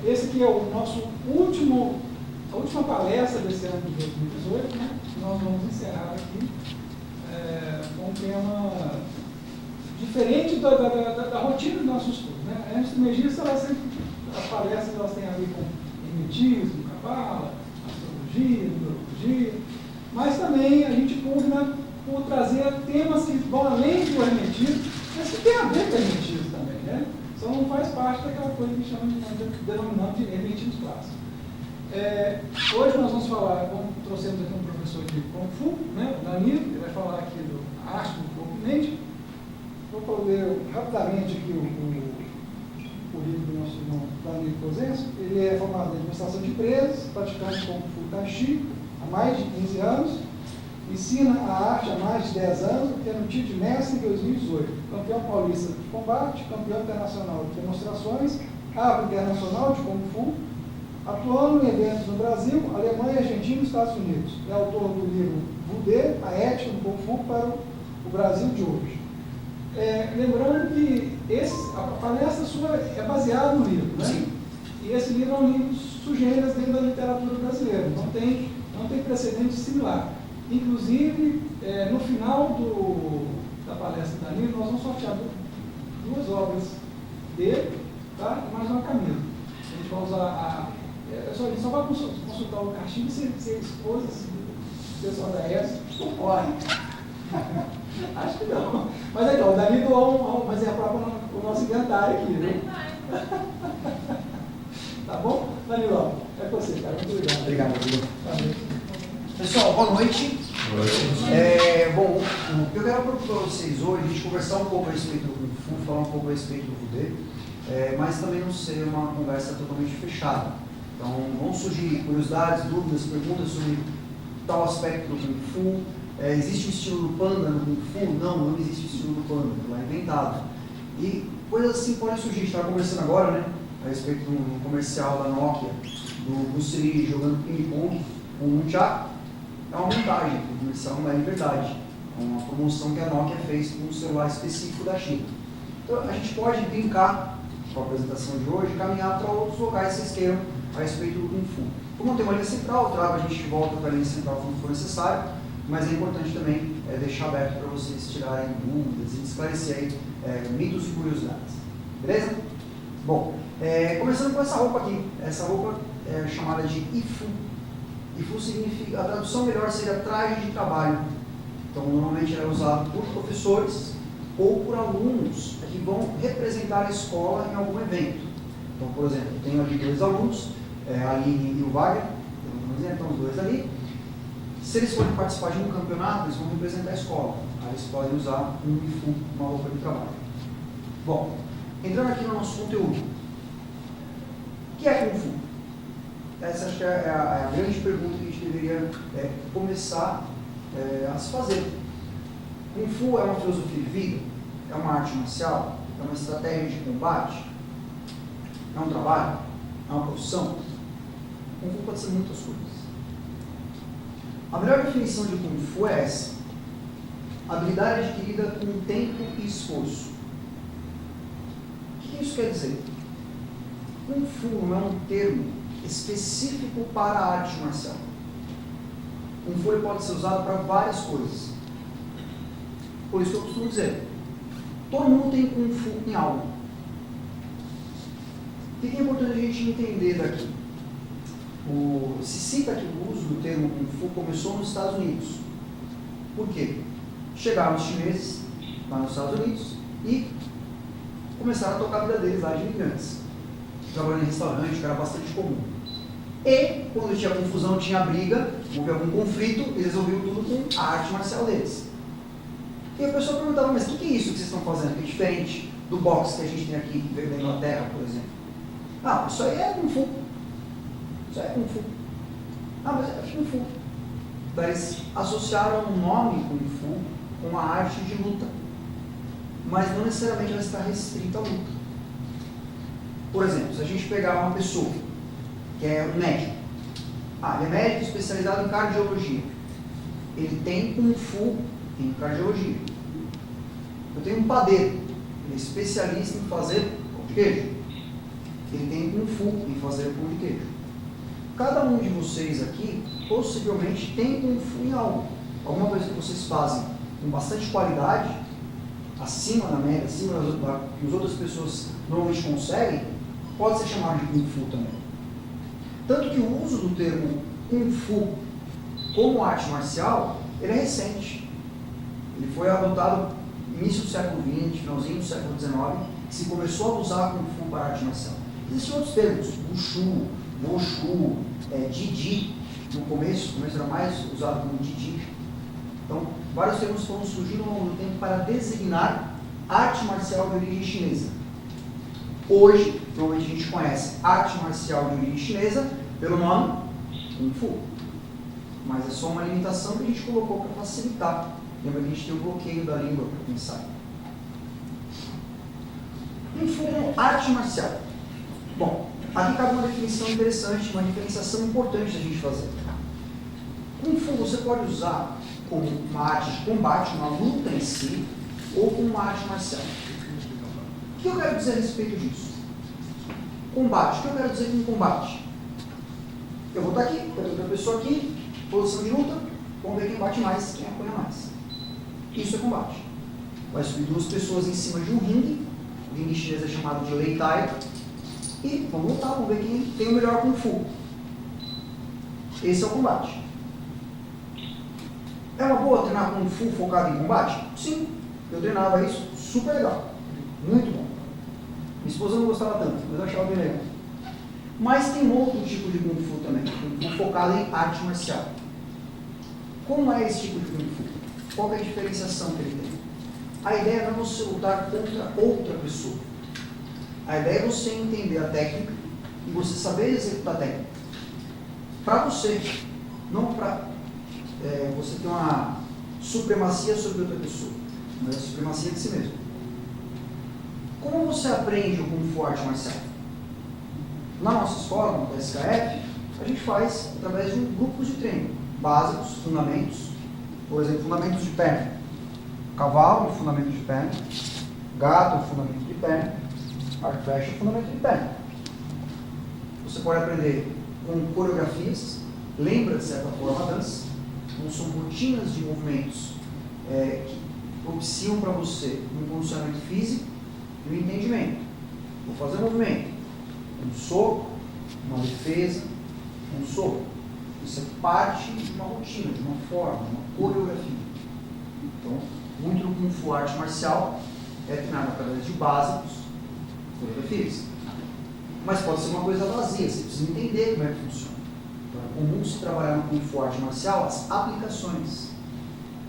Esse aqui é o nosso a última palestra desse ano de 2018, né? Nós vamos encerrar aqui com um tema diferente da rotina dos nossos cursos, né? A antistemegista, as palestras elas têm a ver com hermetismo, cabala, astrologia, numerologia, mas também a gente pugna por trazer temas que vão além do hermetismo, mas que tem a ver com o hermetismo também, né? Só não faz parte daquela coisa que denominamos de hermetismo clássico. Hoje nós vamos falar, trouxemos aqui um professor de Kung Fu, né, o Danilo, ele vai falar aqui da arte do corpo e mente. Vou ler rapidamente aqui o livro do nosso irmão Danilo Cosenso. Ele é formado em administração de empresas, praticante Kung Fu Tai Chi há mais de 15 anos, ensina a arte há mais de 10 anos, tendo título de mestre em 2018, campeão paulista de combate, campeão internacional de demonstrações, árbitro internacional de Kung Fu, atuando em eventos no Brasil, Alemanha, Argentina e Estados Unidos. É autor do livro Wudê, a ética do Kung Fu para o Brasil de hoje. Lembrando que a palestra sua é baseada no livro, né? Sim. E esse livro é um livro sugêneres dentro da literatura brasileira, não tem precedente similar. Inclusive, no final da palestra da Danilo, nós vamos sortear 2 obras dele, tá? E mais uma camisa. A gente vai usar a gente só vai consultar o cachimbo se a esposa, se o pessoal da ESA, não corre. Acho que não. Mas aí, o Danilo doou mas é o nosso inventário aqui, né? Tá bom? Danilo, é com você, cara. Muito obrigado. Obrigado, Danilo. Pessoal, boa noite. Bom, o que eu quero propor para vocês hoje, a gente conversar um pouco a respeito do Kung Fu, falar um pouco a respeito do Wudê, mas também não ser uma conversa totalmente fechada. Então, vão surgir curiosidades, dúvidas, perguntas sobre tal aspecto do Kung Fu. Existe o estilo do Panda no Kung Fu? Não existe o estilo do Panda, lá é inventado. E coisas assim podem surgir. A gente estava conversando agora, né, a respeito de um comercial da Nokia, do Bruce Lee jogando ping-pong com um Nunchaku. É uma montagem, a comercial não é de verdade. É uma promoção que a Nokia fez com um celular específico da China. Então, a gente pode brincar com a apresentação de hoje, caminhar para outros locais que vocês queiram a respeito do Kung Fu. Como tem uma linha central, trago a gente volta para a linha central quando for necessário, mas é importante também deixar aberto para vocês tirarem dúvidas e esclarecer aí, mitos e curiosidades. Beleza? Bom, começando com essa roupa aqui. Essa roupa é chamada de Ifu. Ifu significa, a tradução melhor seria traje de trabalho. Então, normalmente é usado por professores ou por alunos que vão representar a escola em algum evento. Então, por exemplo, eu tenho ali 2 alunos, a Aline e o Wagner, então os 2 ali. Se eles forem participar de um campeonato, eles vão representar a escola. Aí eles podem usar um Ifu, uma roupa de trabalho. Bom, entrando aqui no nosso conteúdo. O que é Kung Fu? Essa acho que é a grande pergunta que a gente deveria começar a se fazer. Kung Fu é uma filosofia de vida? É uma arte marcial? É uma estratégia de combate? É um trabalho? É uma profissão? Kung Fu pode ser muitas coisas. A melhor definição de Kung Fu é essa: habilidade adquirida com tempo e esforço. O que isso quer dizer? Kung Fu não é um termo específico para a arte marcial. Kung Fu pode ser usado para várias coisas. Por isso que eu costumo dizer, todo mundo tem Kung Fu em algo. O que é importante a gente entender daqui? Se cita que o uso do termo Kung Fu começou nos Estados Unidos. Por quê? Chegaram os chineses lá nos Estados Unidos e começaram a tocar a vida deles lá de imigrantes, trabalhando em restaurante, que era bastante comum. E, quando tinha confusão, tinha briga, houve algum conflito, eles resolviam tudo com a arte marcial deles. E a pessoa perguntava, mas o que é isso que vocês estão fazendo? Que é diferente do boxe que a gente tem aqui, que veio da Inglaterra, por exemplo. Ah, isso aí é Kung Fu. Isso aí é Kung Fu. Ah, mas é Kung Fu. Então, eles associaram o nome Kung Fu com a arte de luta. Mas não necessariamente ela está restrita à luta. Por exemplo, se a gente pegar uma pessoa que é um médico. Ele é médico especializado em cardiologia. Ele tem Kung Fu em cardiologia. Eu tenho um padeiro. Ele é especialista em fazer pão de queijo. ele tem Kung Fu em fazer pão de queijo. Cada um de vocês aqui, possivelmente, tem Kung Fu em algo. Alguma coisa que vocês fazem com bastante qualidade, acima da média, acima da que as outras pessoas normalmente conseguem, pode ser chamado de Kung Fu também. Tanto que o uso do termo Kung Fu como arte marcial, ele é recente. Ele foi adotado no início do século XX, finalzinho do século XIX, que se começou a usar Kung Fu para arte marcial. Existem outros termos, Wushu, Wushu, Jiji, no começo era mais usado como Jiji. Então, vários termos foram surgindo ao longo do tempo para designar arte marcial de origem chinesa. Hoje, normalmente a gente conhece arte marcial de origem chinesa pelo nome Kung Fu. Mas é só uma limitação que a gente colocou para facilitar. Lembra que a gente tem o bloqueio da língua para pensar. Kung Fu é arte marcial. Bom, aqui cabe uma definição interessante, uma diferenciação importante da gente fazer. Kung Fu você pode usar como uma arte de combate, uma luta em si, ou como uma arte marcial. O que eu quero dizer a respeito disso? Combate. O que eu quero dizer com combate? Eu vou estar aqui, eu tenho outra pessoa aqui, posição de luta, vamos ver quem bate mais, quem apanha mais. Isso é combate. Vai subir duas pessoas em cima de um ringue, o ringue chinês é chamado de Lei Tai, e vamos lutar, vamos ver quem tem o melhor Kung Fu. Esse é o combate. É uma boa treinar Kung Fu focado em combate? Sim, eu treinava isso, super legal, muito bom. Minha esposa não gostava tanto, mas eu achava bem legal. Mas tem outro tipo de Kung Fu também, Kung Fu focado em arte marcial. Como é esse tipo de Kung Fu? Qual é a diferenciação que ele tem? A ideia não é você lutar contra outra pessoa. A ideia é você entender a técnica e você saber executar a técnica. Para você, não para você ter uma supremacia sobre outra pessoa, mas a supremacia de si mesmo. Como você aprende o Kung Fu arte marcial? Na nossa escola, no SKF, a gente faz através de grupos de treino básicos, fundamentos, por exemplo, fundamentos de perna. Cavalo, fundamento de perna. Gato, fundamento de perna. Arco e flecha, fundamento de perna. Você pode aprender com coreografias, lembra de certa forma a dança, não são rotinas de movimentos que propiciam para você um condicionamento físico e um entendimento. Vou fazer um movimento, um soco, uma defesa, um soco. Isso é parte de uma rotina, de uma forma, de uma coreografia. Então, muito do Kung Fu arte marcial é treinado através de básicos, coreografias. Mas pode ser uma coisa vazia, você precisa entender como é que funciona. Então, é comum se trabalhar no Kung Fu arte marcial as aplicações.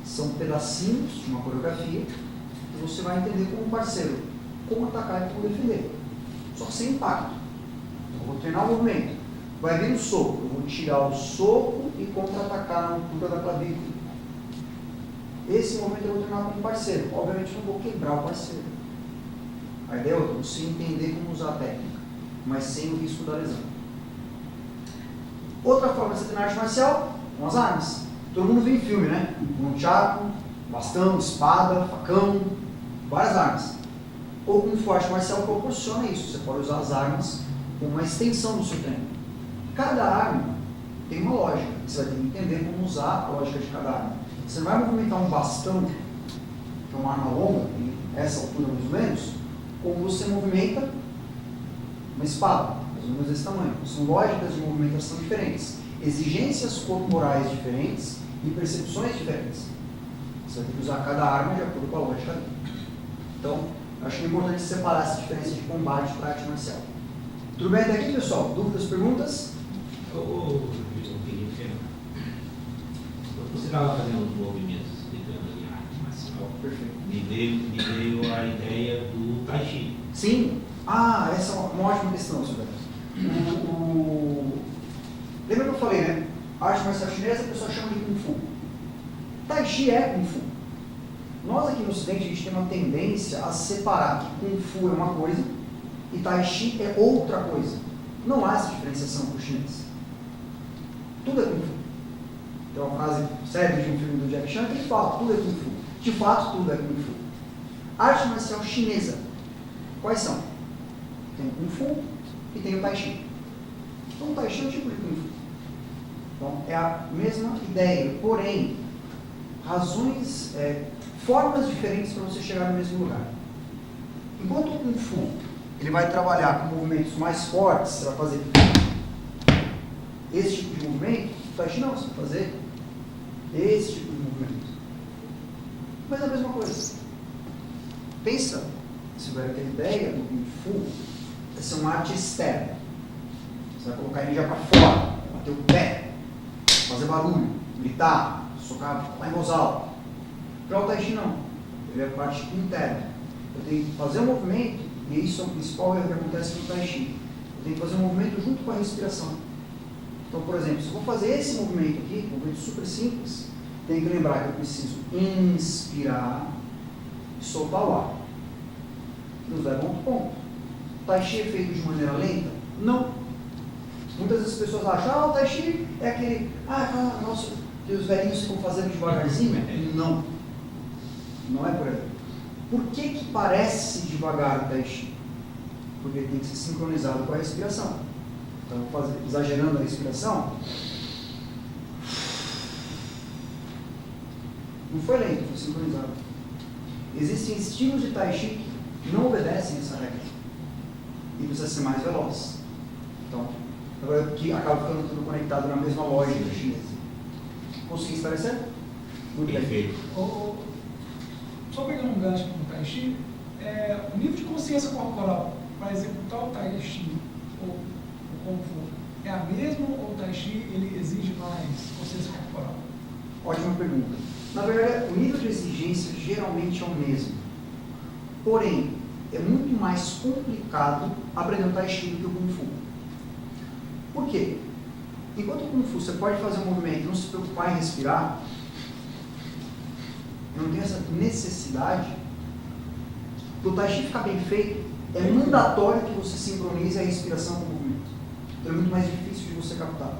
São pedacinhos de uma coreografia que você vai entender como parceiro, como atacar e como defender. Só que sem impacto. Então, eu vou treinar o movimento. Vai vir o soco, eu vou tirar o soco e contra-atacar na altura da clavícula. Esse momento eu vou treinar como parceiro. Obviamente não vou quebrar o parceiro. A ideia é outra, você entender como usar a técnica, mas sem o risco da lesão. Outra forma de você treinar arte marcial, com as armas. Todo mundo vê em filme, né? Um chaco, bastão, espada, facão, várias armas. Ou Kung Fu arte marcial proporciona isso. Você pode usar as armas como uma extensão do seu treino. Cada arma tem uma lógica. Você vai ter que entender como usar a lógica de cada arma. Você não vai movimentar um bastão, que é uma arma longa, em essa altura mais ou menos, como você movimenta uma espada, mais ou menos desse tamanho. São lógicas de movimentação diferentes, exigências corporais diferentes e percepções diferentes. Você vai ter que usar cada arma de acordo com a lógica dele. Então, acho que é importante separar essa diferença de combate para arte marcial. Tudo bem até aqui, pessoal? Dúvidas, perguntas? Felipe, você estava fazendo os movimentos explicando ali a arte marcial. Perfeito. Me veio a ideia do Tai Chi. Sim. Ah, essa é uma ótima questão, senhor. Lembra que eu falei, né? A arte marcial chinesa a pessoa chama de Kung Fu. Tai Chi é Kung Fu. Nós aqui no Ocidente a gente tem uma tendência a separar que Kung Fu é uma coisa e Tai Chi é outra coisa. Não há essa diferenciação para o chinês. Tudo é Kung Fu. Tem uma frase célebre de um filme do Jack Chan que ele fala, tudo é Kung Fu. De fato, tudo é Kung Fu. Arte marcial chinesa. Quais são? Tem Kung Fu, e tem o Tai Chi. Então o Tai Chi é um tipo de Kung Fu. Então é a mesma ideia, porém, razões, formas diferentes para você chegar no mesmo lugar. Enquanto o Kung Fu ele vai trabalhar com movimentos mais fortes, você vai fazer esse tipo de movimento, o Tai Chi não, você vai fazer esse tipo de movimento. Mas é a mesma coisa. Pensa, se tiver aquela ideia do Kung Fu, é ser uma arte externa. Você vai colocar ele já para fora, bater o pé, fazer barulho, gritar, socar lá em voz alta. Já o Tai Chi não. Ele é a parte interna. Eu tenho que fazer um movimento, e isso é o principal erro que acontece no Tai Chi. Eu tenho que fazer um movimento junto com a respiração. Então, por exemplo, se eu vou fazer esse movimento aqui, um movimento super simples, tenho que lembrar que eu preciso inspirar e soltar o ar. Nos leva a outro ponto. O Tai Chi é feito de maneira lenta? Não. Muitas vezes as pessoas acham, o Tai Chi é aquele, nossa, que os velhinhos ficam fazendo devagarzinho. Não. Não é por aí. Por que parece devagar o Tai Chi? Porque ele tem que ser sincronizado com a respiração. Então, exagerando a respiração, não foi lento, foi sincronizado. Existem estilos de Tai Chi que não obedecem essa regra. E precisa ser mais veloz. Então, agora que acaba ficando tudo conectado na mesma lógica chinesa. Consegui esclarecer? Muito bem. Só pegando um gancho com o Tai Chi, o nível de consciência corporal para executar o Tai Chi ou o Kung Fu é a mesma ou o Tai Chi ele exige mais consciência corporal? Ótima pergunta. Na verdade, o nível de exigência geralmente é o mesmo. Porém, é muito mais complicado aprender o Tai Chi do que o Kung Fu. Por quê? Enquanto o Kung Fu você pode fazer um movimento e não se preocupar em respirar, eu não tenho essa necessidade. Para o Tai Chi ficar bem feito, é mandatório que você sincronize a respiração com o movimento. Então é muito mais difícil de você captar.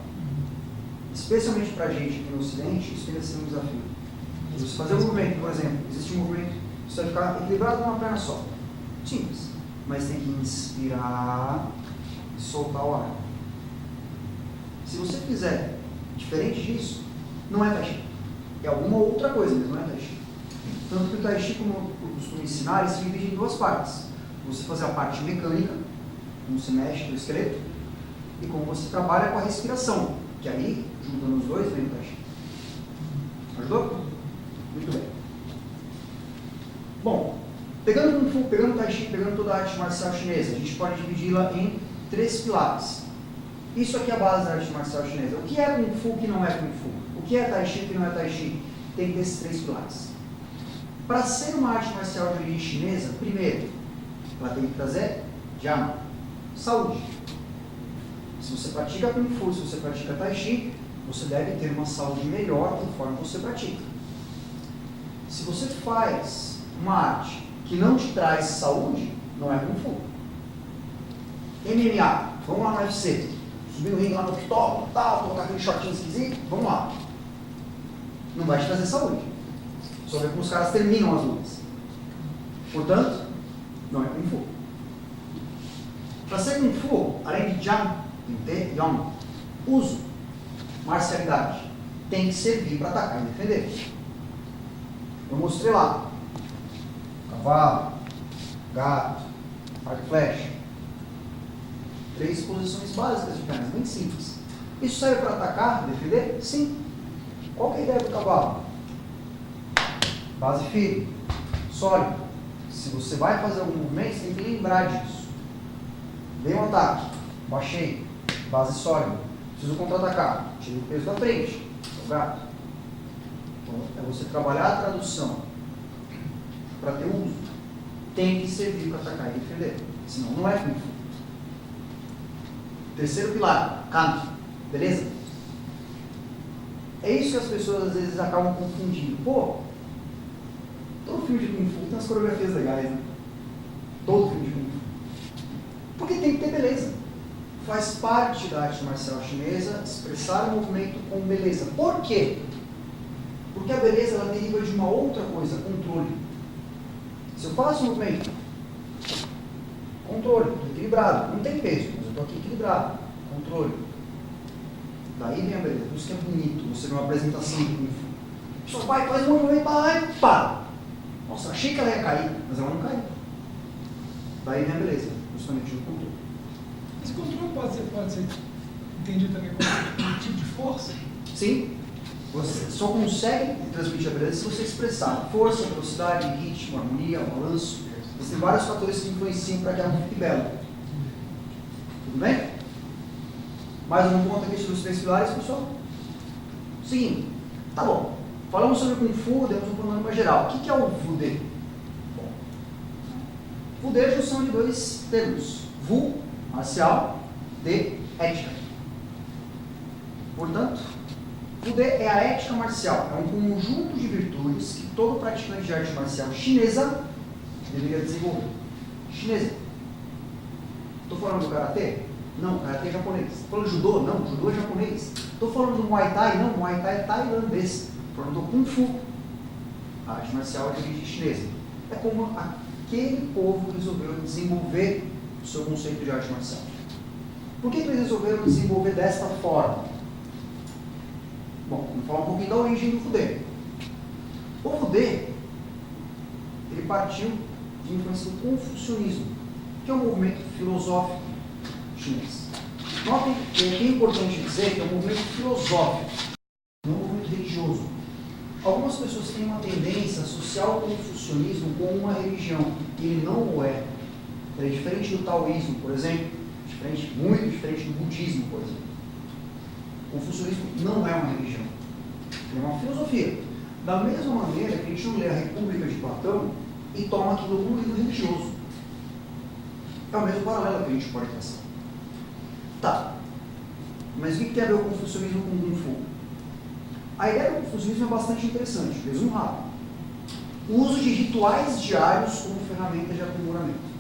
Especialmente para a gente aqui no Ocidente, isso teria sido um desafio. Se você fazer um movimento, por exemplo, existe um movimento, você vai ficar equilibrado numa perna só. Simples. Mas tem que inspirar e soltar o ar. Se você fizer diferente disso, não é Tai Chi. É alguma outra coisa, mas não é Tai Chi. Tanto que o Tai Chi, como eu costumo ensinar, ele se divide em duas partes. Você fazer a parte mecânica, como você mexe no esqueleto, e como você trabalha com a respiração, que aí, juntando os dois, vem o Tai Chi. Ajudou? Muito bem. Bom, pegando o Kung Fu, pegando o Tai Chi, pegando toda a arte marcial chinesa, a gente pode dividi-la em 3 pilares. Isso aqui é a base da arte marcial chinesa. O que é Kung Fu, o que não é Kung Fu? O que é Tai Chi, o que não é Tai Chi? Tem que ter esses 3 pilares. Para ser uma arte marcial de origem chinesa, primeiro, ela tem que trazer Jama, saúde. Se você pratica Kung Fu, se você pratica Tai Chi, você deve ter uma saúde melhor conforme você pratica. Se você faz uma arte que não te traz saúde, não é Kung Fu. MMA, vamos lá no UFC. Subir no ringue lá no octógono, tal, colocar aquele shortinho esquisito, vamos lá. Não vai te trazer saúde. Só ver como os caras terminam as lutas. Portanto, não é Kung Fu. Para ser Kung Fu, além de Jan, tem que ter Yong, uso, marcialidade. Tem que servir para atacar e defender. Eu mostrei lá. Cavalo, gato, arco e flecha. 3 posições básicas de pernas, bem simples. Isso serve para atacar, defender? Sim. Qual que é a ideia do cavalo? Base firme, sólida. Se você vai fazer algum movimento, você tem que lembrar disso. Dei um ataque, baixei, base sólida. Preciso contra-atacar, tiro o peso da frente, é o gato. Então, é você trabalhar a tradução para ter uso. Tem que servir para atacar e defender. Senão não é Kung Fu. Terceiro pilar, canto. Beleza? É isso que as pessoas às vezes acabam confundindo. Pô, todo filme de Kung Fu tem as coreografias legais, né? Todo filme de Kung Fu. Porque tem que ter beleza. Faz parte da arte marcial chinesa expressar o movimento com beleza. Por quê? Porque a beleza ela deriva de uma outra coisa, controle. Se eu faço um movimento, controle, equilibrado, não tem peso, mas eu estou aqui equilibrado, controle. Daí vem a beleza, por isso que é bonito você ver uma apresentação do Kung Fu. A pessoa vai, faz um movimento, vai, para. Nossa, achei que ela ia cair, mas ela não caiu. Daí vem a beleza, justamente no controle. Esse controle pode ser entendido também como um tipo de força? Sim, você só consegue transmitir a beleza se você expressar força, velocidade, ritmo, harmonia, balanço. Você tem vários fatores que influenciam para que ela fique bela. Tudo bem? Mais um ponto aqui sobre os 3 pilares, pessoal? Seguinte, tá bom. Falamos sobre Kung Fu, demos um panorama geral. O que é o Wudê? Bom, Wudê é a junção de 2 termos. Wu, marcial, De, ética. Portanto, Wudê é a ética marcial. É um conjunto de virtudes que todo praticante de arte marcial chinesa deveria desenvolver. Chinesa. Estou falando do Karatê? Não, Karatê é japonês. Estou falando do Judô? Não, Judô é japonês. Estou falando do Muay Thai? Não, Muay Thai é tailandês. Estou falando do Kung Fu. A arte marcial é de origem chinesa. É como aquele povo resolveu desenvolver o seu conceito de arte marcial. Por que eles resolveram desenvolver desta forma? Bom, vamos falar um pouquinho da origem do Wudê. O Wudê, ele partiu de influência do confucionismo, que é um movimento filosófico chinês. Notem que é importante dizer que é um movimento filosófico, não um movimento religioso. Algumas pessoas têm uma tendência a associar o confucionismo com uma religião, e ele não o é. É diferente do taoísmo, por exemplo, muito diferente do budismo, por exemplo. O confucionismo não é uma religião, é uma filosofia. Da mesma maneira que a gente não lê a República de Platão e toma aquilo como um livro religioso. É o mesmo paralelo que a gente pode traçar. Tá, mas o que tem a ver o confucionismo com o Kung Fu? A ideia do confucionismo é bastante interessante, resumo rápido. O uso de rituais diários como ferramenta de aprimoramento.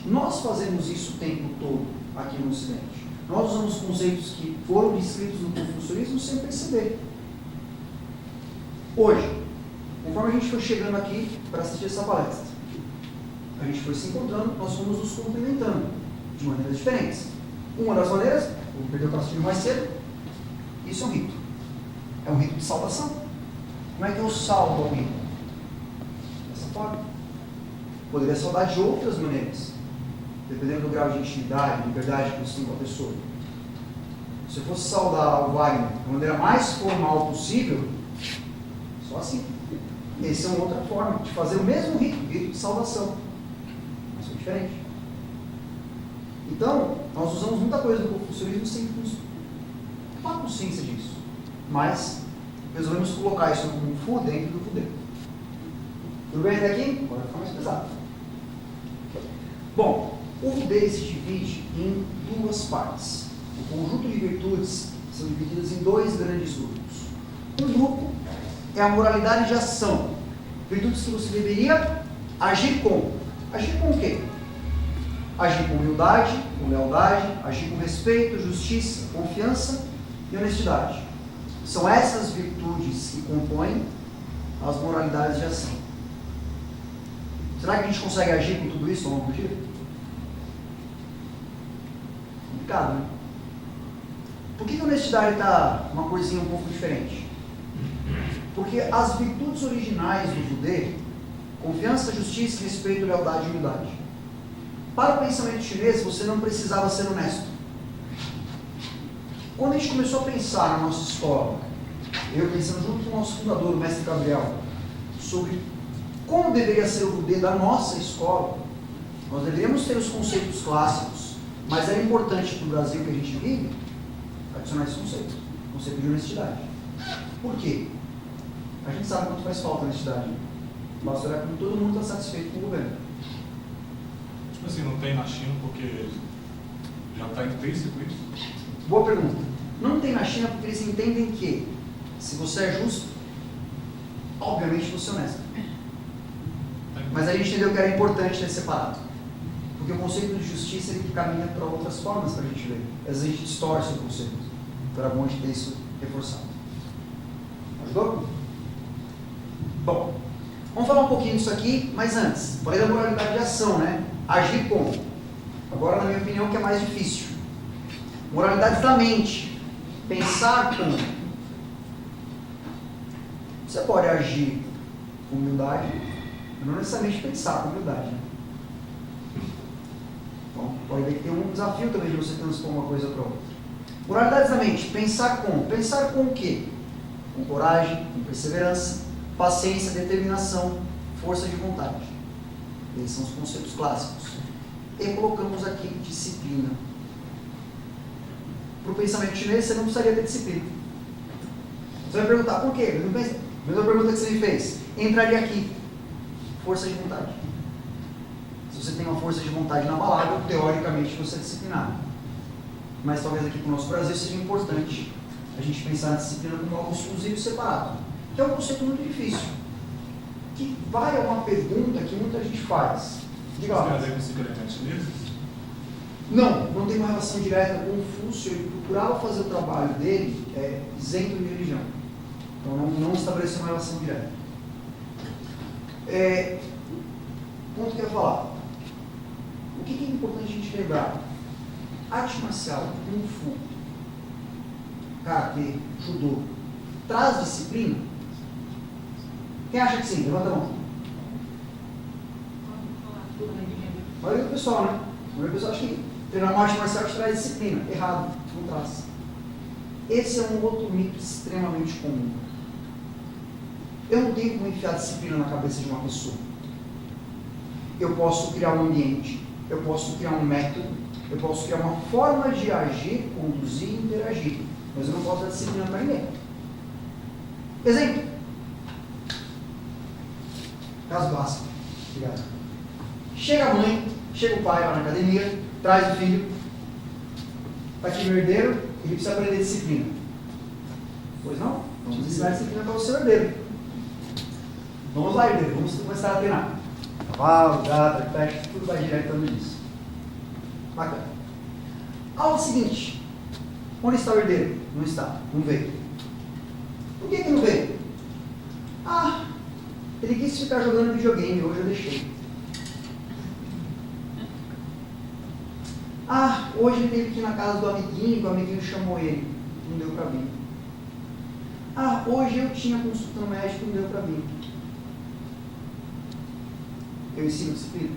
Nós fazemos isso o tempo todo aqui no Ocidente. Nós usamos conceitos que foram descritos no confucionismo sem perceber. Hoje, conforme a gente foi chegando aqui para assistir essa palestra, a gente foi se encontrando, nós fomos nos cumprimentando de maneiras diferentes. Uma das maneiras, vou perder o raciocínio mais cedo, isso é um rito. É um rito de saudação. Como é que eu saldo alguém? Dessa forma. Poderia saudar de outras maneiras, dependendo do grau de intimidade, liberdade que você tem com a pessoa. Se eu fosse saudar o Wagner da maneira mais formal possível, só assim. Essa é uma outra forma de fazer o mesmo rito de saudação. Mas é diferente. Então, nós usamos muita coisa do confucionismo sem tomar consciência disso. Mas resolvemos colocar isso no Kung Fu dentro do Wudê. Tudo bem até aqui? Agora fica mais pesado. Bom, o Wudê se divide em 2 partes. O conjunto de virtudes são divididas em 2 grandes grupos. Um grupo é a moralidade de ação. Virtudes que você deveria agir com. Agir com o quê? Agir com humildade, com lealdade, agir com respeito, justiça, confiança e honestidade. São essas virtudes que compõem as moralidades de ação. Será que a gente consegue agir com tudo isso ao longo do dia? Complicado, né? Por que a honestidade está uma coisinha um pouco diferente? Porque as virtudes originais do Wudê, confiança, justiça, respeito, lealdade e humildade. Para o pensamento chinês, você não precisava ser honesto. Quando a gente começou a pensar na nossa escola, eu pensando junto com o nosso fundador, o mestre Gabriel, sobre como deveria ser o Wudê da nossa escola, nós deveríamos ter os conceitos clássicos, mas era importante para o Brasil que a gente vive, adicionar esse conceito, o conceito de honestidade. Por quê? A gente sabe quanto faz falta a honestidade. Basta olhar como todo mundo está satisfeito com o governo. Tipo assim, não tem na China porque já está intrínseco isso? Boa pergunta. Não tem na China porque eles entendem que, se você é justo, obviamente você é honesto. Mas a gente entendeu que era importante ter separado. Porque o conceito de justiça ele caminha para outras formas para a gente ver. Às vezes a gente distorce o conceito. Então era bom a gente ter isso reforçado. Ajudou? Bom, vamos falar um pouquinho disso aqui, mas antes, falei da moralidade de ação, né? Agir como? Agora, na minha opinião, que é mais difícil. Moralidades da mente. Pensar com. Você pode agir com humildade, mas não necessariamente pensar com humildade. Né? Então, pode ver que tem um desafio também de você transpor uma coisa para outra. Moralidades da mente. Pensar com. Pensar com o quê? Com coragem, com perseverança, paciência, determinação, força de vontade. Esses são os conceitos clássicos. E colocamos aqui disciplina. Para o pensamento chinês, você não precisaria ter disciplina. Você vai perguntar, por quê? Mesma pergunta que você me fez. Entraria aqui. Força de vontade. Se você tem uma força de vontade inabalável, teoricamente você é disciplinado. Mas talvez aqui para o nosso Brasil seja importante a gente pensar na disciplina como algo exclusivo e separado. Que é um conceito muito difícil. Que vai a uma pergunta que muita gente faz. Diga lá. Você tem a ver com os elementos chineses? Não tem uma relação direta com o Confúcio. Ele procurava fazer o trabalho dele isento de religião. Então não estabeleceu uma relação direta. Ponto que eu ia falar. O que é importante a gente lembrar? Arte marcial, Kung Fu, Karatê, Judô, traz disciplina? Quem acha que sim? Levanta a mão. A maioria do pessoal, né? A maioria do pessoal acha que treinar uma arte marcial te traz disciplina. Errado, não traz. Esse é um outro mito extremamente comum. Eu não tenho como enfiar disciplina na cabeça de uma pessoa. Eu posso criar um ambiente, eu posso criar um método, eu posso criar uma forma de agir, conduzir e interagir. Mas eu não posso dar disciplina para ninguém. Exemplo. Caso básico. Obrigado. Chega a mãe, chega o pai lá na academia, traz o filho, está aqui no herdeiro, ele precisa aprender disciplina. Pois não? Vamos ensinar disciplina para o seu herdeiro. Vamos lá, herdeiro, vamos começar a treinar. Cavalo, gato, arquiteto, tudo vai direto nisso. Bacana. Aula seguinte. Onde está o herdeiro? Não está, não veio. Por que não veio? Ele quis ficar jogando videogame, hoje eu deixei. Hoje ele teve que ir na casa do amiguinho, o amiguinho chamou ele, não deu para vir. Hoje eu tinha consulta no médico, não deu para vir. Eu ensino disciplina?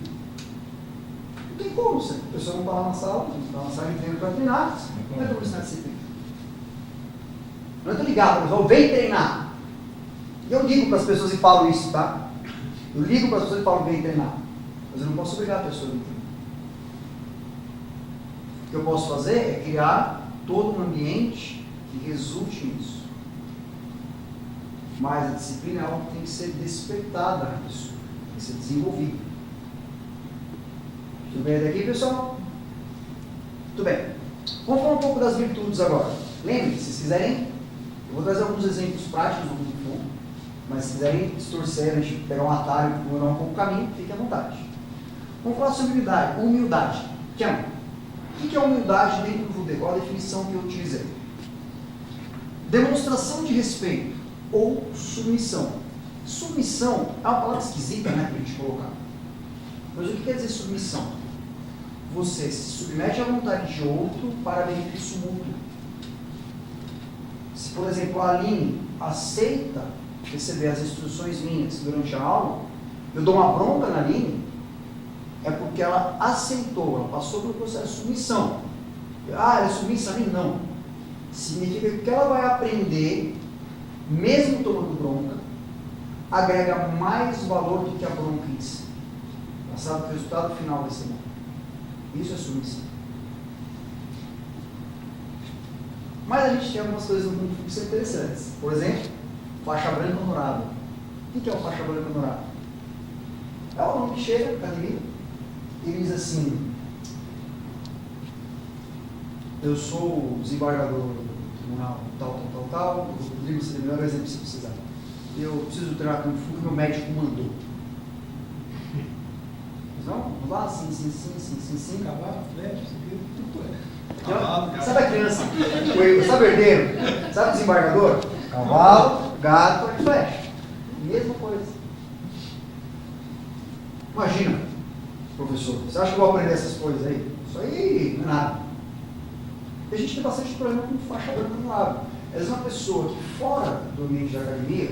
Não tem como, se a pessoa não está lá na sala, não está na sala de treino para treinar, como é que eu vou ensinar disciplina? Não é ligado, pessoal, vem treinar. E eu ligo para as pessoas e falo isso, tá? Eu ligo para as pessoas e falo, vem treinar. Mas eu não posso obrigar a pessoa a treinar. O que eu posso fazer é criar todo um ambiente que resulte nisso. Mas a disciplina é algo que tem que ser despertada na pessoa, tem que ser desenvolvida. Tudo bem até aqui, pessoal? Tudo bem. Vamos falar um pouco das virtudes agora. Lembre-se, se vocês quiserem, eu vou trazer alguns exemplos práticos do Kung Fu, mas se quiserem distorcer, a gente pegar um atalho, mudar um pouco o caminho, fique à vontade. Vamos falar sobre humildade. O que é humildade dentro do Wudê? Qual a definição que eu utilizei? Demonstração de respeito ou submissão. Submissão é uma palavra esquisita, né, para a gente colocar. Mas o que quer dizer submissão? Você se submete à vontade de outro para benefício mútuo. Se, por exemplo, a Aline aceita receber as instruções minhas durante a aula, eu dou uma bronca na Aline, é porque ela aceitou, ela passou pelo processo de submissão. Ela é submissa a mim? Não. Significa que o que ela vai aprender, mesmo tomando bronca, agrega mais valor do que a bronca em si. Ela sabe que o resultado final vai ser bom. Isso é submissão. Mas a gente tem algumas coisas no mundo que são interessantes. Por exemplo, faixa branca honorável. O que é o faixa branca honorável? É o aluno que chega na academia e diz assim: eu sou o desembargador do tribunal tal, Rodrigo, você tem o melhor exemplo se precisar. Eu preciso treinar Kung Fu que meu médico mandou. Não? Vá, sim. Cavalo, flecha, Sabe a criança? Sabe o herdeiro? Sabe o desembargador? Cavalo, gato e flecha. Mesma coisa. Imagina, professor, você acha que eu vou aprender essas coisas aí? Isso aí não é nada. E a gente tem bastante problema com faixa branca no lado. Às vezes uma pessoa que fora do ambiente da academia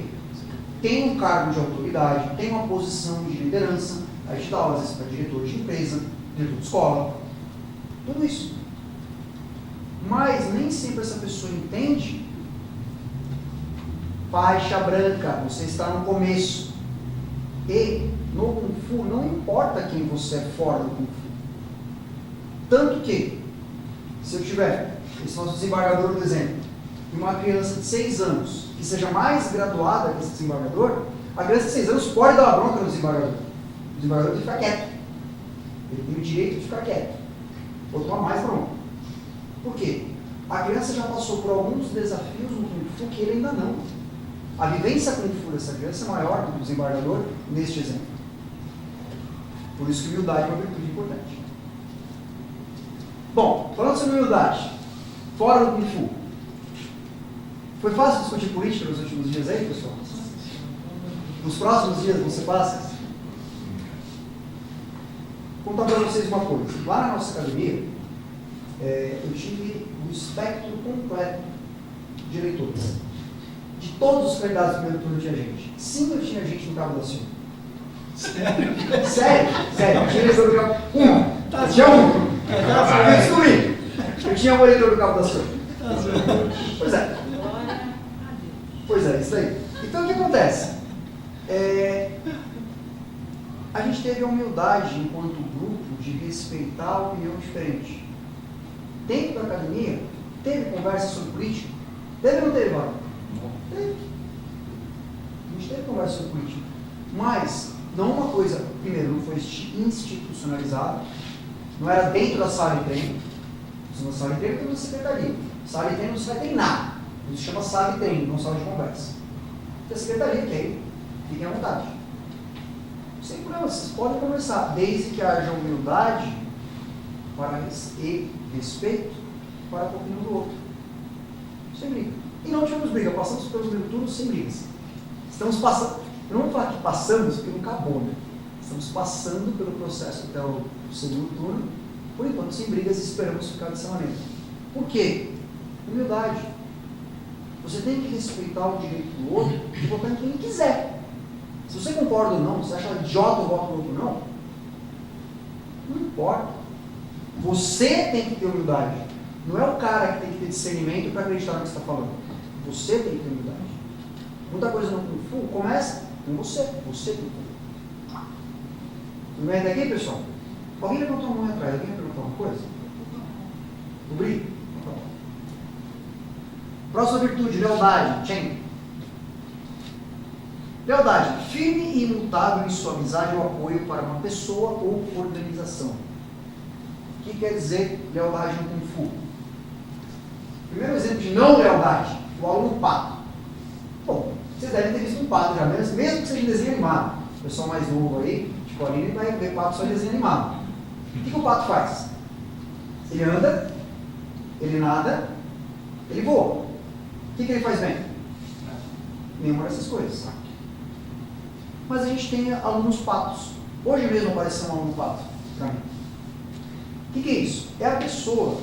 tem um cargo de autoridade, tem uma posição de liderança, a gente dá aula às vezes para diretor de empresa, diretor de escola, tudo isso. Mas nem sempre essa pessoa entende faixa branca, você está no começo. E no Kung Fu não importa quem você é fora do Kung Fu. Tanto que, se eu tiver, esse nosso desembargador, por exemplo, e uma criança de 6 anos que seja mais graduada que esse desembargador, a criança de 6 anos pode dar uma bronca no desembargador. O desembargador tem que ficar quieto. Ele tem o direito de ficar quieto. Ou tomar mais bronca. Por quê? A criança já passou por alguns desafios no Kung Fu que ele ainda não. A vivência Kung Fu dessa criança é maior do que o desembargador neste exemplo. Por isso que humildade é uma virtude importante. Bom, falando sobre humildade, fora do Kung Fu, foi fácil discutir política nos últimos dias aí, pessoal? Nos próximos dias vão ser fáceis? Vou contar para vocês uma coisa. Lá na nossa academia, eu tive o espectro completo de eleitores. De todos os candidatos do primeiro turno tinha gente. 5 eu tinha gente no Cabo da Silva. Sério? Sério. Tinha eleitor do Cabo. Tinha um. Eu descobri. Eu tinha um eleitor do Cabo da Silva. Pois é. Pois é, isso aí. Então o que acontece? A gente teve a humildade, enquanto grupo, de respeitar a opinião diferente. Dentro da academia, teve conversa sobre política? Teve ou não teve, Wagner? Teve. A gente teve conversa sobre política. Mas, não uma coisa, primeiro, não foi institucionalizada, não era dentro da sala de treino. Na sala de treino tem uma secretaria. Sala de treino não se vai treinar. Isso se chama sala de treino, não sala de conversa. Tem a secretaria, que aí fiquem à vontade. Sem problema, vocês podem conversar, desde que haja humildade e respeito para a opinião do outro. Sem briga. E não tivemos briga, passamos pelos primeiro turno sem brigas. Estamos passando, eu não vou falar que passamos, porque não acabou, né? Estamos passando pelo processo até o segundo turno, por enquanto sem brigas, e esperamos ficar dessa maneira. Por quê? Humildade. Você tem que respeitar o direito do outro e votar em quem ele quiser. Se você concorda ou não, você acha idiota o voto do outro não, não importa. Você tem que ter humildade. Não é o cara que tem que ter discernimento para acreditar no que você está falando. Você tem que ter humildade. Muita coisa no Kung Fu começa com você. Você tem que ter. Tudo bem daqui, pessoal? Alguém levantou a mão atrás? Alguém perguntou alguma coisa? O brilho? Próxima virtude, lealdade. Chen. Lealdade. Firme e imutável em sua amizade ou apoio para uma pessoa ou organização. O que quer dizer lealdade no Kung Fu? Primeiro exemplo de não lealdade, o aluno pato. Bom, vocês devem ter visto um pato já, mesmo que seja em desenho animado. O pessoal mais novo aí, tipo a Aline, vai ver pato só em desenho animado. O que o pato faz? Ele anda, ele nada, ele voa. O que ele faz bem? Nenhuma dessas coisas. Mas a gente tem alunos patos. Hoje mesmo apareceu um aluno pato para mim. O que é isso? É a pessoa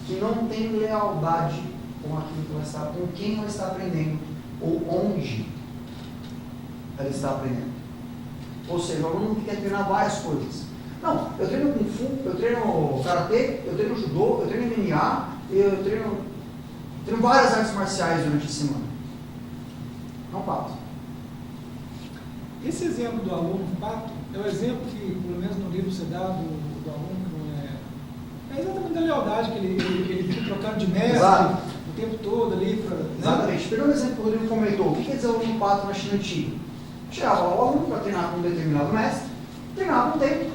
que não tem lealdade com aquilo que ela está, com quem ela está aprendendo, ou onde ela está aprendendo. Ou seja, o aluno que quer treinar várias coisas. Não, eu treino Kung Fu, eu treino Karatê, eu treino Judô, eu treino MMA, eu treino várias artes marciais durante a semana. Não pato. Esse exemplo do aluno pato é o exemplo que, pelo menos no livro você dá do aluno que não é exatamente a lealdade, que ele fica trocando de mestre. Exato. O tempo todo ali. Exatamente. Pegando o exemplo que o Rodrigo comentou, o que quer dizer aluno pato na China antiga? Chegava lá o aluno para treinar com um determinado mestre, treinava um tempo.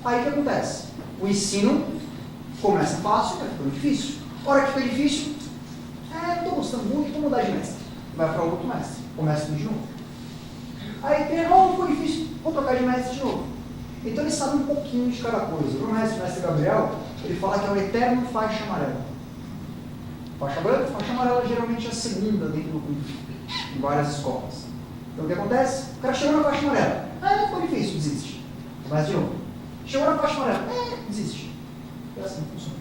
Aí o que acontece? O ensino começa fácil, vai ficando difícil. A hora que fica difícil, estou gostando muito, vou mudar de mestre. Vai para outro mestre, começa tudo de novo. Aí treinou, ficou difícil, vou trocar de mestre de novo. Então ele sabe um pouquinho de cada coisa. O mestre Gabriel, ele fala que é o eterno faixa amarela. Faixa branca, faixa amarela geralmente é a segunda dentro do Kung Fu, em várias escolas. Então o que acontece? O cara chegou na faixa amarela, ficou difícil, desiste. Começa de novo. Chegou na faixa amarela, desiste. É assim que funciona.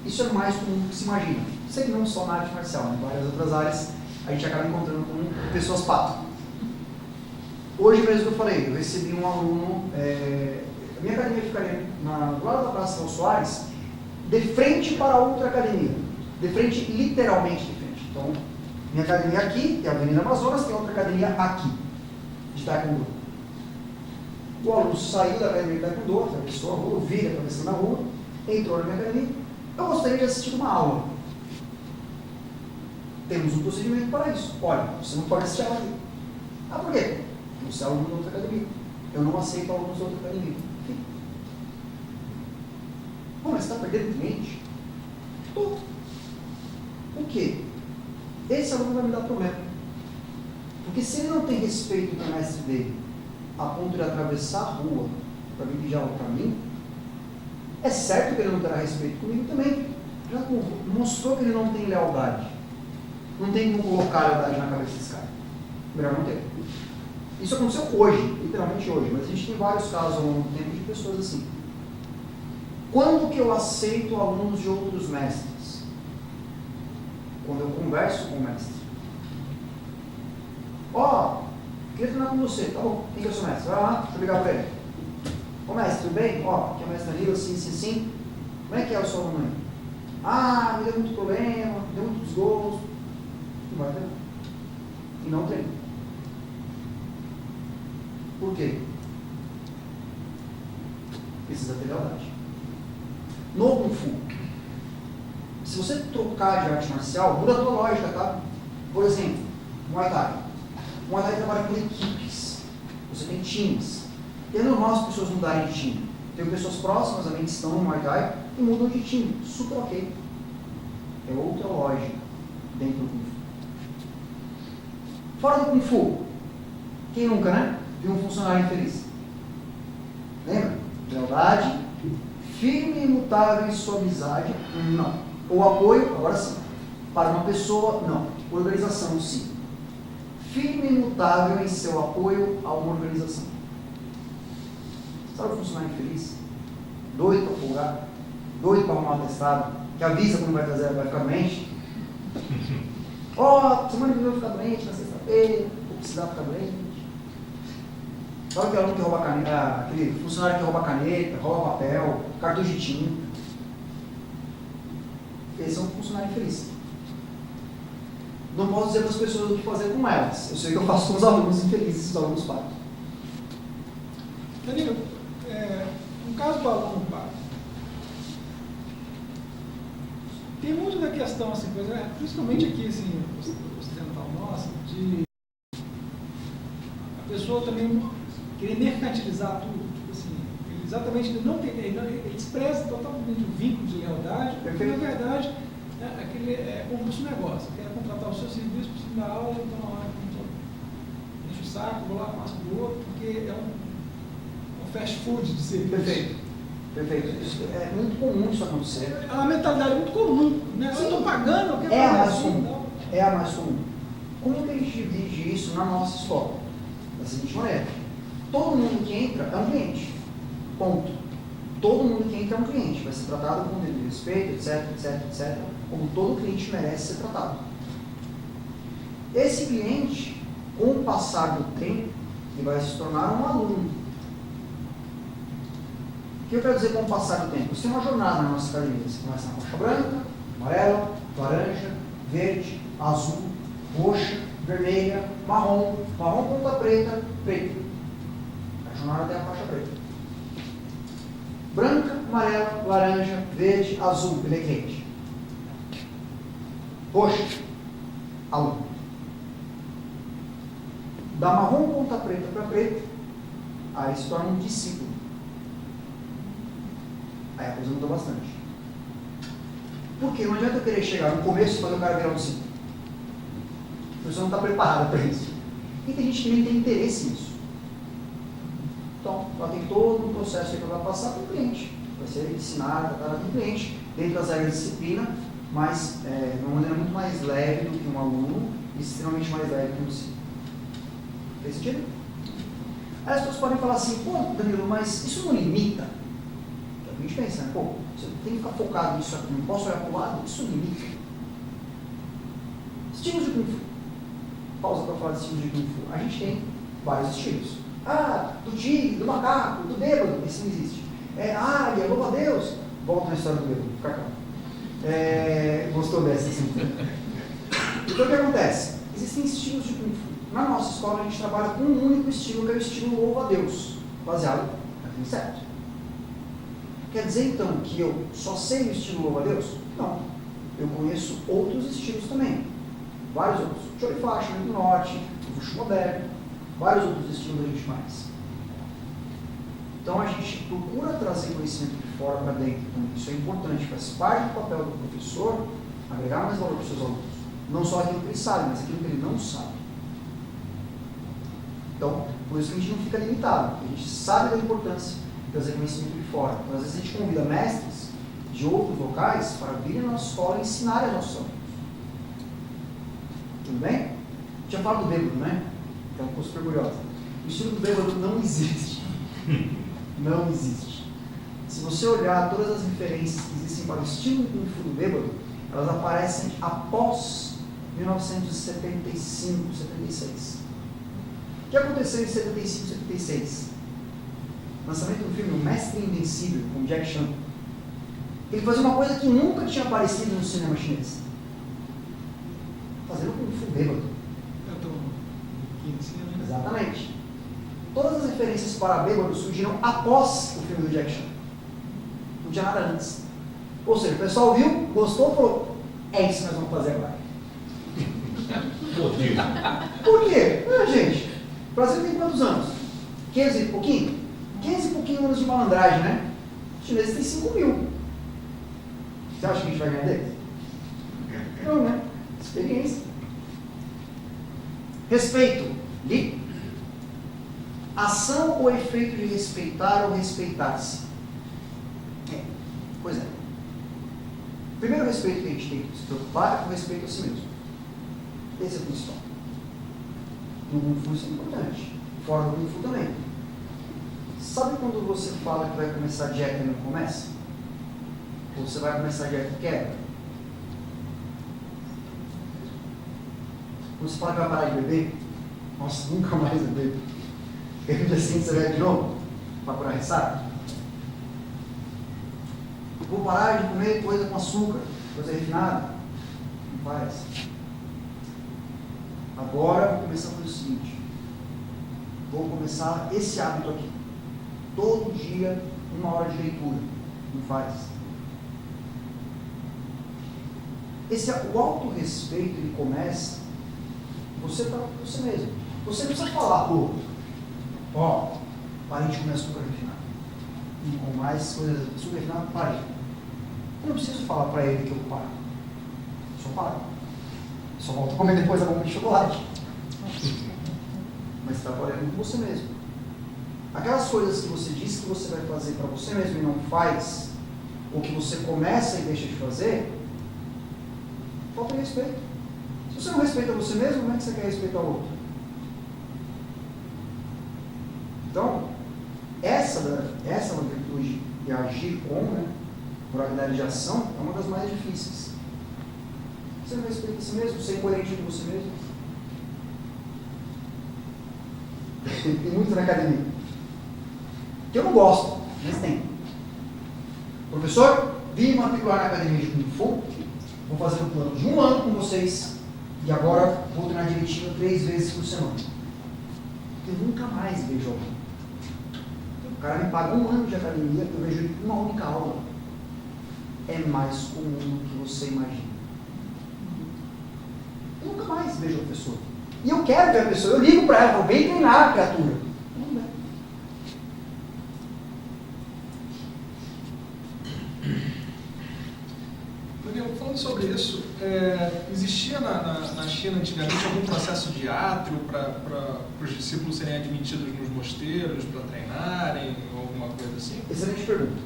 Isso é mais comum do que se imagina. Sei que não só na arte marcial, em várias outras áreas a gente acaba encontrando com pessoas pato. Hoje mesmo eu falei, eu recebi um aluno, a minha academia ficaria do lado da Praça Raul Soares, de frente para outra academia. De frente, literalmente de frente. Então, minha academia aqui, tem a Avenida Amazonas, tem outra academia aqui, de Taekwondo. O aluno saiu da academia de Taekwondo, atravessou a rua, vira, atravessando a rua, entrou na minha academia. Eu gostaria de assistir uma aula. Temos um procedimento para isso. Olha, você não pode assistir aula aqui. Ah, por quê? Porque você é aluno de outra academia. Eu não aceito alunos de outra academia. Pô, mas você está perdendo cliente? Estou. O quê? Esse aluno vai me dar problema. Porque se ele não tem respeito com o mestre dele, a ponto de atravessar a rua para vir pedir aula para mim, é certo que ele não terá respeito comigo também. Já mostrou que ele não tem lealdade. Não tem como colocar a lealdade na cabeça desse cara. Melhor não ter. Isso aconteceu hoje, literalmente hoje, mas a gente tem vários casos ao longo do tempo de pessoas assim. Quando que eu aceito alunos de outros mestres? Quando eu converso com o mestre. Queria treinar com você, tá bom, quem que é o seu mestre? Vai lá, deixa eu ligar para ele. Ô mestre, tudo bem? Aqui é o mestre Danilo, assim. Como é que é o seu aluno aí? Me deu muito problema, me deu muito desgosto. Não vai treinar. E não treina. Por quê? Precisa ter lealdade. No Kung Fu, se você trocar de arte marcial, muda a tua lógica, tá? Por exemplo, Muay Thai. Muay Thai trabalha por equipes. Você tem times. E é normal as pessoas mudarem de time. Tem pessoas próximas a mim que estão no Muay Thai e mudam de time. Super ok. É outra lógica dentro do Kung Fu. Fora do Kung Fu, quem nunca, né? Viu um funcionário infeliz? Lembra? Lealdade, firme e imutável em sua amizade, não. Ou apoio, agora sim. Para uma pessoa, não. Organização, sim. Firme e imutável em seu apoio a uma organização. Sabe o funcionário infeliz? Doido para folgar, doido para arrumar atestado, que avisa quando vai ficar doente. Semana que vem eu vou ficar doente, na sexta-feira, vou precisar ficar doente. Sabe aquele aluno que rouba caneta, aquele funcionário que rouba caneta, rouba papel, cartucho de tinta? Eles são funcionários infelizes. Não posso dizer para as pessoas o que fazer com elas. Eu sei que eu faço com os alunos infelizes, os alunos pagos. Danilo, no caso do aluno pago, tem muito da questão, assim, principalmente aqui, assim, ocidental nossa, de a pessoa também querer mercantilizar tudo, tipo assim, exatamente, ele despreza totalmente o vínculo de lealdade, porque na verdade aquele é como se fosse um negócio. Eu quero contratar o seu serviço, preciso dar aula, então na hora que eu encho o saco, vou lá, faço do outro, porque é um fast food de serviço. Perfeito. Isso é muito comum isso acontecer. É uma mentalidade muito comum, né? Se eu estou pagando, eu quero É a fazer mais assim, comum. então. É a mais comum. Como que a gente divide isso na nossa escola? Da seguinte maneira: todo mundo que entra é um cliente. Ponto. Todo mundo que entra é um cliente. Vai ser tratado com devido respeito, etc. Como todo cliente merece ser tratado. Esse cliente, com o passar do tempo, ele vai se tornar um aluno. O que eu quero dizer com o passar do tempo? Você tem uma jornada na nossa academia. Você começa na faixa branca, amarela, laranja, verde, azul, roxa, vermelha, marrom ponta preta, preto. A jornada até a faixa preta. Branca, amarela, laranja, verde, azul, pelegrete. Roxa, aluno. Da marrom ponta preta para preto, aí se torna um discípulo. Aí a coisa mudou bastante. Porque não adianta eu querer chegar no começo e fazer o cara virar um discípulo. A pessoa não está preparada para isso. E tem gente que nem tem interesse nisso. Então, ela tem todo um processo que ela vai passar para o cliente. Vai ser ensinado, tratar com o cliente, dentro das regras de disciplina, mas de uma maneira muito mais leve do que um aluno e extremamente mais leve que um discípulo. Fez sentido? Aí as pessoas podem falar assim: pô, Danilo, mas isso não limita? A gente pensa, né? Pô, Você tem que ficar focado nisso aqui, não posso olhar para o lado, isso limita. Estilos de Kung Fu. Pausa para falar de estilos de Kung Fu. A gente tem vários estilos. Do tigre, do macaco, do bêbado, esse não existe. Águia, louva a Deus. Volta na história do bêbado, fica calmo. Gostou dessa, assim? Então o que acontece? Existem estilos de Kung Fu. Na nossa escola a gente trabalha com um único estilo, que é o estilo louva a Deus, baseado no caminho certo. Quer dizer então que eu só sei o estilo louva a Deus? Não. Eu conheço outros estilos também. Vários outros. Chorifacho, do Norte, Wushu moderno, vários outros estilos a gente mais. Então a gente procura trazer conhecimento de fora para dentro. Então, isso é importante, faz parte do papel do professor agregar mais valor para os seus alunos. Não só aquilo que ele sabe, mas aquilo que ele não sabe. Então, por isso que a gente não fica limitado, porque a gente sabe da importância de trazer conhecimento de fora. Então, às vezes a gente convida mestres de outros locais para virem na nossa escola e ensinarem aos nossos alunos. Tudo bem? Tinha falado do bêbado, né? Então, ficou super curiosa. O estilo do bêbado não existe. Não existe. Se você olhar todas as referências que existem para o estilo Kung Fu do bêbado, elas aparecem após 1975, 76. O que aconteceu em 75, 76? Lançamento do filme O Mestre Invencível, com Jack Chan. Ele fazia uma coisa que nunca tinha aparecido no cinema chinês. Fazendo Kung Fu bêbado. Eu estou aqui em cima, né? Exatamente. Todas as referências para bêbado surgiram após o filme do Jack Chan. Não tinha nada antes. Ou seja, o pessoal viu, gostou, falou, é isso que nós vamos fazer agora. Por quê? Gente, o Brasil tem quantos anos? 500 e pouquinho? 500 e pouquinho anos de malandragem, né? Os chineses têm 5 mil. Você acha que a gente vai ganhar deles? Não, né? Experiência. Respeito. Li. Ação ou efeito de respeitar ou respeitar-se? Pois é. O primeiro respeito que a gente tem que se preocupar é com o respeito a si mesmo. Esse é o principal. No Kung Fu isso é importante. Fora do Kung Fu também. Sabe quando você fala que vai começar a dieta e não começa? Ou você vai começar a dieta e quebra? Quando você fala que vai parar de beber? Nossa, nunca mais beber. E no dia seguinte você vai de novo? Para curar ressaca? Vou parar de comer coisa com açúcar, coisa refinada? Não faz. Agora vou começar a fazer o seguinte. Vou começar esse hábito aqui. Todo dia, 1 hora de leitura. Não faz. O autorrespeito, ele começa você para você mesmo. Você não precisa falar, parei de comer açúcar refinado. Não com mais coisas, açúcar refinado, parei. Eu não preciso falar para ele que eu paro. Só paro. Só volto a comer depois a bomba de chocolate. Mas está parando com você mesmo. Aquelas coisas que você disse que você vai fazer para você mesmo e não faz, ou que você começa e deixa de fazer, falta respeito. Se você não respeita você mesmo, como é que você quer respeitar o outro? Então, essa é uma virtude de agir com, né? Moralidade de ação é uma das mais difíceis. Você não respeita a si mesmo, você é coerente com você mesmo. Tem muito na academia. Que eu não gosto, mas tem. Professor, vim matricular na academia de Kung Fu, vou fazer um plano de 1 ano com vocês e agora vou treinar direitinho 3 vezes por semana. Eu nunca mais vejo alguém. O cara me paga 1 ano de academia, eu vejo ele uma única aula. É mais comum do que você imagina. Eu nunca mais vejo a pessoa. E eu quero ver a pessoa, eu ligo para ela, vou bem treinar a criatura. Não dá. Daniel, falando sobre isso, existia na China antigamente algum processo de átrio para os discípulos serem admitidos nos mosteiros, para treinarem, ou alguma coisa assim? Excelente pergunta,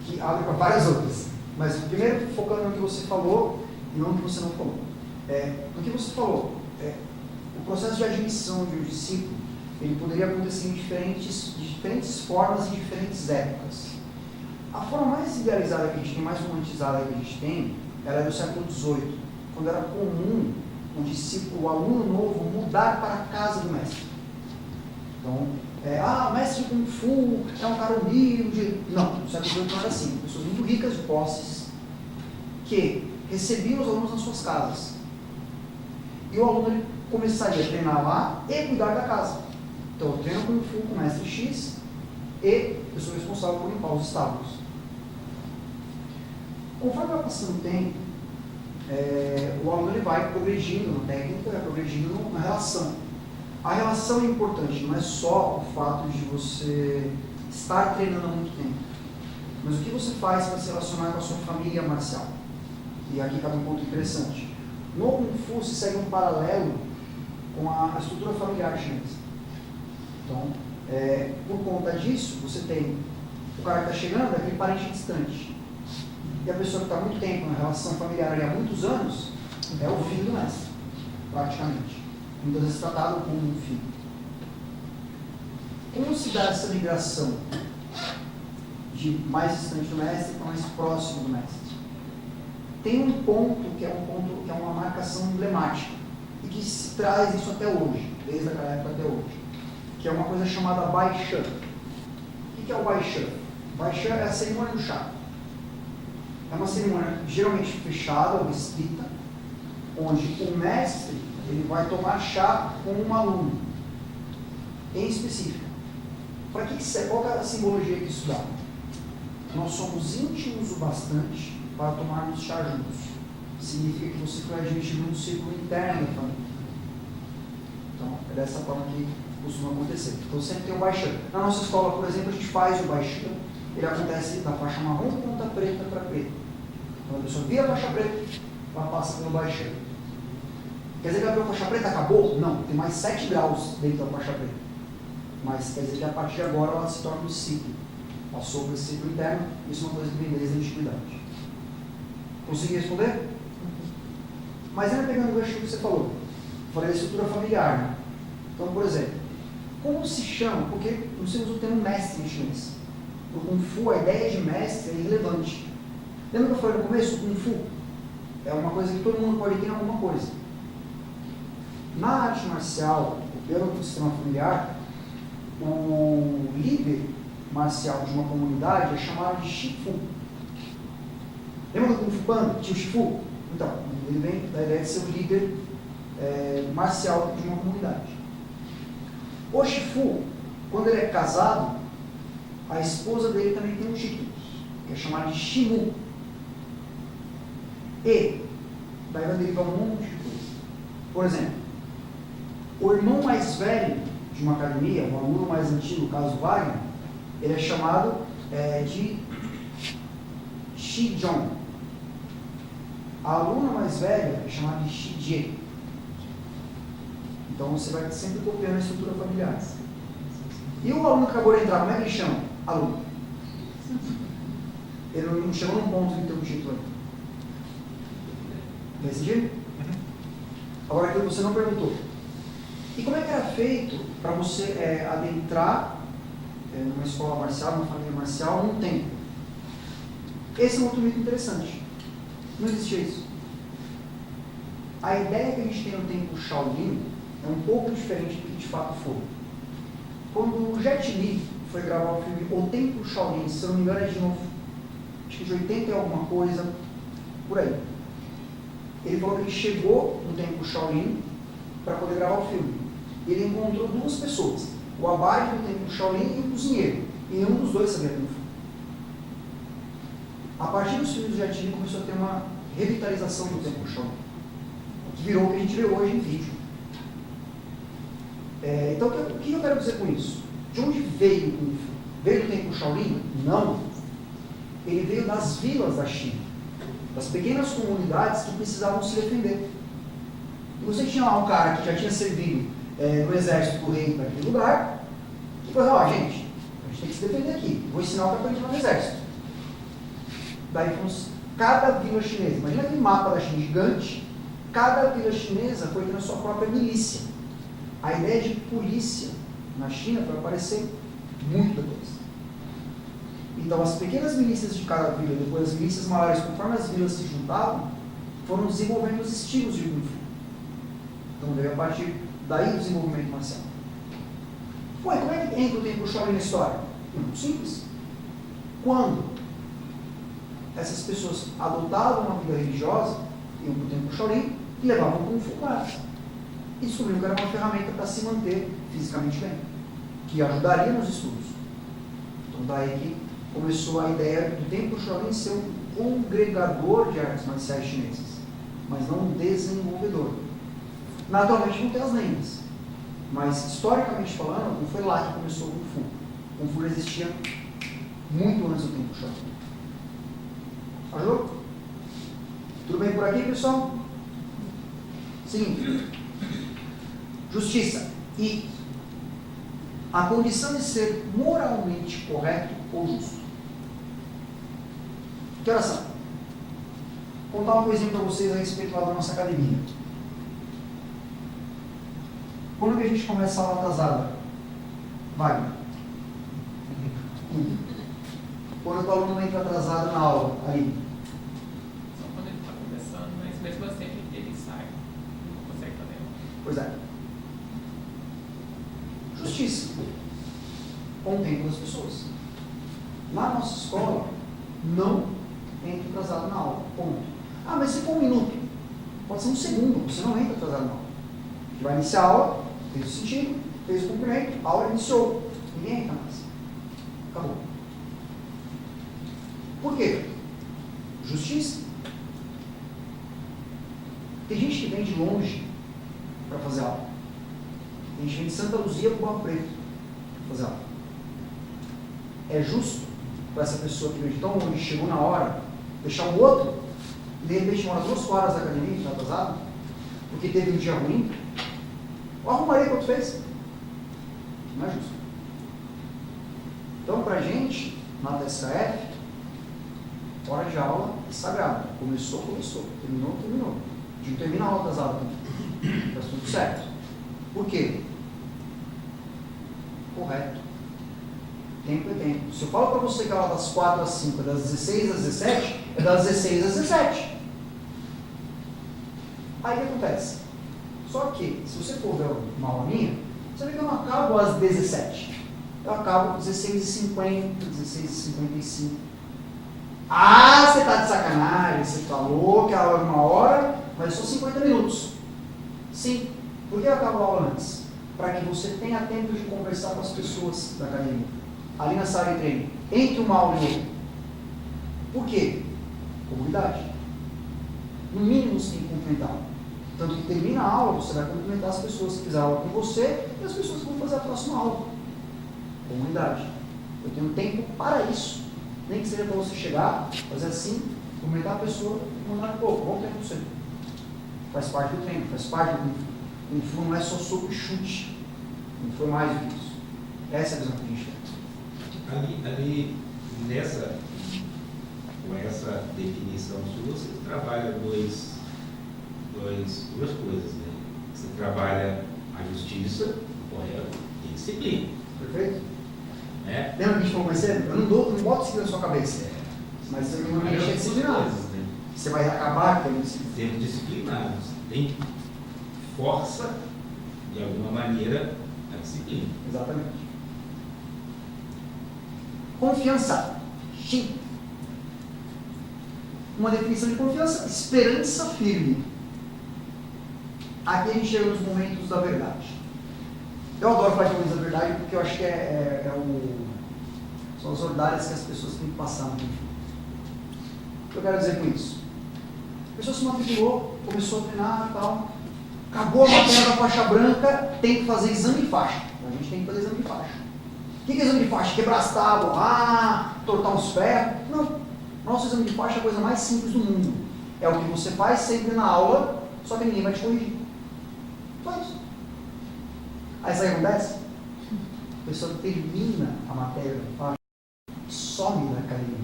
que abre para várias outras. Mas primeiro focando no que você falou e não no que você não falou. No que você falou, o processo de admissão de um discípulo, ele poderia acontecer em diferentes formas e diferentes épocas. A forma mais idealizada que a gente tem, mais romantizada que a gente tem, ela é do século XVIII, quando era comum o discípulo, o aluno novo, mudar para a casa do mestre. Então, o mestre de Kung Fu é um cara humilde. Não, no século XVIII não era assim. Pessoas muito ricas de posses que recebiam os alunos nas suas casas. E o aluno ele começaria a treinar lá e cuidar da casa. Então, eu treino Kung Fu com o mestre X e eu sou responsável por limpar os estábulos. Conforme vai passando o tempo, o aluno ele vai progredindo na técnica, vai progredindo na relação. A relação é importante, não é só o fato de você estar treinando há muito tempo, mas o que você faz para se relacionar com a sua família marcial. E aqui cabe um ponto interessante. No Kung Fu se segue um paralelo com a estrutura familiar chinesa. Então, por conta disso, você tem o cara que está chegando, aquele parente distante. E a pessoa que está há muito tempo na relação familiar, há muitos anos, é o filho do mestre, praticamente. Muitas vezes tratado como um filho. Como se dá essa migração de mais distante do mestre para mais próximo do mestre? Tem um ponto que é uma marcação emblemática e que se traz isso até hoje, desde aquela época até hoje, que é uma coisa chamada Bai Shan. O que é o Bai Shan? Bai Shan é a cerimônia do chá. É uma cerimônia geralmente fechada ou restrita, onde o mestre ele vai tomar chá com um aluno, em específico. Para que serve? Qual é a simbologia que isso dá? Nós somos íntimos o bastante para tomarmos chá juntos. Significa que você foi admitido no círculo interno da família. Então, é dessa forma que costuma acontecer. Então, sempre tem o Bai Shan. Na nossa escola, por exemplo, a gente faz o Bai Shan. Ele acontece da faixa marrom de ponta preta para preta. Quando a pessoa vira a faixa preta, ela passa pelo Bai Shan. Quer dizer que a faixa preta acabou? Não, tem mais 7 graus dentro da faixa preta. Mas quer dizer que a partir de agora ela se torna um ciclo. Passou por esse ciclo interno, isso é uma coisa que vem desde a antiguidade. Consegui responder? Mas ainda pegando o gancho que você falou, falei da estrutura familiar, né? Então, por exemplo, como se chama? Porque não se usa o termo mestre em chinês. No Kung Fu, a ideia de mestre é irrelevante. Lembra que eu falei no começo? O Kung Fu é uma coisa que todo mundo pode ter em alguma coisa. Na arte marcial, pelo sistema familiar, o líder marcial de uma comunidade é chamado de Shifu. Lembra do Kung Fu Panda? Tinha o Shifu? Então, ele vem da ideia de ser o líder marcial de uma comunidade. O Shifu, quando ele é casado, a esposa dele também tem um título, que é chamado de Shimu. E daí vai derivar um monte de coisa. Por exemplo, o irmão mais velho de uma academia, o aluno mais antigo, o caso Wagner, ele é chamado de Shijong. A aluna mais velha é chamada de Shijie. Então você vai sempre copiando a estrutura familiar. E o aluno que acabou de entrar, como é que ele chama? Aluno. Ele não chegou num ponto de ter um título aí. Faz sentido? Agora aquilo que você não perguntou. E como é que era feito para você adentrar numa escola marcial, numa família marcial, num tempo? Esse é um outro mito interessante. Não existia isso. A ideia que a gente tem no tempo Shaolin é um pouco diferente do que de fato foi. Quando o Jet Li foi gravar o filme O Templo Shaolin, se eu não me engano é de novo, acho que de 80 e alguma coisa, por aí. Ele falou que ele chegou no Templo Shaolin para poder gravar o filme. Ele encontrou 2 pessoas, o abade do Templo Shaolin e o cozinheiro. E nenhum dos dois sabia Kung Fu. A partir dos filmes do Jet Li começou a ter uma revitalização do Templo Shaolin, que virou o que a gente vê hoje em vídeo. Então, o que eu quero dizer com isso? De onde veio o Kung Fu? Veio do Templo Shaolin? Não. Ele veio das vilas da China, das pequenas comunidades que precisavam se defender. E você tinha lá um cara que já tinha servido no exército do rei daquele lugar, que falou, gente, a gente tem que se defender aqui, vou ensinar o que aprendi no exército. Daí, cada vila chinesa, imagina aquele mapa da China gigante, cada vila chinesa foi tendo a sua própria milícia. A ideia de polícia na China foi aparecer muito depois. Então, as pequenas milícias de cada vila, depois as milícias maiores, conforme as vilas se juntavam, foram desenvolvendo os estilos de Kung Fu. Então, veio a partir daí o desenvolvimento marcial. Ué, como é que entra o Templo Shaolin na história? Muito simples. Quando essas pessoas adotavam uma vida religiosa, iam para o Templo Shaolin e levavam o Kung Fu com elas. E descobriram que era uma ferramenta para se manter fisicamente bem, que ajudaria nos estudos. Então, daí que começou a ideia do Templo Shaolin ser um congregador de artes marciais chinesas, mas não um desenvolvedor. Naturalmente vão ter as lendas, mas historicamente falando, não foi lá que começou o Kung Fu. O Kung Fu existia muito antes do Templo Shaolin. Ajudou? Tudo bem por aqui, pessoal? Seguinte. Justiça. E a condição de ser moralmente correto ou justo. Que horas são? Vou contar uma coisinha para vocês a respeito lá da nossa academia. Quando que a gente começa a aula atrasada? Wagner. Quando o aluno entra atrasado na aula, aí. Só quando ele está começando, mas mesmo assim ele sai. Não consegue fazer. Pois é. Justiça. Contempla as pessoas. Na nossa escola, não entra atrasado na aula. Ponto. Ah, mas se for 1 minuto, pode ser 1 segundo, você não entra atrasado na aula. A gente vai iniciar a aula, fez o sentido, fez o cumprimento, a aula iniciou. Ninguém entra mais. Acabou. Por quê? Justiça. Tem gente que vem de longe para fazer aula. Tem gente que vem de Santa Luzia para o Barro Preto para fazer aula. É justo para essa pessoa que veio de tão longe, chegou na hora, deixar um outro e de repente mora 2 quadras da academia, que está atrasado, porque teve um dia ruim? Ou arrumaria quanto fez? Não é justo. Então, para a gente, na TSKF, hora de aula é sagrada. Começou, terminou. A gente não termina a aula atrasada também. Está tudo certo. Por quê? Correto. Tempo é tempo. Se eu falo para você que a aula das 4 às 5 é das 16 às 17, é das 16 às 17. Aí o que acontece? Só que, se você for ver uma aula minha, você vê que eu não acabo às 17. Eu acabo às 16h50, 16h55. Ah, você está de sacanagem, você falou que a aula é 1 hora, mas só 50 minutos. Sim. Por que eu acabo a aula antes? Para que você tenha tempo de conversar com as pessoas da academia. Ali na sala de treino, entre uma aula e outra. Por quê? Comunidade. No mínimo você tem que cumprimentar. Tanto que termina a aula, você vai cumprimentar as pessoas que fizeram aula com você e as pessoas que vão fazer a próxima aula. Comunidade. Eu tenho tempo para isso. Nem que seja para você chegar, fazer assim, cumprimentar a pessoa e mandar bom tempo para você. Faz parte do treino, faz parte do Kung Fu. Kung Fu não é só soco e chute. Kung Fu é mais do que isso. Essa é a visão que a gente tem. Ali com essa definição sua, você trabalha duas coisas, né? Você trabalha a justiça, correto, e a disciplina. Perfeito? Né? Lembra que a gente falou mais cedo? Eu não boto isso na sua cabeça. Mas você não é disciplinado. Né? Você vai acabar com isso. Sendo disciplinado, você tem força, de alguma maneira, a disciplina. Exatamente. Confiança. Xi. Uma definição de confiança, esperança firme. Aqui a gente chega nos momentos da verdade. Eu adoro falar de momentos da verdade porque eu acho que são as verdades que as pessoas têm que passar no tempo. O que eu quero dizer com isso? A pessoa se matriculou, começou a treinar e tal, acabou a matéria da faixa branca, tem que fazer exame de faixa. A gente tem que fazer exame de faixa. O que é exame de faixa? Quebrar as tábuas, tortar uns ferros? Não. Nosso exame de faixa é a coisa mais simples do mundo. É o que você faz sempre na aula, só que ninguém vai te corrigir. Só isso. Aí sabe o que acontece? A pessoa termina a matéria da faixa, some da academia.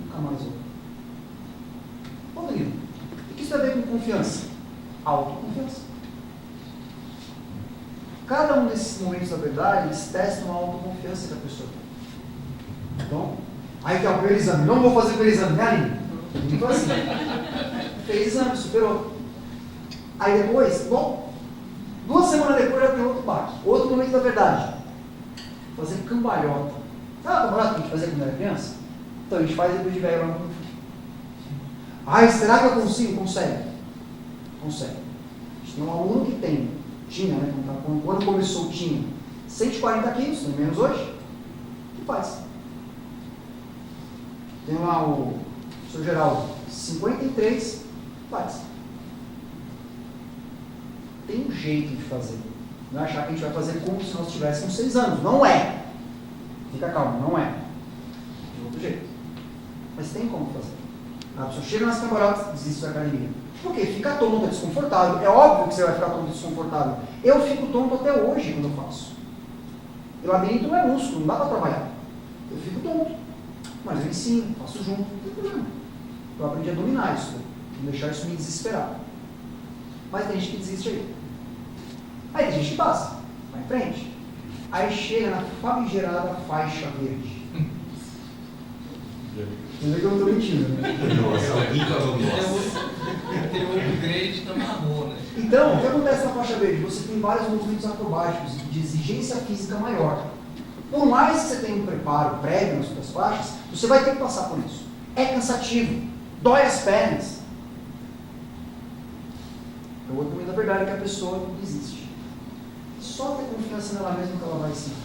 Nunca mais ouve. Ô Danilo, o que isso tem a ver com confiança? Autoconfiança. Cada um desses momentos da verdade, eles testam a autoconfiança que a pessoa tem. Então, aí tem o primeiro exame. Não vou fazer o primeiro exame, né, Aline? Não foi assim. Fez exame, superou. Aí depois, bom, 2 semanas depois já tem outro baque. Outro momento da verdade. Fazer cambalhota. Sabe a cambalhota que a gente fazia quando era criança? Então a gente faz depois de velho lá no Kung Fu. Ai, será que eu consigo? Consegue. Consegue. A gente tem um aluno que tinha, né? Quando começou tinha 140 quilos, tem menos hoje. O que faz? Tem lá o Sr. Geraldo, 53, faz. Tem um jeito de fazer. Não é achar que a gente vai fazer como se nós tivéssemos 6 anos. Não é. Fica calmo, não é. De outro jeito. Mas tem como fazer. A pessoa chega nas cambalhotas, desiste da academia. Por quê? Fica tonto, é desconfortável. É óbvio que você vai ficar tonto e desconfortável. Eu fico tonto até hoje quando eu faço. E labirinto não é músculo, não dá para trabalhar. Eu fico tonto. Mas eu ensino, faço junto, não tem problema. Eu aprendi a dominar isso, não deixar isso me desesperar. Mas tem gente que desiste aí. Aí tem gente que passa, vai em frente. Aí chega na famigerada faixa verde. Você vê que eu não estou mentindo, né? Nossa, alguém falou nossa. Tem um upgrade da marrom, né? Então, o que acontece na faixa verde? Você tem vários movimentos acrobáticos de exigência física maior. Por mais que você tenha um preparo prévio nas suas faixas, você vai ter que passar por isso. É cansativo, dói as pernas. O outro momento da verdade é que a pessoa desiste. Só ter confiança nela mesma que ela vai ensinar.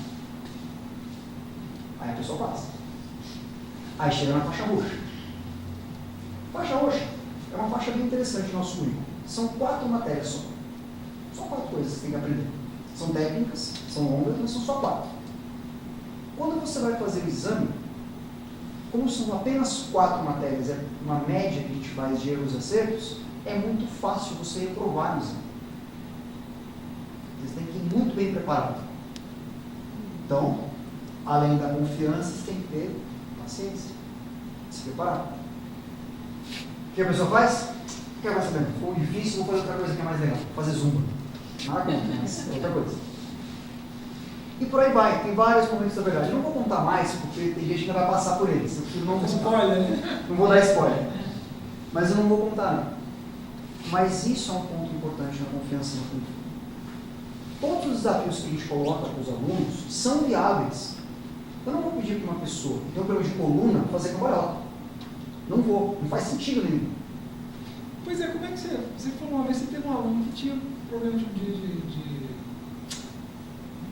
Aí a pessoa passa. Aí chega na faixa roxa. Faixa roxa é uma faixa bem interessante no nosso currículo. São 4 matérias só. Só 4 coisas que você tem que aprender. São técnicas, são longas, mas são só 4. Quando você vai fazer o exame, como são apenas 4 matérias, é uma média que a gente faz de erros e acertos, é muito fácil você reprovar no exame. Você tem que ir muito bem preparado. Então, além da confiança, você tem que ter paciência, se preparar. O que a pessoa faz? Quer mais saber? Foi difícil, vou fazer outra coisa que é mais legal. Fazer zumba. Nada contra, mas é outra coisa. E por aí vai, tem vários momentos da verdade. Eu não vou contar mais, porque tem gente que ainda vai passar por eles. Eu prefiro não contar. Spoiler, né? Não vou dar spoiler. Mas eu não vou contar, não. Mas isso é um ponto importante na confiança no Kung Fu. Todos os desafios que a gente coloca para os alunos são viáveis. Eu não vou pedir para uma pessoa que tem um problema de coluna fazer cambalhota. Não vou, não faz sentido nenhum. Pois é, como é que você falou uma vez, você teve um aluno que tinha problema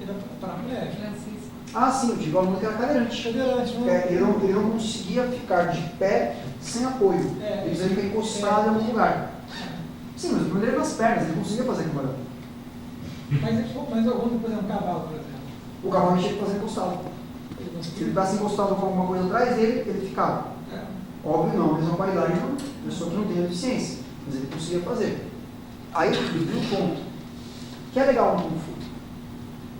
era paraplégico. Francisco. Ah, sim, eu digo aluno que era cadeirante. Cadeirante, não Ele não conseguia ficar de pé sem apoio. Ele precisava ficar encostado em algum lugar. Sim, mas o problema era nas pernas, ele não conseguia fazer cambalhota. Mas algum, por exemplo, um cavalo, por exemplo. O cavalo tinha que fazer encostado. Se ele ficasse encostado com alguma coisa atrás dele, ele ficava. Óbvio não, mesma qualidade de uma pessoa que não tem a deficiência, mas ele conseguia fazer. Aí eu vi um ponto, que é legal no Kung Fu.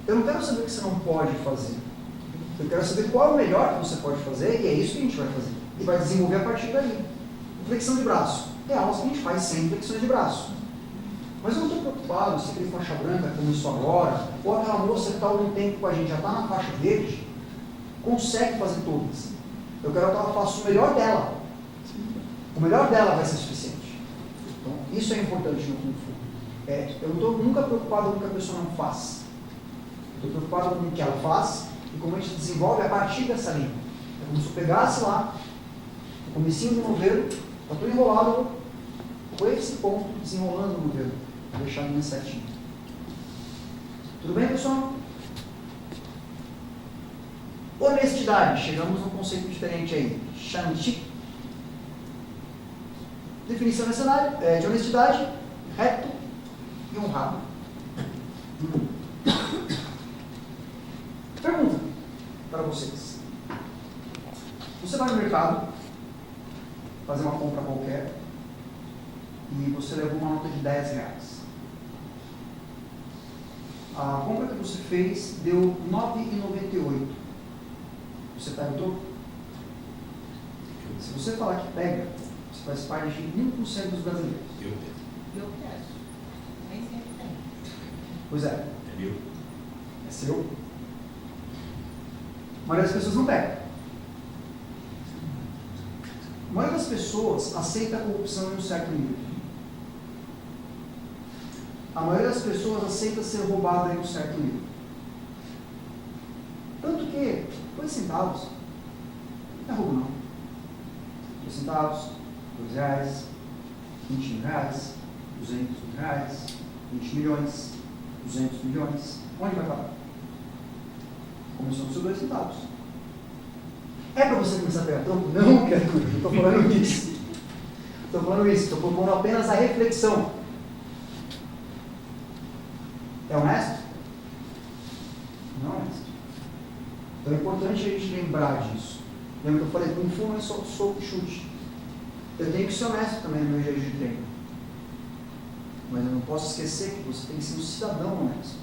Eu não quero saber o que você não pode fazer. Eu quero saber qual é o melhor que você pode fazer, e é isso que a gente vai fazer. E vai desenvolver a partir daí. Flexão de braço. É algo que a gente faz sem flexões de braço. Mas eu não estou preocupado se aquele faixa branca começou agora, ou aquela moça que está há algum tempo com a gente, já está na faixa verde, consegue fazer todas. Eu quero que ela faça o melhor dela. O melhor dela vai ser suficiente. Então, isso é importante no Kung Fu. Eu não estou nunca preocupado com o que a pessoa não faz. Estou preocupado com o que ela faz e como a gente desenvolve a partir dessa linha. É como se eu pegasse lá, o comecinho do novelo, está tudo enrolado, com esse ponto, desenrolando o novelo, para deixar a linha certinha. Tudo bem, pessoal? Honestidade, chegamos num conceito diferente aí. Shanti. Definição de honestidade, reto e honrado. Pergunta para vocês. Você vai no mercado, fazer uma compra qualquer, e você levou uma nota de R$10. A compra que você fez deu R$9,98. Você pega o troco? Se você falar que pega, você faz parte de 1% dos brasileiros. Eu quero. Nem sempre tem. Pois é. É meu. É seu. A maioria das pessoas não pega. A maioria das pessoas aceita a corrupção em um certo nível. A maioria das pessoas aceita ser roubada em um certo nível. Tanto que, 2 centavos, não é roubo não. 2 centavos, R$2, 20 mil reais, 200 mil reais, 20 milhões, 200 milhões. Onde vai parar? Começou com seus 2 centavos. É para você começar a pegar troco? Não, criatura, não estou falando isso. Estou falando isso, estou propondo apenas a reflexão. É honesto? Não é honesto. Então é importante a gente lembrar disso. Lembra que eu falei, Kung Fu não é só soco e chute. Eu tenho que ser honesto também no meu jeito de treino. Mas eu não posso esquecer que você tem que ser um cidadão honesto.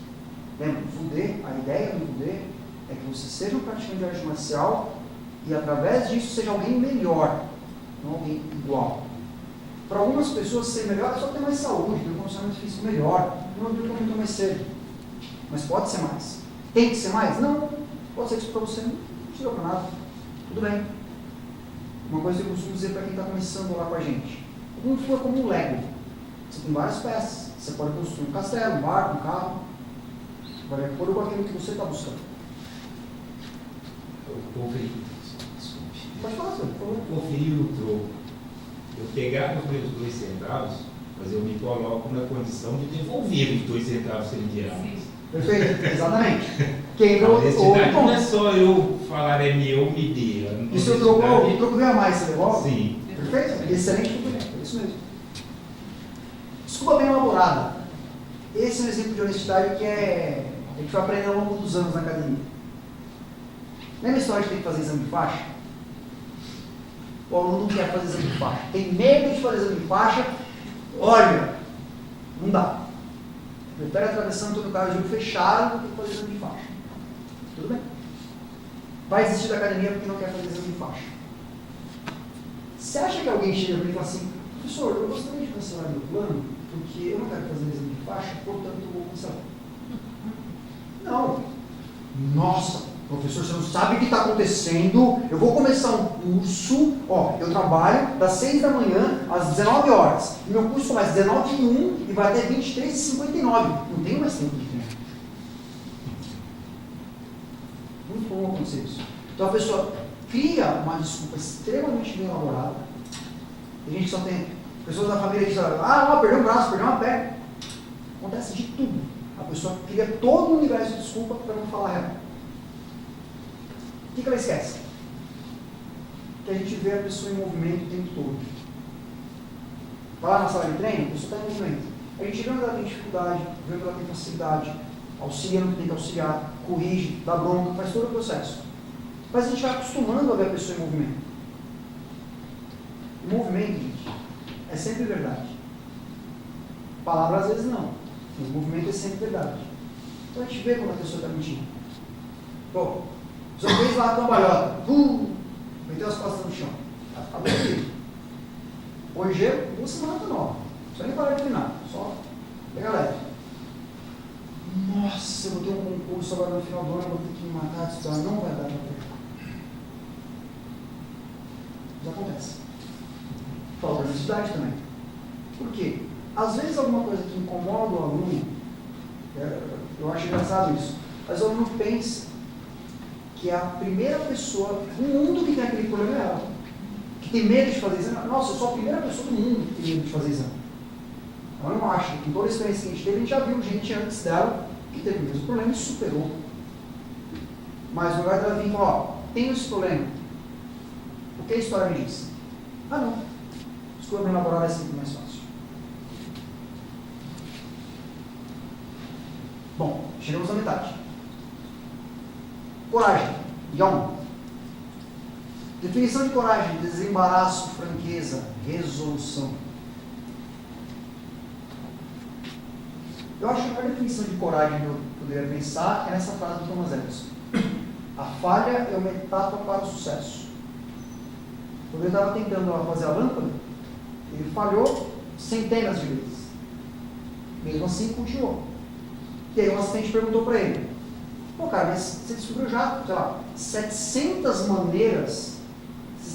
Lembra, o Wudê, a ideia do Wudê é que você seja um praticante de arte marcial e através disso seja alguém melhor, não alguém igual. Para algumas pessoas ser melhor é só ter mais saúde, ter um condicionamento físico melhor, não viu como mais cedo. Mas pode ser mais. Tem que ser mais? Não. Pode ser que isso para você não sirva para nada. Tudo bem. Uma coisa que eu costumo dizer para quem está começando lá com a gente. O Kung Fu é como um Lego. Você tem várias peças. Você pode construir um castelo, um barco, um carro. Vai de acordo com aquilo que você está buscando. Pode falar, senhor, por favor. Conferir o troco. Eu pegar os meus 2 centavos, mas eu me coloco na condição de devolver os 2 centavos que ele me deu. Perfeito, exatamente. Quem A trocou honestidade não é o só eu falar é meu, me dê. E se eu trocou, o troco veio a mais, você devolve? Sim. Perfeito? Excelente cumprimento, é isso mesmo. Desculpa bem elaborada. Esse é um exemplo de honestidade que a gente vai aprender ao longo dos anos na academia. Lembra a história de ter que fazer exame de faixa? O aluno não quer fazer exame de faixa. Tem medo de fazer exame de faixa. Olha, não dá. Prefere atravessando todo o carro de olho fechado do que fazer exame de faixa. Tudo bem? Vai desistir da academia porque não quer fazer exame de faixa. Você acha que alguém chega para mim e fala assim, professor, eu gostaria de cancelar meu plano, porque eu não quero fazer exame de faixa, portanto eu vou cancelar. Não. Nossa, professor, você não sabe o que está acontecendo. Eu vou começar um curso, eu trabalho das 6 da manhã às 19 horas. E meu curso começa às 19h01 e vai até 23h59. Não tenho mais tempo de treino. Muito bom acontecer isso. Então a pessoa cria uma desculpa extremamente bem elaborada. Tem gente que só tem pessoas da família que dizem, perdeu um braço, perdeu uma perna. Acontece de tudo. A pessoa cria todo o universo de desculpa para não falar a real. O que ela esquece? Que a gente vê a pessoa em movimento o tempo todo. Vai lá na sala de treino, a pessoa está em movimento. A gente vê onde ela tem dificuldade, vê onde ela tem facilidade, auxilia no que tem que auxiliar, corrige, dá bronca, faz todo o processo. Mas a gente vai acostumando a ver a pessoa em movimento. O movimento, gente, é sempre verdade. Palavra às vezes não, mas o movimento é sempre verdade. Então a gente vê quando a pessoa está mentindo. Pô, você fez lá a cambalhota, meteu as costas no chão, acabou aqui. Hoje, 2 semanas tá nova, só nem parar de treinar, só pegar leve. Nossa, eu vou ter um concurso agora no final do ano, vou ter que me matar, estudar, não vai dar para treinar. Isso acontece. Falta de honestidade também. Por quê? Às vezes alguma coisa que incomoda o aluno, eu acho engraçado isso, mas o aluno pensa que a primeira pessoa do mundo que tem aquele problema é ela, que tem medo de fazer exame. Nossa, eu sou a primeira pessoa do mundo que tem medo de fazer exame. Ela não acha, com toda a experiência que a gente teve, a gente já viu gente antes dela que teve o mesmo problema e superou. Mas no lugar dela vir e falar, tenho esse problema, o que a história me diz? Não, escolha para elaborar é sempre mais fácil. Bom, chegamos na metade. Coragem, Yong. Definição de coragem: desembaraço, franqueza, resolução. Eu acho que a maior definição de coragem que eu poderia pensar é nessa frase do Thomas Edison. A falha é uma etapa para o sucesso. Quando ele estava tentando fazer a lâmpada, ele falhou centenas de vezes. Mesmo assim, continuou. E aí um assistente perguntou para ele, pô cara, mas você descobriu já, sei lá, 700 maneiras,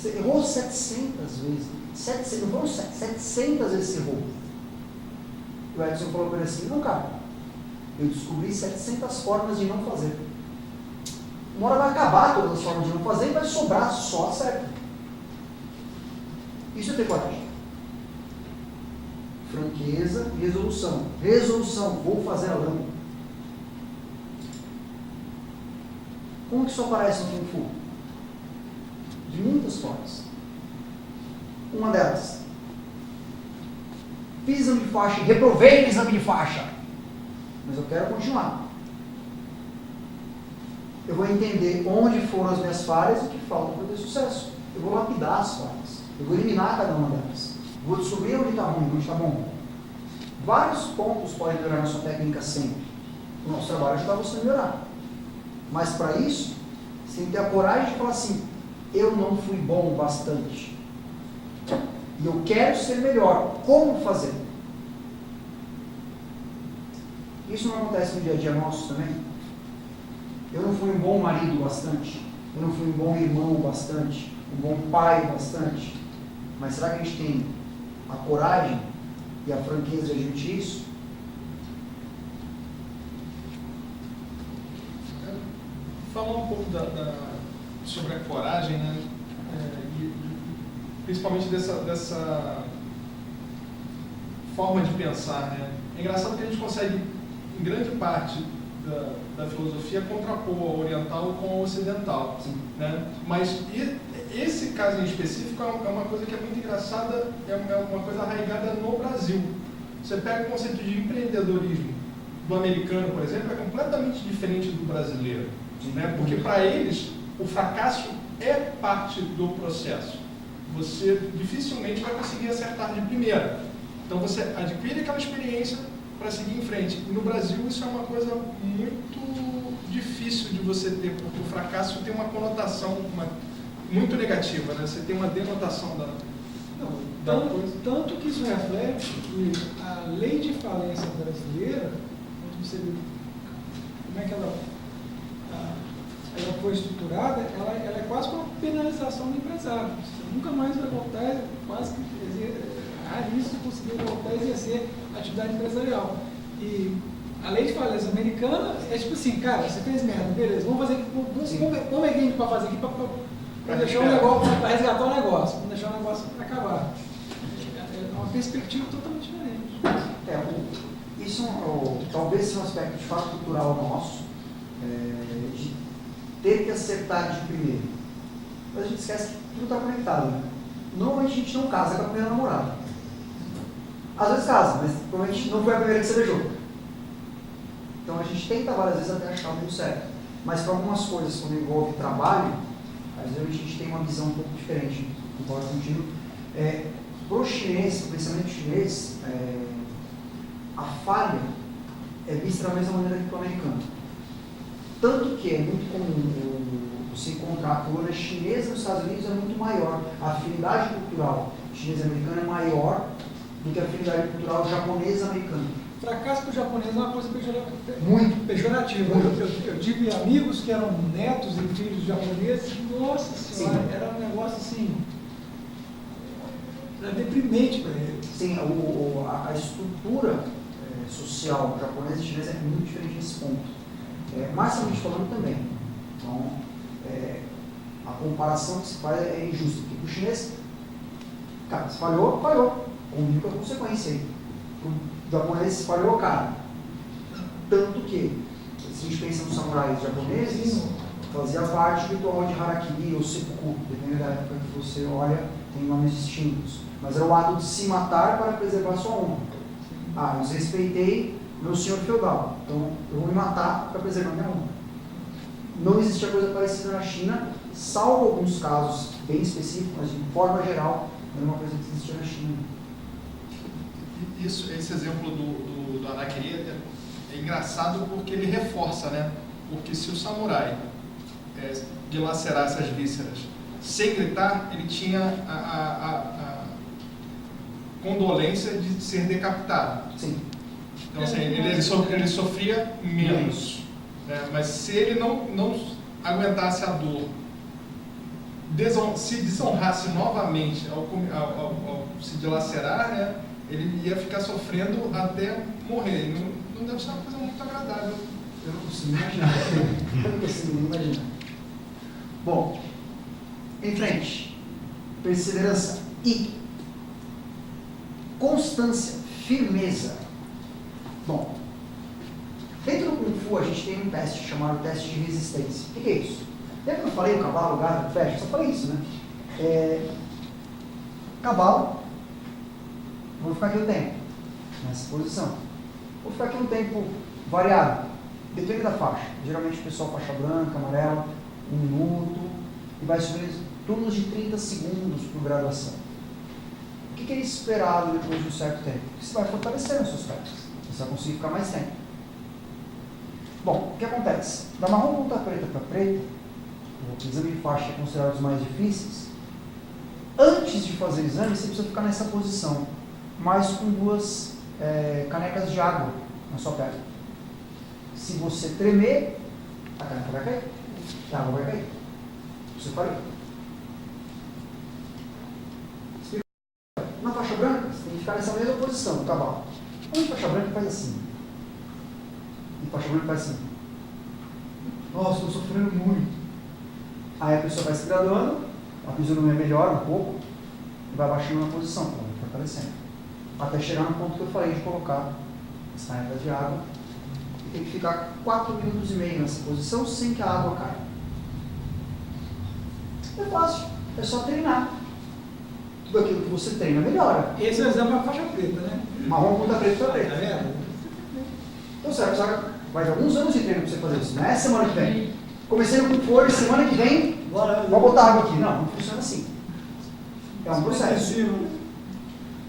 Você errou 700 vezes. 700, não foram 700 vezes você errou. O Edson falou para ele assim, não, cara, eu descobri 700 formas de não fazer. Uma hora vai acabar todas as formas de não fazer e vai sobrar só a certa. Isso é ter coragem. Franqueza e resolução. Resolução, vou fazer a lama. Como que isso aparece no Kung Fu? De muitas formas. Uma delas. Fiz exame de faixa, reprovei o exame de faixa. Mas eu quero continuar. Eu vou entender onde foram as minhas falhas e o que falta para ter sucesso. Eu vou lapidar as falhas. Eu vou eliminar cada uma delas. Vou descobrir onde está ruim, onde está bom. Vários pontos podem melhorar na sua técnica sempre. O nosso trabalho é ajudar você a melhorar. Mas para isso, você tem que ter a coragem de falar assim, eu não fui bom o bastante. E eu quero ser melhor. Como fazer? Isso não acontece no dia a dia nosso também? Eu não fui um bom marido bastante. Eu não fui um bom irmão bastante. Um bom pai bastante. Mas será que a gente tem a coragem e a franqueza de admitir isso? Falar um pouco sobre a coragem, né? Principalmente dessa forma de pensar, né? É engraçado que a gente consegue, em grande parte da filosofia, contrapor a oriental com a ocidental, né? Mas esse caso em específico é uma coisa que é muito engraçada, é uma coisa arraigada no Brasil. Você pega o conceito de empreendedorismo do americano, por exemplo, é completamente diferente do brasileiro, né? Porque para eles o fracasso é parte do processo. Você dificilmente vai conseguir acertar de primeira. Então você adquire aquela experiência para seguir em frente. E no Brasil isso é uma coisa muito difícil de você ter, porque o fracasso tem uma conotação muito negativa, né? Você tem uma denotação da coisa. Tanto que isso reflete que a lei de falência brasileira, onde você vê como é que ela foi estruturada, ela é quase uma penalização do empresário. Você nunca mais vai voltar, quase que raríssimo conseguir voltar a exercer atividade empresarial. E a lei de falência americana é tipo assim, cara, você fez merda, beleza, vamos fazer aqui, vamos ver quem para fazer aqui para deixar o negócio, para resgatar o negócio, para deixar o negócio acabar. É uma perspectiva totalmente diferente. Isso talvez seja um aspecto de fato cultural nosso, de ter que acertar de primeiro. Mas a gente esquece que tudo está conectado, né? Normalmente a gente não casa com a primeira namorada. Às vezes casa, mas provavelmente não foi a primeira que você beijou. Então a gente tenta várias vezes até achar o meio certo. Mas para algumas coisas, quando envolve trabalho, às vezes a gente tem uma visão um pouco diferente. Concordo contigo. Para o chinês, para o pensamento chinês, a falha é vista da mesma maneira que para o americano. Tanto que é muito comum você encontrar a cultura chinesa nos Estados Unidos é muito maior. A afinidade cultural chinesa e americana é maior do que a afinidade cultural japonesa-americana. Fracasso para o japonês é uma coisa muito pejorativa. Muito. Eu tive amigos que eram netos e filhos de japoneses, nossa senhora, Sim. era um negócio assim, era deprimente para eles. Sim, a estrutura social japonesa e chinesa é muito diferente nesse ponto. Marcialmente falando também. Então, a comparação que se faz é injusta. Porque para o chinês, cara, se falhou, falhou. Convive com a consequência aí. Para o japonês, se falhou, cara. Tanto que, se a gente pensa nos samurais japoneses, fazia parte do ritual de harakiri ou seppuku, dependendo da época que você olha, tem nomes distintos. Mas era o ato de se matar para preservar sua honra. Eu desrespeitei meu senhor feudal, então eu vou me matar para preservar minha honra. Não existia coisa parecida na China, salvo alguns casos bem específicos, mas de forma geral, era uma coisa que existia na China. Esse exemplo do harakiri é engraçado porque ele reforça, né? Porque se o samurai dilacerar essas vísceras sem gritar, ele tinha a condolência de ser decapitado. Sim. Então, assim, ele sofria menos. Né? Mas se ele não aguentasse a dor se desonrasse novamente ao se dilacerar, né, ele ia ficar sofrendo até morrer. Não deve ser uma coisa muito agradável. Eu não consigo imaginar. Eu não consigo imaginar. Bom, em frente. Perseverança e constância, firmeza. Bom, dentro do Kung Fu a gente tem um teste chamado teste de resistência. O que é isso? Lembra que eu falei o cavalo, o gato, o peixe? Só falei isso, né? Cavalo, vou ficar aqui um tempo, nessa posição. Vou ficar aqui um tempo variado, depende da faixa. Geralmente o pessoal faixa branca, amarela, 1 minuto, e vai subir turnos de 30 segundos por graduação. O que é esperado depois de um certo tempo? Que você vai fortalecer as suas pernas, você vai conseguir ficar mais tempo. Bom, o que acontece? Da marrom ponta preta para preta, o exame de faixa é considerado os mais difíceis. Antes de fazer o exame, você precisa ficar nessa posição, mas com 2 canecas de água na sua perna. Se você tremer, a caneca vai cair, a água vai cair. Você parou. Na faixa branca, você tem que ficar nessa mesma posição do cavalo. Onde faixa branca faz assim. E faixa branca faz assim. Nossa, estou sofrendo muito. Aí a pessoa vai se graduando, a fisionomia melhora um pouco e vai baixando na posição, vai fortalecendo. Até chegar no ponto que eu falei de colocar as canecas de água. E tem que ficar 4 minutos e meio nessa posição sem que a água caia. É fácil, é só treinar. Tudo aquilo que você treina melhora. Esse é o exame para faixa preta, né? Marrom, ponta preta para Tá preta. vendo? Então você vai ter alguns anos de treino para você fazer isso. Não é semana que vem. Comecei no Kung Fu, semana que vem, vou botar água aqui. Não funciona assim. É um processo.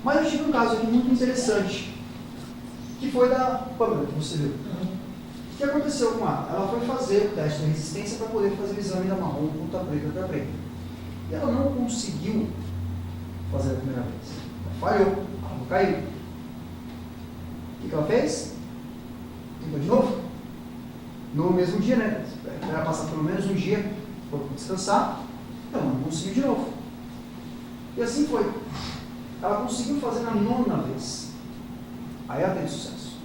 Mas eu tive um caso aqui muito interessante, que foi da Pamela, que você viu. O que aconteceu com ela? Ela foi fazer o teste de resistência para poder fazer o exame da marrom, ponta preta para preta. E ela não conseguiu fazer a primeira vez. Ela falhou, ela caiu. O que ela fez? Tentou de novo. No mesmo dia, né? Ela passar pelo menos um dia para descansar. Então, não conseguiu de novo. E assim foi. Ela conseguiu fazer na 9ª vez. Aí ela teve sucesso.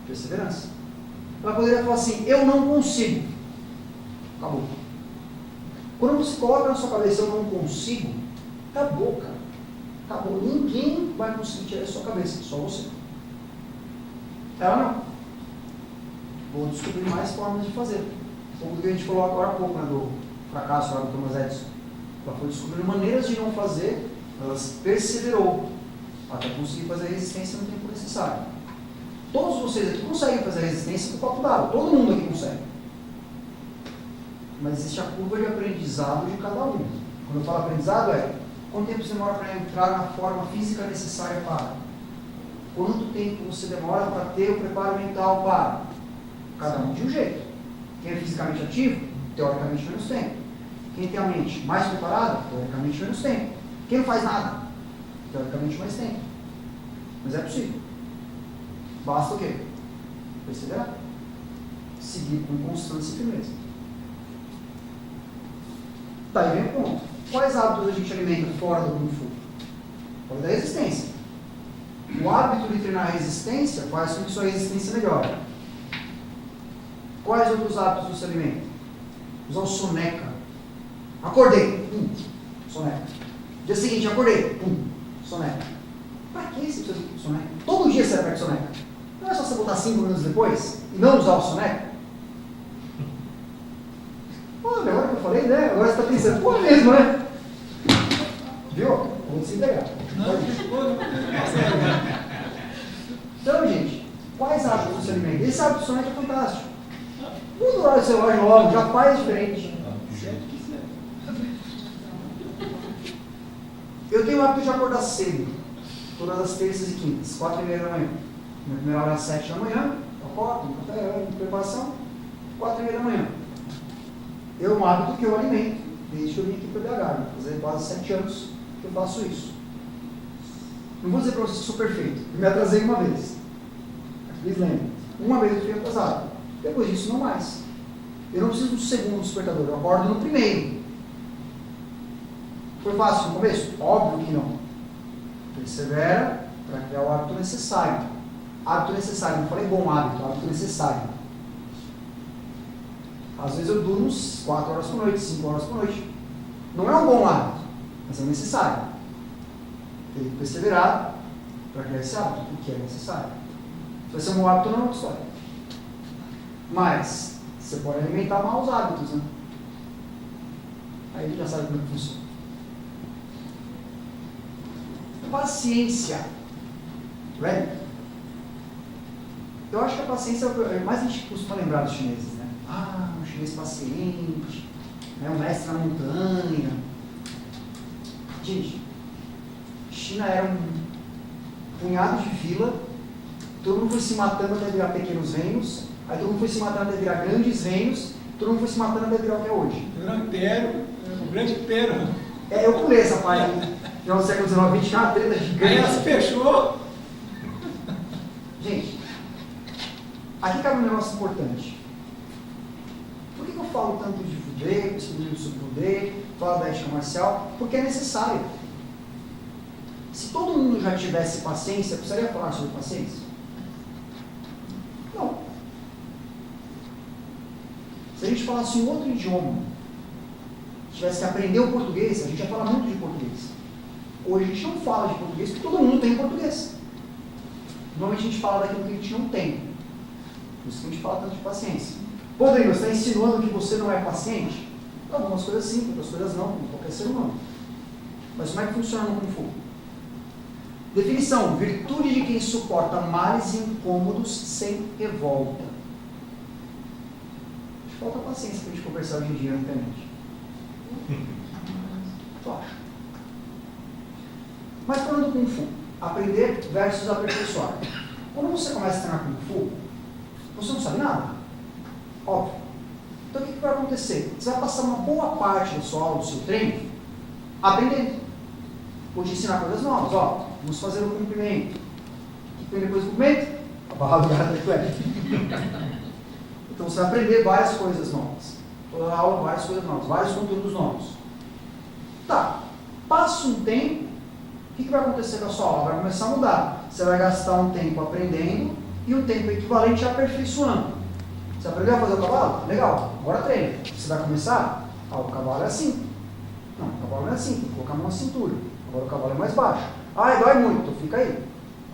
Perseverança. Ela poderia falar assim, eu não consigo. Acabou. Quando você coloca na sua cabeça, eu não consigo, acabou, cara. Acabou. Ninguém vai conseguir tirar da sua cabeça, só você. Ela não. Vou descobrir mais formas de fazer. Como a gente falou agora há pouco, né, do fracasso lá do Thomas Edison. Ela foi descobrindo maneiras de não fazer, ela perseverou até conseguir fazer a resistência no tempo necessário. Todos vocês aqui conseguem fazer a resistência com o copo d'água, todo mundo aqui consegue. Mas existe a curva de aprendizado de cada um. Quando eu falo aprendizado quanto tempo você demora para entrar na forma física necessária para? Quanto tempo você demora para ter o preparo mental para? Cada um de um jeito. Quem é fisicamente ativo, teoricamente menos tempo. Quem tem a mente mais preparada, teoricamente menos tempo. Quem não faz nada, teoricamente mais tempo. Mas é possível. Basta o quê? Perseverar. Seguir com constância e firmeza. Tá, aí vem o ponto. Quais hábitos a gente alimenta fora do Kung Fu? Fora da resistência. O hábito de treinar a resistência faz com que sua resistência melhore. Quais outros hábitos você alimenta? Usar o soneca. Acordei, soneca. Dia seguinte, acordei, soneca. Pra que você precisa de soneca? Todo dia você aperta soneca. Não é só você botar 5 minutos depois e não usar o soneca? Pô, agora que eu falei, né? Agora você está pensando, pô, mesmo, né? Viu? Vou se entregar. Então, gente, quais hábitos você alimenta? Esse hábito soneca é fantástico. Muda o horário do seu relógio logo, já faz diferente. Eu tenho o hábito de acordar cedo, todas as terças e quintas, 4h30 da manhã. Minha primeira hora é às 7 da manhã, eu acordo, café, preparação, 4h30 da manhã. É um hábito que eu alimento, desde que eu vim aqui para o BH, fazer quase 7 anos que eu faço isso. Não vou dizer para vocês que sou perfeito, eu me atrasei uma vez. Vocês lembram? Uma vez eu fui atrasado. Depois disso, não mais. Eu não preciso do segundo despertador, eu acordo no primeiro. Foi fácil no começo? Óbvio que não. Persevera para criar o hábito necessário. Hábito necessário, não falei bom hábito, hábito necessário. Às vezes eu durmo 4 horas por noite, 5 horas por noite. Não é um bom hábito, mas é necessário. Tem que perseverar para criar esse hábito, porque é necessário. Se vai ser um hábito, não é outra história. Mas você pode alimentar maus hábitos, né? Aí a gente já sabe como é que funciona. Paciência. Ready? Eu acho que a paciência é mais a gente costuma lembrar dos chineses, né? Ah, um chinês paciente, né? Um mestre na montanha. Gente, China era um punhado de vila, todo mundo foi se matando até virar pequenos reinos, aí todo mundo foi se matando até virar grandes reinos, todo mundo foi se matando até virar o que é hoje. O grande império. Eu pulei essa parte aí. Já no século XIX, 20, uma treta gigante. Aí ela se fechou. Gente, aqui cabe um negócio importante. Por que eu falo tanto de Fudê, escrevi sobre Fudê, falo da ética marcial? Porque é necessário. Se todo mundo já tivesse paciência, precisaria falar sobre paciência? Não. Se a gente falasse um outro idioma, tivesse que aprender o português, a gente ia falar muito de português. Hoje a gente não fala de português porque todo mundo tem português. Normalmente a gente fala daquilo que a gente não tem. Por isso que a gente fala tanto de paciência. Rodrigo, você está insinuando que você não é paciente? Algumas coisas sim, outras coisas não, como qualquer ser humano. Mas como é que funciona no Kung Fu? Definição: virtude de quem suporta males incômodos sem revolta. Acho que falta paciência para a gente conversar hoje em dia na internet. Eu acho. Mas falando do Kung Fu, aprender versus aperfeiçoar. Quando você começa a treinar Kung Fu, você não sabe nada. Óbvio. Então o que vai acontecer? Você vai passar uma boa parte da sua aula, do seu treino, aprendendo. Vou te ensinar coisas novas. Ó, vamos fazer o cumprimento. O que vem depois do cumprimento? A barra virada de cueca. Então você vai aprender várias coisas novas. Toda aula, várias coisas novas, vários conteúdos novos. Tá. Passa um tempo. O que vai acontecer com a sua aula? Vai começar a mudar. Você vai gastar um tempo aprendendo e um tempo equivalente aperfeiçoando. Você aprendeu a fazer o cavalo? Legal, agora treina. Você vai começar? O cavalo é assim. Não, o cavalo não é assim, tem que colocar a mão na cintura. Agora o cavalo é mais baixo. Dói muito, então fica aí.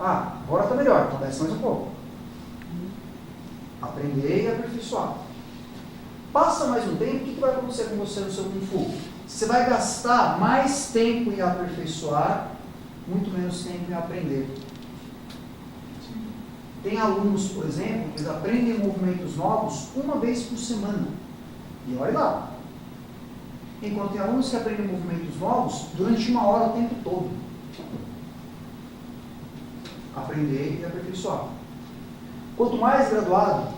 Agora está melhor, então desce mais um pouco. Aprender e aperfeiçoar. Passa mais um tempo, o que vai acontecer com você no seu Kung Fu? Você vai gastar mais tempo em aperfeiçoar, muito menos tempo em aprender. Tem alunos, por exemplo, que eles aprendem movimentos novos uma vez por semana. E olha lá. Enquanto tem alunos que aprendem movimentos novos durante 1 hora o tempo todo. Aprender e aperfeiçoar. Quanto mais graduado,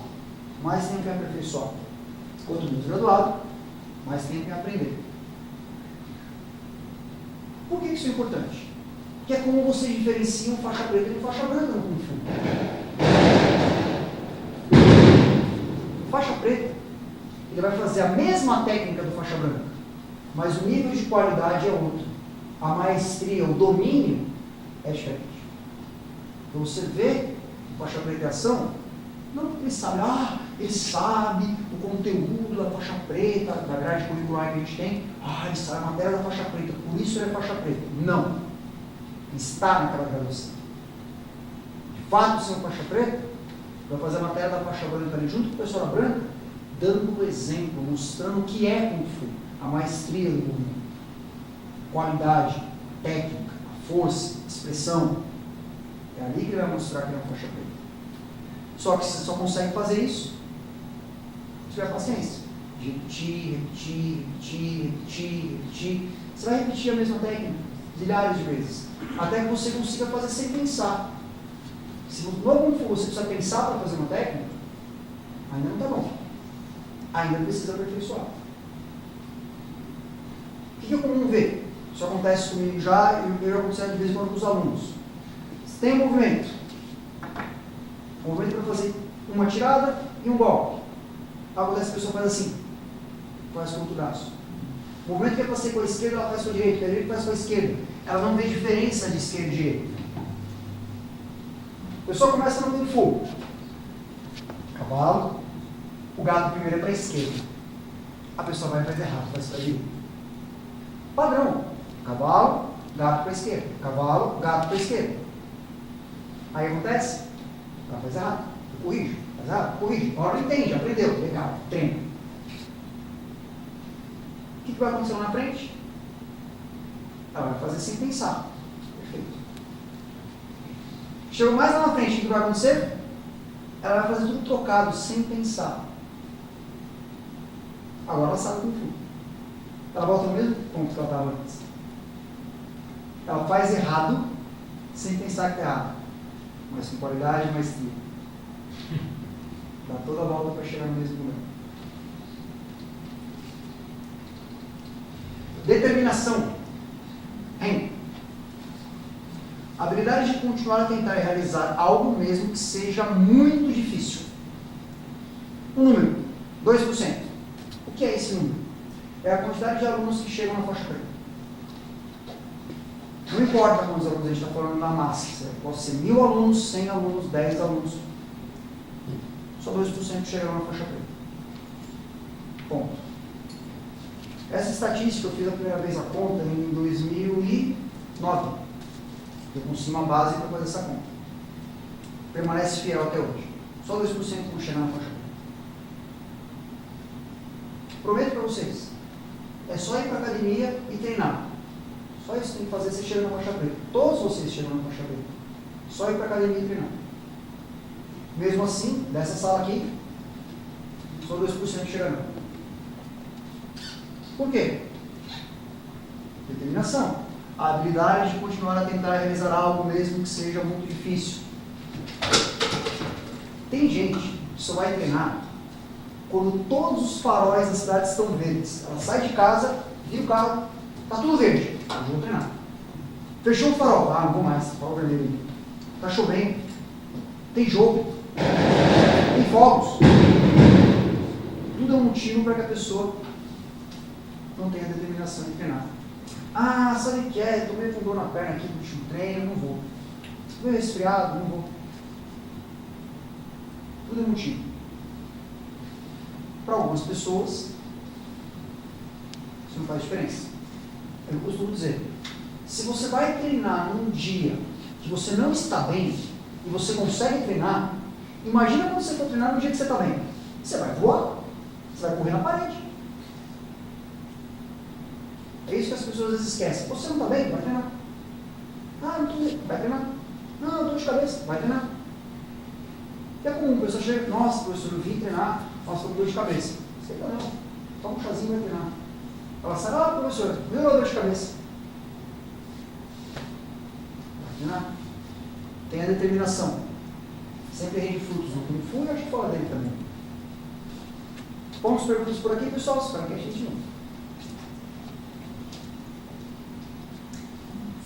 mais tempo em aperfeiçoar. Quanto menos graduado, mais tempo em aprender. Por que isso é importante? Porque é como você diferencia um faixa preta de faixa branca no Kung Fu. Faixa preta, ele vai fazer a mesma técnica do faixa branca, mas o nível de qualidade é outro. A maestria, o domínio é diferente. Então você vê o faixa preta em ação, não porque ele sabe o conteúdo da faixa preta, da grade curricular que a gente tem, ele sabe a matéria da faixa preta, por isso ele é faixa preta. Não. Ele está naquela graduação. De fato, ser um faixa preta, vai fazer a matéria da faixa branca ali junto com a professora branca, dando o exemplo, mostrando o que é Kung Fu, a maestria do movimento, qualidade, técnica, a força, a expressão. É ali que ele vai mostrar que ele é uma faixa preta. Só que você só consegue fazer isso se tiver paciência. De repetir. Você vai repetir a mesma técnica milhares de vezes, até que você consiga fazer sem pensar. Se no Kung Fu você precisa pensar para fazer uma técnica, ainda não está bom. Ainda precisa aperfeiçoar. O que é comum ver? Isso acontece comigo já e eu acontece de vez em quando com os alunos. Você tem um movimento. Um movimento para fazer uma tirada e um golpe. Acontece, a pessoa faz assim, faz com o outro braço. O movimento que é para ser com a esquerda, ela faz com a direita, que a direita faz com a esquerda. Ela não vê diferença de esquerda e direita. A pessoa começa no tempo fogo. Cavalo, o gado primeiro é para a esquerda. A pessoa vai e faz errado, faz para a direita. Padrão. Cavalo, gato para a esquerda. Cavalo, gato para a esquerda. Aí acontece, ela faz errado, corrige, faz errado, corrige. A hora entende, aprendeu, legal, treina. O que vai acontecer lá na frente? Ela vai fazer sem pensar. Perfeito. Chegou mais lá na frente, o que vai acontecer? Ela vai fazer tudo trocado, sem pensar. Agora ela sabe como foi. Ela volta no mesmo ponto que ela estava antes. Ela faz errado, sem pensar que é errado. Mas com qualidade e maestria. Dá toda a volta para chegar no mesmo lugar. Determinação. A habilidade de continuar a tentar realizar algo mesmo que seja muito difícil. Um número, 2%. O que é esse número? É a quantidade de alunos que chegam na faixa preta. Não importa quantos alunos a gente está falando na massa. Pode ser 1000 alunos, 100 alunos, 10 alunos. Só 2% chegaram na faixa preta. Ponto. Essa estatística eu fiz a primeira vez a conta em 2009. Eu consegui uma base para fazer essa conta. Permanece fiel até hoje. Só 2% vão chegar na faixa preta. Prometo para vocês. É só ir para a academia e treinar. Só isso que tem que fazer, você chega na faixa preta. Todos vocês chegam na faixa preta. Só ir para a academia e treinar. Mesmo assim, dessa sala aqui, só 2% chegarão. Por quê? Determinação. A habilidade de continuar a tentar realizar algo mesmo que seja muito difícil. Tem gente que só vai treinar quando todos os faróis da cidade estão verdes. Ela sai de casa, vira o carro, está tudo verde. Eu vou treinar. Fechou o farol. Ah, não vou mais. Farol vermelho. Está chovendo. Tem jogo. Tem fogos. Tudo é um motivo para que a pessoa não tenha determinação de treinar. Ah, sabe o que é? Estou meio com dor na perna aqui no último treino, não vou. Estou meio resfriado, não vou. Tudo é motivo. Para algumas pessoas, isso não faz diferença. Eu costumo dizer, se você vai treinar num dia que você não está bem, e você consegue treinar, imagina quando você for treinar no dia que você está bem. Você vai voar, você vai correr na parede. É isso que as pessoas às vezes esquecem. Você não está bem? Vai treinar. Ah, não estou bem. Vai treinar. Não, eu estou de cabeça. Vai treinar. E é comum, a pessoa chega, nossa, professor, eu vim treinar, nossa, estou com dor de cabeça. Sei lá, não. Toma um chazinho e vai treinar. Ela sai, ah, professor, viu a dor de cabeça? Vai treinar. Tenha determinação. Sempre rende frutos no Kung Fu e acho que fala dele também. Pontos perguntas por aqui, pessoal, espero que a gente não.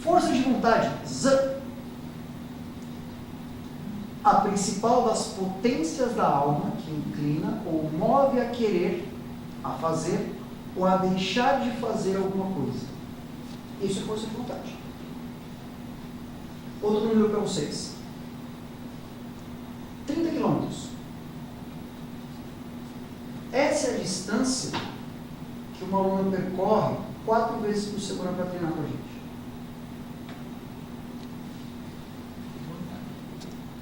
Força de vontade, Z. A principal das potências da alma que inclina ou move a querer, a fazer ou a deixar de fazer alguma coisa. Isso é força de vontade. Outro número para vocês. 30 quilômetros. Essa é a distância que uma aluna percorre 4 vezes por semana para treinar com a gente.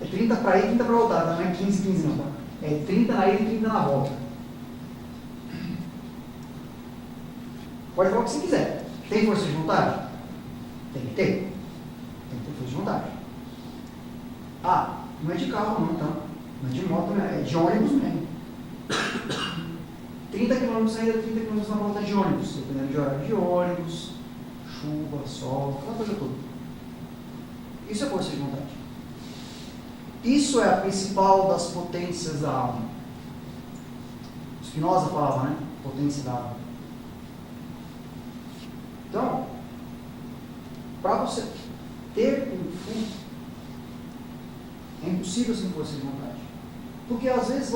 É 30 para ir e 30 para voltar, não é 15, 15 não, tá? É 30 na ida e 30 na volta. Pode falar o que você quiser. Tem força de vontade? Tem que ter. Tem que ter força de vontade. Ah, não é de carro não, tá? Não é de moto, é de ônibus mesmo. 30 km na ida, 30 km na volta de ônibus, dependendo de horário de ônibus, chuva, sol, aquela coisa toda. Isso é força de vontade. Isso é a principal das potências da alma. Spinoza falava, né? Potência da alma. Então, para você ter Kung Fu, é impossível sem força de vontade. Porque às vezes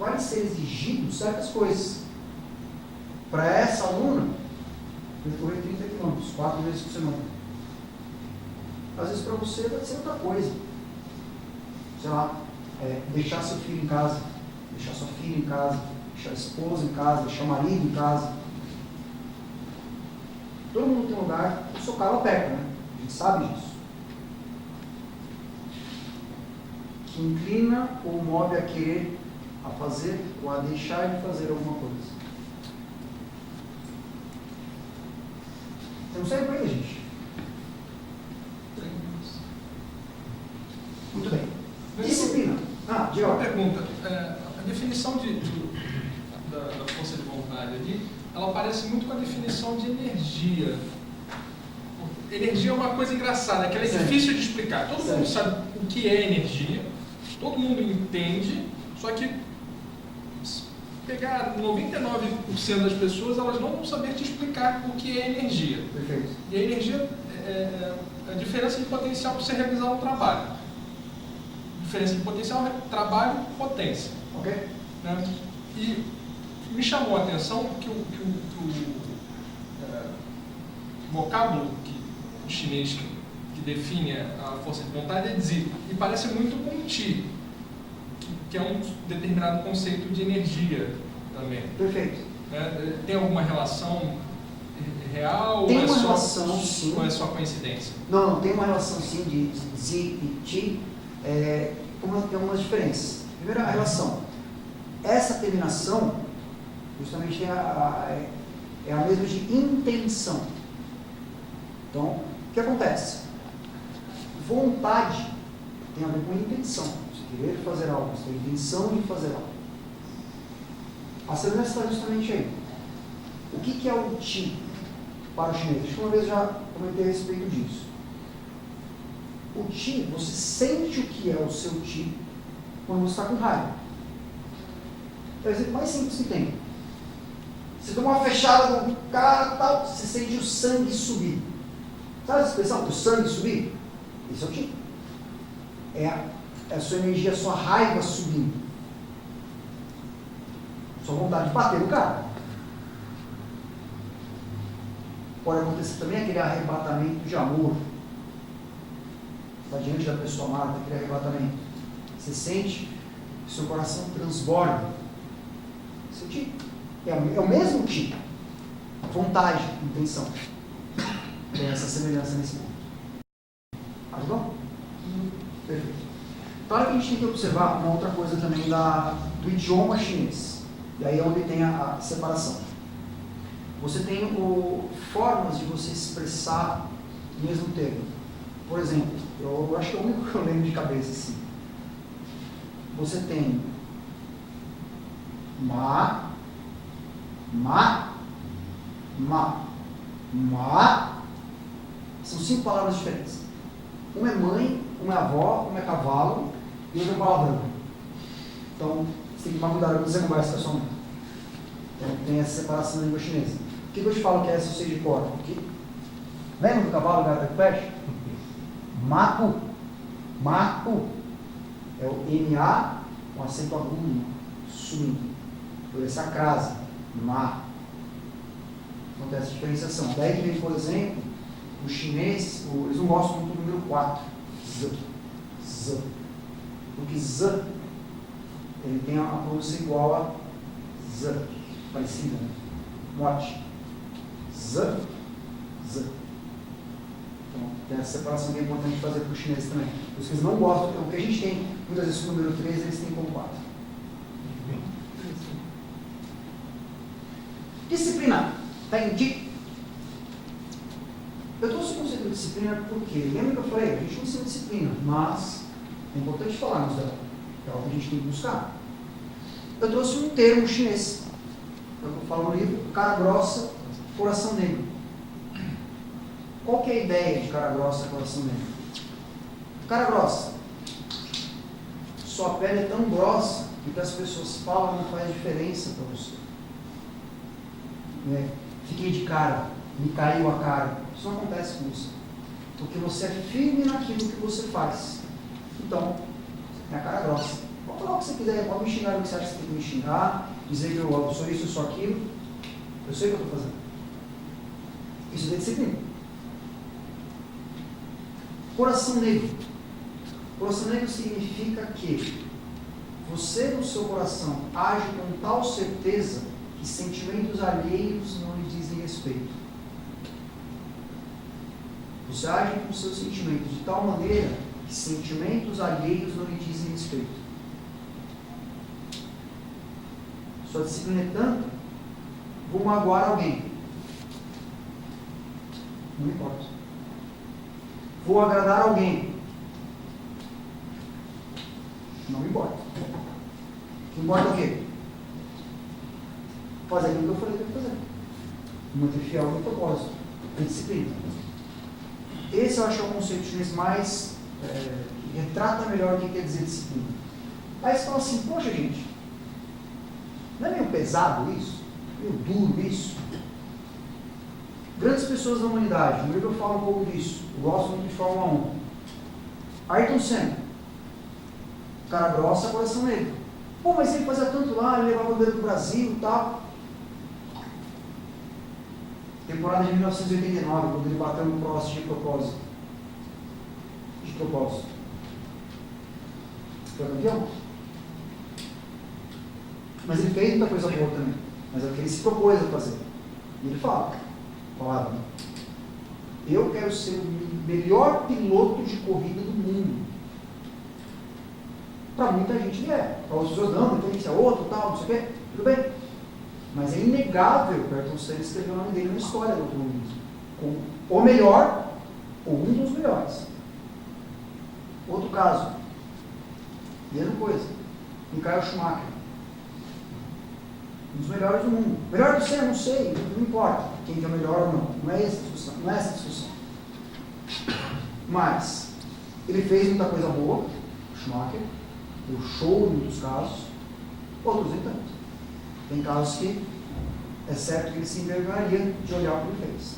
vai ser exigido certas coisas. Para essa aluna, percorrer 30 quilômetros, 4 vezes por semana. Às vezes para você vai ser outra coisa. Sei lá, deixar seu filho em casa, deixar sua filha em casa, deixar a esposa em casa, deixar o marido em casa. Todo mundo tem um lugar, o seu carro aperta, né? A gente sabe disso. Que inclina ou move a querer, a fazer ou a deixar de fazer alguma coisa. Você não serve para ele, gente. Muito bem. Disciplina. Diga Uma lá. pergunta. A definição da força de vontade ali, ela parece muito com a definição de energia. Energia é uma coisa engraçada, que ela é Certo. difícil de explicar. Todo mundo Certo. sabe o que é energia, todo mundo entende, só que se pegar 99% das pessoas, elas não vão saber te explicar o que é energia. Perfeito. E a energia é a diferença de potencial para você realizar um trabalho. Diferença de potencial, trabalho, potência. Ok? Né? E me chamou a atenção que o vocábulo chinês que define a força de vontade é Zi, e parece muito com Qi, que é um determinado conceito de energia também. Perfeito. Né? Tem alguma relação real Tem ou uma é só, relação, sim. ou é só coincidência? Não, tem uma relação sim de Zi e Ti, tem algumas diferenças. Primeiro, a relação. Essa terminação, justamente é a mesma de intenção. Então, o que acontece? Vontade tem a ver com intenção. Você querer fazer algo, você tem a intenção de fazer algo. A semelhança está justamente aí. O que é o Ti para o chinês? Acho que uma vez já comentei a respeito disso. O Ti, você sente o que é o seu Ti quando você está com raiva. É o exemplo mais simples que tem. Você toma uma fechada no cara, tal, você sente o sangue subir. Sabe essa expressão, o sangue subir? Esse é o Ti. É a sua energia, a sua raiva subindo. Sua vontade de bater no cara. Pode acontecer também aquele arrebatamento de amor. Está diante da pessoa amada, aquele arrebatamento. Você sente que seu coração transborda. Seu Ti. É o mesmo Ti. Vontade, intenção. Tem essa semelhança nesse ponto. Ajudou? Perfeito. Claro que a gente tem que observar uma outra coisa também do idioma chinês. E aí é onde tem a separação. Você tem formas de você expressar o mesmo termo. Por exemplo, eu acho que é o único que eu lembro de cabeça assim. Você tem ma, são 5 palavras diferentes. Uma é mãe, uma é avó, uma é cavalo e outra é palavrão. Então, você tem que tomar cuidado quando você conversa com a sua mãe. Então, tem essa separação na língua chinesa. Por que eu te falo que essa eu sei de cor? Porque, lembra do cavalo gata de peixe? Maco. É o M-A com acento agudo, subindo. Por essa crase. Ma. Acontece a diferenciação. Daí que vem, por exemplo, o chinês, eles não gostam muito do número 4. Z. Porque Z, ele tem a pronúncia igual a Z. Parecida, né? Mote. Z. Então, tem essa separação que é importante fazer para o chinês também. Por isso que eles não gostam, o que a gente tem, muitas vezes com o número 3, eles têm como 4. Disciplina. Está em Ti. Eu trouxe o conceito de disciplina porque, lembra que eu falei, a gente não ensina disciplina, mas é importante falarmos dela. É algo que a gente tem que buscar. Eu trouxe um termo chinês. Eu falo no livro, cara grossa, coração negro. Qual que é a ideia de cara grossa, coração negro? Cara grossa. Sua pele é tão grossa que o que as pessoas falam não faz diferença para você. Fiquei de cara, me caiu a cara. Isso não acontece com você. Porque você é firme naquilo que você faz. Então, você tem a cara grossa. Pode falar o que você quiser, pode me xingar o que você acha que você tem que me xingar, dizer que eu sou isso, eu sou aquilo. Eu sei o que eu estou fazendo. Isso é disciplina. Coração negro. Coração negro significa que você no seu coração age com tal certeza que sentimentos alheios não lhe dizem respeito. Você age com seus sentimentos de tal maneira que sentimentos alheios não lhe dizem respeito. Sua disciplina é tanta, vou magoar alguém. Não importa. Vou agradar alguém. Não importa. O que importa é o quê? Fazer aquilo que eu falei que eu ia fazer. Manter fiel ao meu propósito. Ter disciplina. Esse eu acho que é o conceito chinês mais que retrata melhor o que quer dizer disciplina. Aí você fala assim, poxa gente, não é meio pesado isso? Meio duro isso? Grandes pessoas da humanidade, no livro eu falo um pouco disso. Eu gosto muito de Fórmula 1. Ayrton Senna. Cara grossa, coração negro. Pô, mas ele fazia tanto lá, ele levava a bandeira do Brasil e tal. Temporada de 1989, quando ele bateu no Prost de propósito. De propósito. Foi campeão? Mas ele fez muita coisa boa também. Mas é o que ele se propôs a fazer. E ele falava, eu quero ser o melhor piloto de corrida do mundo. Para muita gente ele é. Para outras pessoas não, depois é outro, tal, não sei o quê. Tudo bem. Mas é inegável que o Ayrton Senna escreveu o nome dele na história do automobilismo. Como o melhor, ou um dos melhores. Outro caso. Mesma coisa. Michael Schumacher. Um dos melhores do mundo. Melhor que você, não sei, não importa quem é o melhor ou não. Não é essa a discussão. Não é essa a discussão. Mas, ele fez muita coisa boa, Schumacher, deu show em muitos casos, outros nem tanto. Tem casos que é certo que ele se envergonharia de olhar o que ele fez.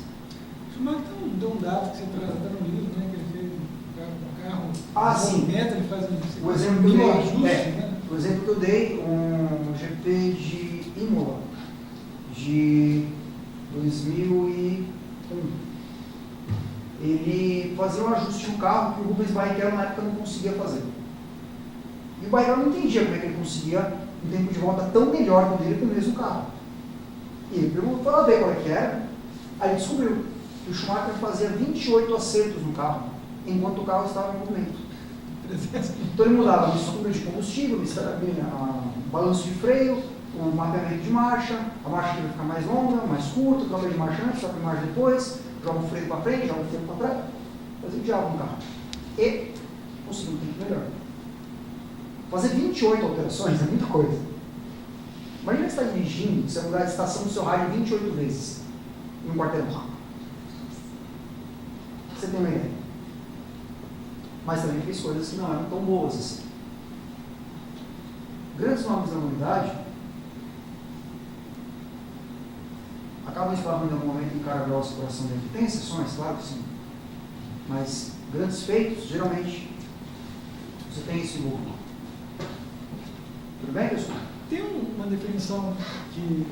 Schumacher deu um dado que você traz até no livro, né? Que ele fez um carro. Ah, sim. Ele faz O exemplo que eu dei, ajuste, né? o exemplo que eu dei, um GP de Imola, de 2001. Ele fazia um ajuste no carro que o Rubens Barrichello na época não conseguia fazer. E o Barrichello não entendia como é que ele conseguia um tempo de volta tão melhor que o dele com o mesmo carro. E ele foi lá ver qual é que era, aí ele descobriu que o Schumacher fazia 28 acertos no carro, enquanto o carro estava em movimento. Então ele mudava a mistura de combustível, o balanço de freio, o mapeamento de marcha, a marcha que vai ficar mais longa, mais curta, troca de marcha antes, troca de marcha depois, joga o freio para frente, joga o freio para trás, fazia o diabo no carro. E conseguiu um tempo melhor. Fazer 28 alterações é muita coisa. Imagina que você está dirigindo, você vai mudar de estação do seu rádio 28 vezes em um quarteirão. Você tem uma ideia. Mas também fez coisas que não eram tão boas assim. Grandes nomes da humanidade acabam esbarrando em algum momento em cara grossa e coração dentro. Tem exceções, claro que sim. Mas grandes feitos, geralmente, você tem isso envolvido. Tudo bem, pessoal? Tem uma definição que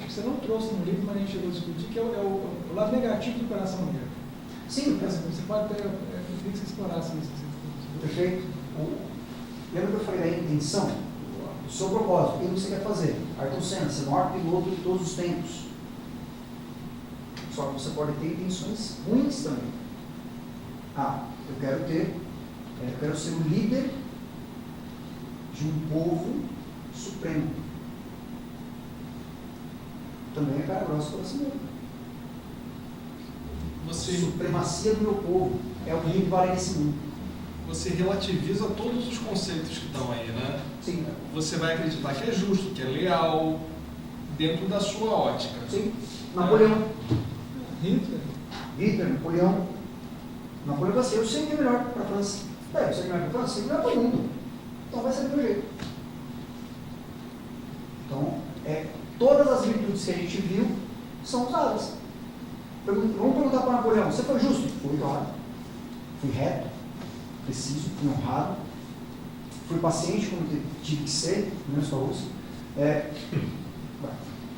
você não trouxe no livro, mas a gente chegou a discutir, que é o lado negativo do coração negro. Sim. Você pode até, eu queria que você explorasse isso. Perfeito. Lembra que eu falei da intenção? O seu propósito, o que você quer fazer? Ayrton Senna, ser o maior piloto de todos os tempos. Só que você pode ter intenções ruins também. Eu quero ser o líder de um povo supremo. Também é cara grossa coração negro. Supremacia do meu povo é o que vale nesse mundo. Você relativiza todos os conceitos que estão aí, né? Sim. Você vai acreditar que é justo, que é leal, dentro da sua ótica. Sim. Napoleão. Hitler. Napoleão. Napoleão vai ser, eu sei que é melhor para a França. Eu sei que é melhor para a França, eu sei que é melhor para o mundo. Então vai ser do meu jeito. Então, todas as virtudes que a gente viu são usadas. Vamos perguntar para Napoleão, você foi justo? Fui, claro. Fui reto, preciso, fui honrado, fui paciente como tive que ser, menos com a USP.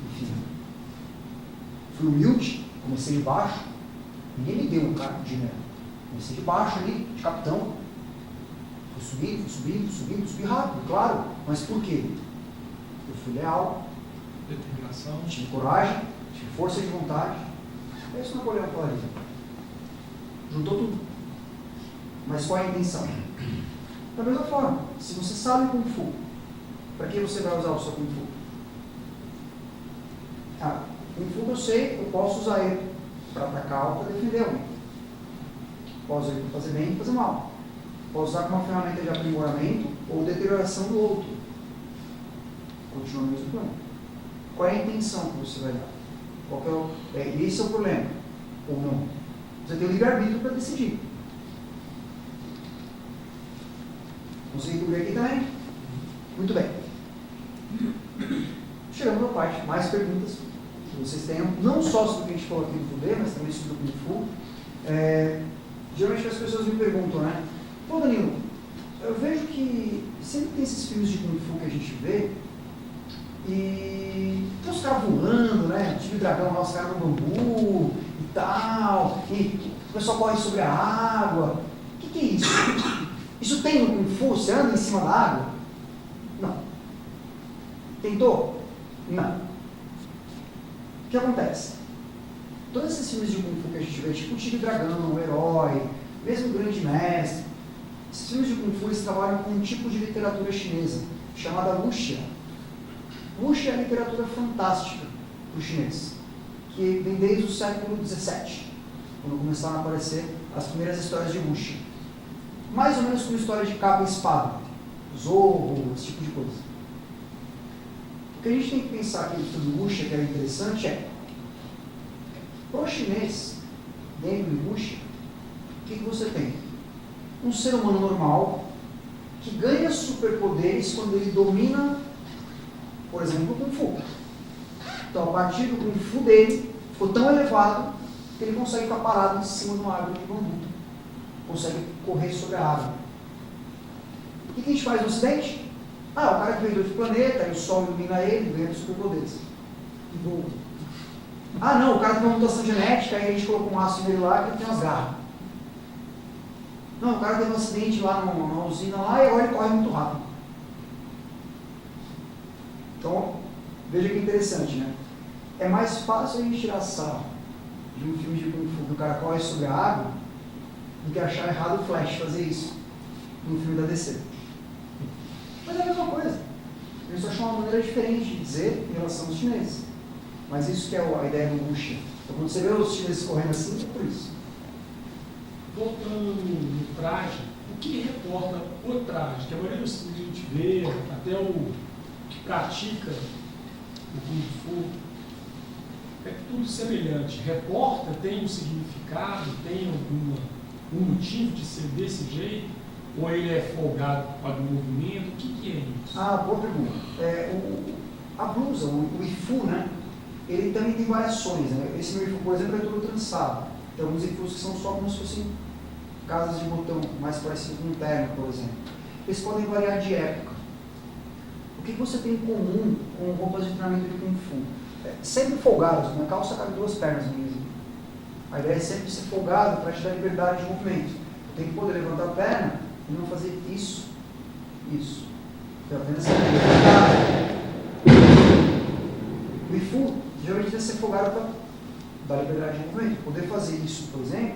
Enfim. Fui humilde, comecei de baixo. Ninguém me deu um cargo de general. Comecei de baixo ali, de capitão. Fui subindo rápido, claro. Mas por quê? Eu fui leal, Determinação. tive coragem, tive força de vontade. É isso que Napoleão falaria. Juntou tudo. Mas qual é a intenção? Da mesma forma, se você sabe Kung Fu, para que você vai usar o seu Kung Fu? Kung Fu eu sei, eu posso usar ele para atacar ou para defender alguém. Posso usar ele para fazer bem e fazer mal. Posso usar como uma ferramenta de aprimoramento ou deterioração do outro. Continua o mesmo plano. Qual é a intenção que você vai dar? Esse é o problema. Ou não. Você tem o livre-arbítrio para decidir. Consegui cobrir aqui também? Muito bem. Chegamos à parte. Mais perguntas que vocês tenham, não só sobre o que a gente falou aqui do Fudê, mas também sobre o Kung Fu. Geralmente as pessoas me perguntam, né? Pô, Danilo, eu vejo que sempre tem esses filmes de Kung Fu que a gente vê e tem os caras voando, né? Tive dragão lá, os caras no bambu e tal, e o pessoal corre sobre a água. O que é isso? Isso tem no Kung Fu? Você anda em cima da água? Não. Tentou? Não. O que acontece? Todos esses filmes de Kung Fu que a gente vê, tipo o Tigre e Dragão, o Herói, mesmo o Grande Mestre, esses filmes de Kung Fu eles trabalham com um tipo de literatura chinesa, chamada wuxia. Wuxia é a literatura fantástica para o chinês, que vem desde o século XVII, quando começaram a aparecer as primeiras histórias de wuxia. Mais ou menos como história de capa e espada, zorro, esse tipo de coisa. O que a gente tem que pensar aqui sobre o wuxia, que é interessante, é para o chinês, dentro do wuxia, o que você tem? Um ser humano normal que ganha superpoderes quando ele domina, por exemplo, o Kung Fu. Então, a partir do Kung Fu dele, ficou tão elevado que ele consegue ficar parado em cima de uma árvore de bambu. Consegue correr sobre a água. O que a gente faz no Ocidente? O cara que veio de outro planeta, aí o Sol ilumina ele, ganha superpoderes. E voa. Não, o cara tem uma mutação genética, aí a gente colocou um aço nele lá que ele tem umas garras. Não, o cara teve um acidente lá numa usina lá e agora ele corre muito rápido. Então, veja que interessante, né? É mais fácil a gente tirar sarro de um filme de Kung Fu que o cara corre sobre a água do que achar errado o Flash fazer isso num filme da DC. Mas é a mesma coisa. A gente só achou uma maneira diferente de dizer em relação aos chineses. Mas isso que é a ideia do wuxia. Então, quando você vê os chineses correndo assim, é por isso. Voltando no traje, o que reporta o traje? Que a maioria dos que a gente vê, até o que pratica o Kung Fu, é tudo semelhante. Reporta, tem um significado, tem um motivo de ser desse jeito? Ou ele é folgado com o movimento? O que é isso? Boa pergunta. A blusa, o ifu, né? Ele também tem variações, né? Esse meu ifu, por exemplo, é todo trançado. Tem alguns ifus que são só como se fossem casas de botão, mais parecido com um terno, por exemplo. Eles podem variar de época. O que você tem em comum com roupas de treinamento de Kung Fu? Sempre folgados, uma calça cabe 2 pernas mesmo. A ideia é sempre ser folgado para te dar liberdade de movimento. Eu tenho que poder levantar a perna e não fazer isso. Então apenas o ifu geralmente deve ser folgado para dar liberdade de movimento. Poder fazer isso, por exemplo,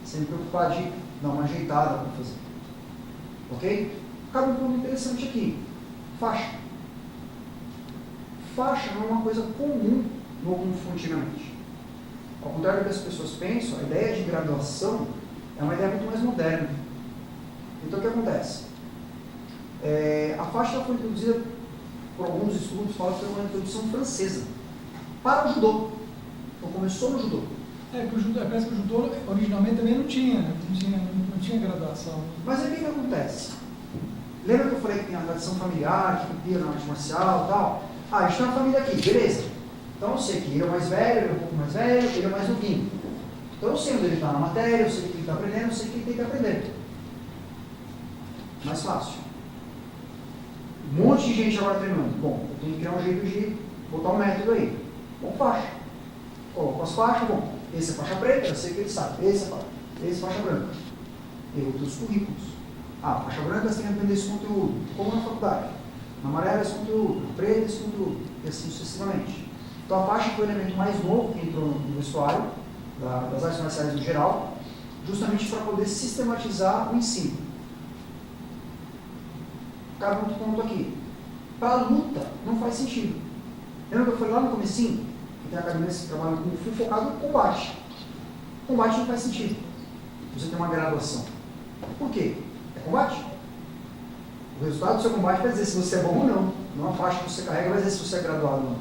sem me preocupar de dar uma ajeitada para fazer. Ok? Cabe um ponto interessante aqui. Faixa. Faixa não é uma coisa comum no Kung Fu antigamente. Ao contrário do que as pessoas pensam, a ideia de graduação é uma ideia muito mais moderna. Então o que acontece? A faixa foi introduzida por alguns estudos, falam que foi uma introdução francesa para o judô. Então começou no judô. Porque o judô, parece que o judô originalmente também não tinha graduação. Mas aí o que acontece? Lembra que eu falei que tem a tradição familiar, que copia na arte marcial e tal? A gente tem uma família aqui, beleza. Então eu sei que ele é o mais velho, ele é um pouco mais velho, ele é o mais novinho. Então eu sei onde ele está na matéria, eu sei o que ele está aprendendo, eu sei o que ele tem que aprender. Mais fácil. Um monte de gente agora treinando. Bom, eu tenho que criar um jeito de botar um método aí. Bom, faixa. Coloco as faixas, bom, esse é faixa preta, eu sei que ele sabe. Esse é faixa branca. E outros currículos. Ah, faixa branca você tem que aprender esse conteúdo, como na faculdade. Na amarela esse conteúdo, na preta esse conteúdo, e assim sucessivamente. Então a faixa foi o elemento mais novo que entrou no vestuário, das artes marciais no geral, justamente para poder sistematizar o ensino. Cabe outro ponto aqui. Para a luta, não faz sentido. Lembra que eu falei lá no comecinho? Que tem academias que trabalham com Kung Fu focado no combate. Combate não faz sentido. Você tem uma graduação. Por quê? É combate. O resultado do seu combate vai dizer se você é bom ou não. Não a faixa que você carrega vai dizer se você é graduado ou não.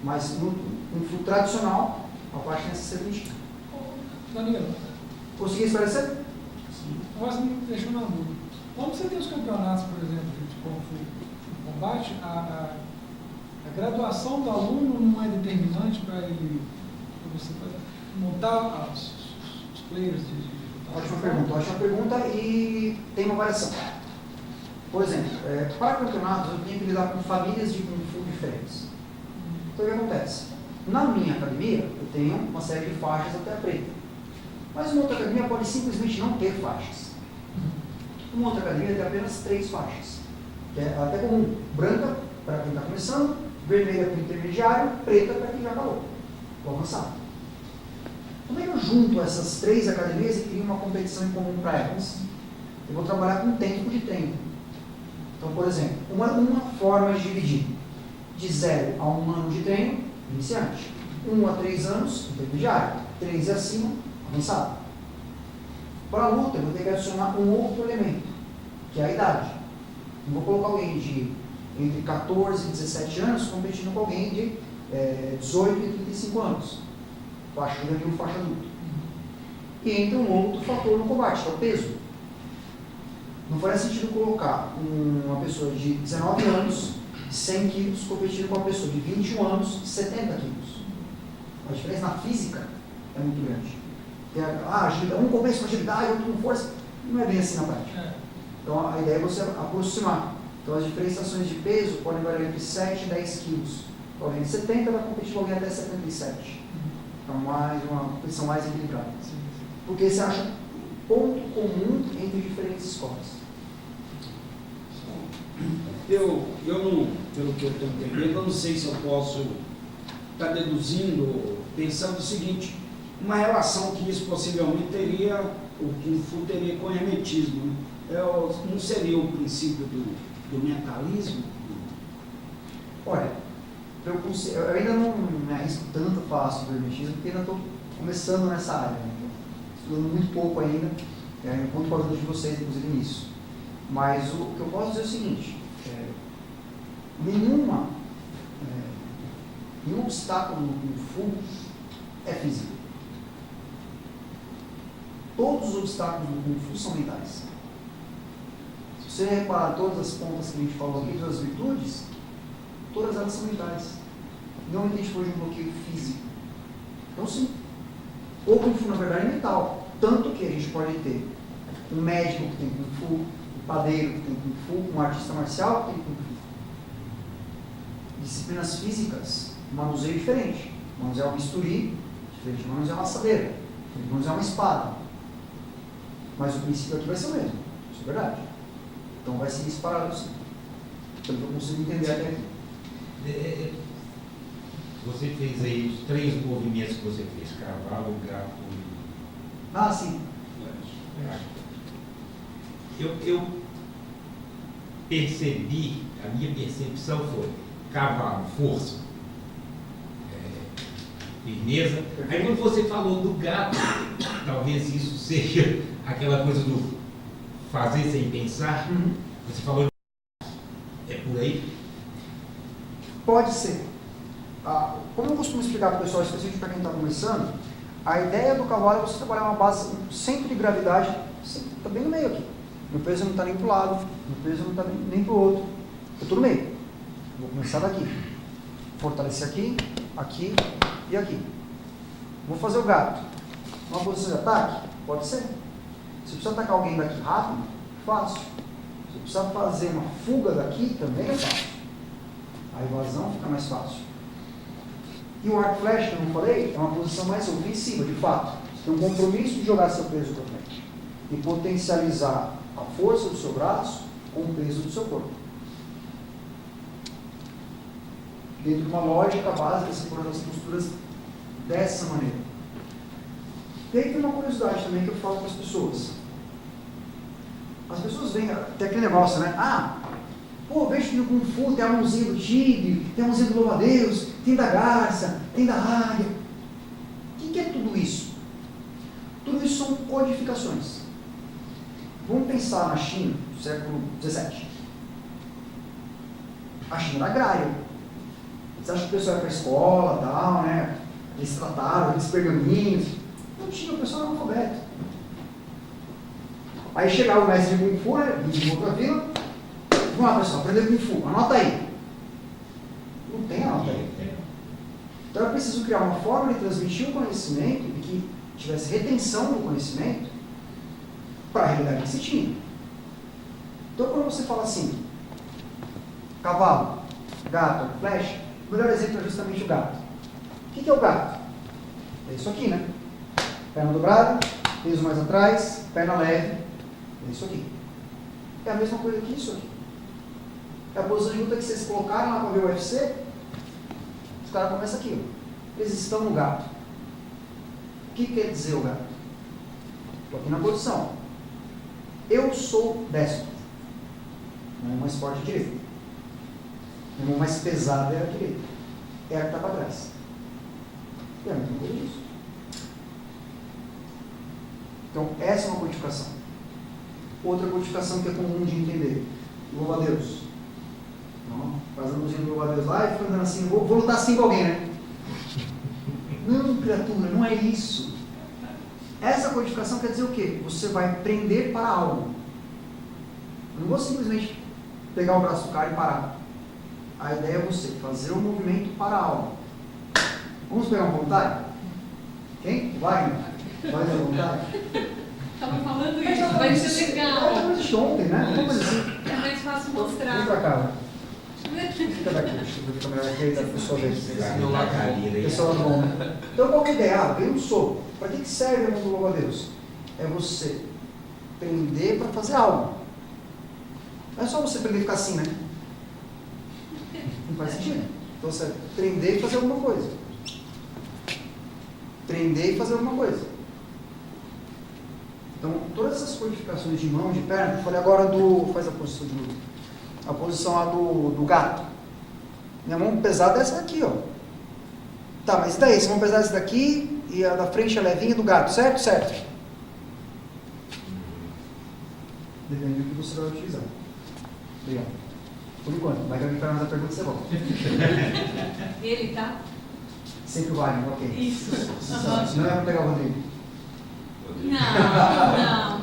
Mas no Kung Fu tradicional, a faixa tem essa serventia. Danilo, Consegui esclarecer? sim. Agora você me deixou na dúvida. Quando você tem os campeonatos, por exemplo, de Kung Fu no combate, a graduação do aluno não é determinante para ele, para você montar os players de Ótima pergunta e tem uma variação. Por exemplo, para campeonatos eu tenho que lidar com famílias de Kung Fu diferentes. Então o que acontece? Na minha academia eu tenho uma série de faixas até a preta. Mas uma outra academia pode simplesmente não ter faixas. Uma outra academia tem apenas 3 faixas. Que é até comum. Branca para quem está começando, vermelha para o intermediário, preta para quem já acabou. Vou avançar. Como é que eu junto essas 3 academias e crio uma competição em comum para elas? Eu vou trabalhar com tempo de treino. Então, por exemplo, uma forma de dividir de 0 a 1 ano de treino, iniciante. 1 a 3 anos, intermediário. 3 e acima, avançado. Para a luta, eu vou ter que adicionar um outro elemento, que é a idade. Eu vou colocar alguém de entre 14 e 17 anos competindo com alguém de 18 e 35 anos. Faixa juvenil, faixa adulta. E entra um outro fator no combate, que é o peso. Não faz sentido colocar uma pessoa de 19 anos, 100 quilos, competindo com uma pessoa de 21 anos, 70 quilos. A diferença na física é muito grande. Um começa com agilidade, outro com força. Não é bem assim na prática. Então a ideia é você aproximar. Então as diferenciações de peso podem variar entre 7 e 10 quilos. Alguém de 70 vai competir com alguém até 77. Então uma competição mais equilibrada. Porque você acha ponto comum entre diferentes escolas. Eu não, pelo que eu estou entendendo, eu não sei se eu posso estar deduzindo, pensando o seguinte, uma relação que isso possivelmente teria, o Kung Fu teria com o hermetismo. Né? Não seria o princípio do mentalismo? Olha, eu ainda não me arrisco tanto a falar sobre o hermetismo, porque ainda estou começando nessa área. Né? Estudando muito pouco ainda, conto com a ajuda de vocês, inclusive, nisso. Mas o que eu posso dizer é o seguinte, nenhum obstáculo no Kung Fu é físico. Todos os obstáculos do Kung Fu são mentais. Se você reparar todas as pontas que a gente falou aqui, todas as virtudes, todas elas são mentais. Não a gente foi de um bloqueio físico. Então sim, o Kung Fu na verdade é mental. Tanto que a gente pode ter um médico que tem Kung Fu, um padeiro que tem Kung Fu, um artista marcial que tem Kung Fu. Disciplinas físicas, manuseio diferente. Manusear um bisturi, diferente de manusear uma assadeira, diferente de manusear uma espada. Mas o princípio aqui vai ser o mesmo. Isso é verdade. Então vai seguir esse paralelo sim. Pelo que eu consigo entender até aqui. Você fez aí os 3 movimentos que você fez, cavalo, gato e... Ah, sim. Eu percebi, a minha percepção foi cavalo, força, firmeza. Aí quando você falou do gato, talvez isso seja aquela coisa do fazer sem pensar. Você falou de... É por aí? Pode ser. Como eu costumo explicar para o pessoal, específico para quem está começando, a ideia do cavalo é você trabalhar uma base, um centro de gravidade, está bem no meio aqui. Meu peso não está nem para o lado, meu peso não está nem para o outro. Eu estou no meio. Vou começar daqui. Fortalecer aqui, aqui e aqui. Vou fazer o gato. Uma posição de ataque? Pode ser. Se precisa atacar alguém daqui rápido, fácil. Se eu precisar fazer uma fuga daqui, também é fácil. A evasão fica mais fácil. E o arco flash, que eu não falei, é uma posição mais ofensiva, de fato. Você tem um compromisso de jogar seu peso para frente e potencializar a força do seu braço com o peso do seu corpo. Dentro de uma lógica básica, você pode fazer as posturas dessa maneira. E aí tem uma curiosidade também que eu falo para as pessoas. As pessoas veem, tem aquele negócio, né? Pô, vejo que no Kung Fu tem a mãozinha do tigre, tem a mãozinha do louva-a-Deus, tem da garça, tem da águia. O que é tudo isso? Tudo isso são codificações. Vamos pensar na China, do século XVII. A China era agrária. Você acha que o pessoal ia para a escola, tal, né? Eles trataram, aqueles pergaminhos. Não tinha, o pessoal era analfabeto. Aí chegava o mestre de Kung Fu, né? De outra vila. Vamos lá, pessoal, aprender Kung Fu. Anota aí. Não tem anota aí. Então eu preciso criar uma forma de transmitir o conhecimento e que tivesse retenção do conhecimento para a realidade que se tinha. Então quando você fala assim, cavalo, gato, flecha, o melhor exemplo é justamente o gato. O que é o gato? É isso aqui, né? Perna dobrada, peso mais atrás, perna leve, é isso aqui. É a mesma coisa que isso aqui. É a posição de luta que vocês colocaram lá para ver o UFC, os caras começam aqui, ó. Eles estão no gato. O que quer dizer o gato? Estou aqui na posição. Eu sou destro. Minha mão mais forte é direita. Minha mão mais pesada é a direita. É a que está para trás. E é a mesma coisa disso. Então, essa é uma codificação. Outra codificação que é comum de entender. Louva-a-Deus. Faz a luzinha do louva-a-Deus lá e fica andando assim, vou lutar assim com alguém, né? Não, criatura, não é isso. Essa codificação quer dizer o quê? Você vai prender para algo. Eu não vou simplesmente pegar o braço do cara e parar. A ideia é você fazer um movimento para algo. Vamos pegar um voluntário? Quem? Wagner? Vai ser voluntário? Estava falando isso, vai ser legal. É coisa de ontem, né? Uma coisa assim. É mais fácil Vem mostrar. pra cá. Fica daqui, deixa eu ver a câmera aqui, da pessoa dele. Pessoal bom. Então qual que é a ideia? Vem um soco. Para que serve a mão do louva-a-Deus? É você prender para fazer algo. Não é só você prender e ficar assim, né? Não faz sentido. Então você prender e fazer alguma coisa. Prender e fazer alguma coisa. Então, todas essas codificações de mão, de perna, eu falei agora faz a posição de luta. A posição lá do gato. Minha mão pesada é essa daqui, ó. Tá, mas e daí? Essa mão pesada é essa daqui e a da frente é levinha do gato, certo? Certo. Depende do que você vai utilizar. Obrigado. Por enquanto, vai que alguém faz mais a pergunta, você volta. Ele tá? Sempre vai, ok. Isso. Não é para pegar o Rodrigo. Não.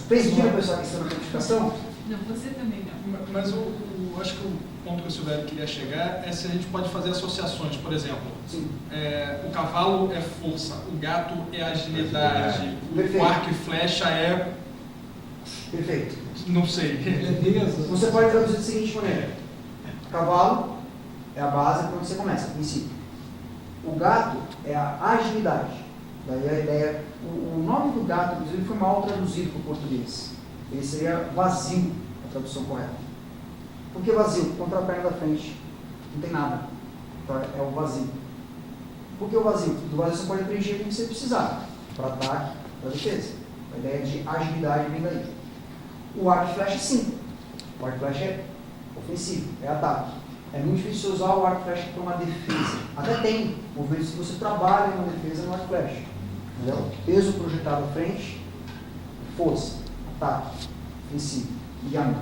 Fez sentido a pessoa que está na codificação? Não, você também não. Mas acho que o ponto que o Silvério queria chegar é se a gente pode fazer associações. Por exemplo, o cavalo é força, o gato é agilidade, o arco e flecha é... Perfeito. Não sei. Você pode traduzir da seguinte maneira. Cavalo é a base para onde você começa, a princípio. O gato é a agilidade. Daí a ideia, o nome do gato, inclusive, foi mal traduzido para o português. Ele seria vazio, a tradução correta. Por que vazio? Contra a perna da frente. Não tem nada. Então é o vazio. Por que o vazio? Do vazio você pode preencher o que você precisar. Para ataque, para defesa. A ideia de agilidade vem daí. O arco e flecha, sim. O arco e flecha é ofensivo, é ataque. É muito difícil usar o arco e flecha para uma defesa. Até tem movimentos que você trabalha uma defesa no arco e flecha. Entendeu? Peso projetado à frente, força, ataque, ofensivo, yang.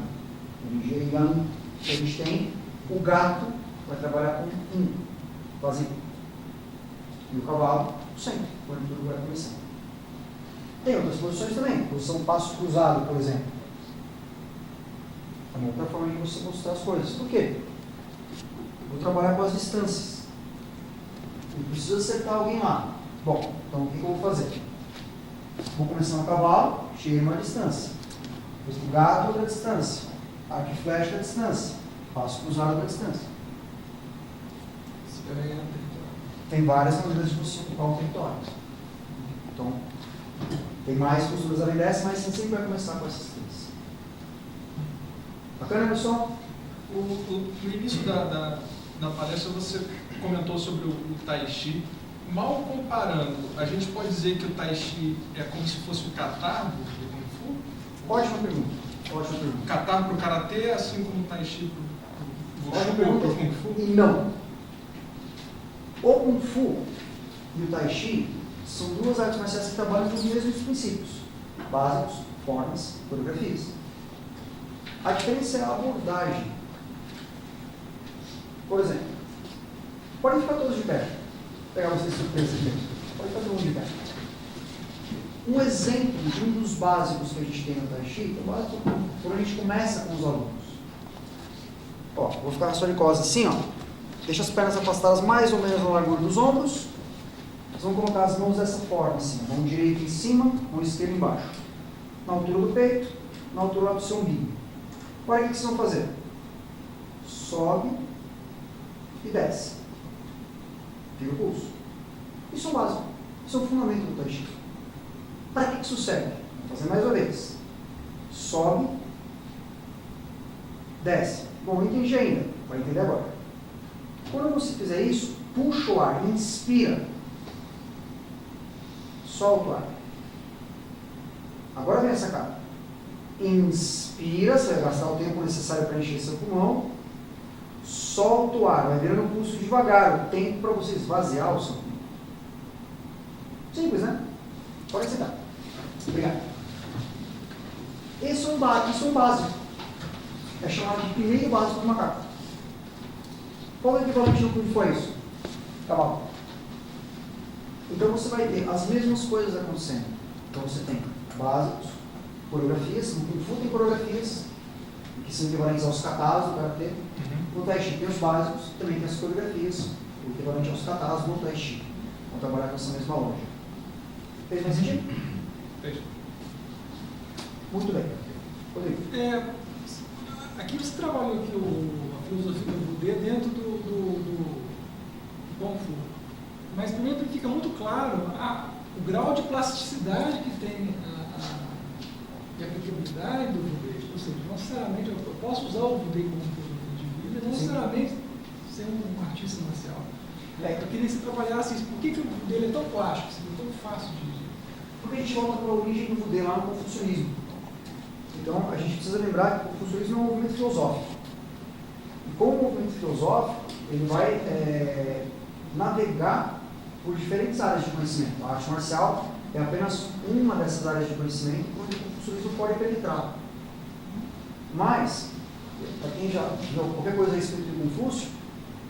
Energia yang que a gente tem. O gato vai trabalhar com yin, vazio. E o cavalo, sempre, quando tudo vai começar. Tem outras posições também. Posição passo cruzado, por exemplo. É uma outra forma de você mostrar as coisas. Por quê? Vou trabalhar com as distâncias. Eu preciso acertar alguém lá. Bom, então o que eu vou fazer? Vou começar no cavalo, cheguei uma distância. Por exemplo, gato outra distância, arco e flecha outra distância, passo cruzado outra distância. Tem várias maneiras de você ocupar um território. Então, tem mais posturas além dessa, mas você sempre vai começar com essas três. Bacana, pessoal? No início da palestra você comentou sobre o Tai Chi. Mal comparando, a gente pode dizer que o Tai Chi é como se fosse o catarro do Kung Fu? Ótima pergunta. Ótima pergunta. Catarro para o Karatê, assim como o Tai Chi para Ótima o pergunta. Kung Fu? E não. O Kung Fu e o Tai Chi são duas artes marciais que trabalham com os mesmos princípios básicos, formas, coreografias. A diferença é a abordagem. Por exemplo, podem ficar todos de pé. Vou pegar vocês de surpresa aqui. Pode ficar todo mundo de pé. Um exemplo de um dos básicos que a gente tem no Tai Chi é o básico quando a gente começa com os alunos. Ó, vou ficar na sua costa assim, ó. Deixa as pernas afastadas mais ou menos na largura dos ombros. Vocês vão colocar as mãos dessa forma, assim. Mão direita em cima, mão esquerda embaixo. Na altura do peito, na altura do seu umbigo. Olha o que vocês vão fazer. Sobe e desce. Vira o pulso. Isso é o básico. Isso é o fundamento do Tai Chi. Para que isso serve? Vou fazer mais uma vez. Sobe, desce. Bom, não entendi ainda. Vai entender agora. Quando você fizer isso, puxa o ar, inspira. Solta o ar. Agora vem a sacada. Inspira, você vai gastar o tempo necessário para encher seu pulmão. Solta o ar, vai virando o pulso devagar, o tempo para você esvaziar o seu pulmão. Simples, né? Pode sentar. Obrigado. Esse é um básico. É chamado de primeiro básico do macaco. Qual é o equivalente do Kung Fu a isso? Cavalo. Então você vai ter as mesmas coisas acontecendo. Então você tem básicos, coreografias, no Kung Fu tem coreografias, que são equivalentes aos katas do Karatê. No Tai Chi tem os básicos, também tem as coreografias, o equivalente aos katas no Tai Chi. Vão trabalhar com essa mesma lógica. Fez mais sentido? Fez. Muito bem. Rodrigo. Aqui você trabalhou aqui a filosofia do Buda dentro do Kung Fu. Mas também fica muito claro o grau de plasticidade que tem de aplicabilidade do Buda. Ou seja, não necessariamente eu posso usar o Buda como filosofia de vida, não necessariamente ser um artista marcial. Eu queria que você trabalhasse isso. Por que o Buda é tão plástico, é tão fácil de... Porque a gente volta para a origem do Buda lá no confucionismo. Então, a gente precisa lembrar que o confucionismo é um movimento filosófico. E como movimento filosófico, ele vai navegar por diferentes áreas de conhecimento. A arte marcial é apenas uma dessas áreas de conhecimento onde o confucionismo pode penetrar. Mas, para quem já viu qualquer coisa a respeito de Confúcio,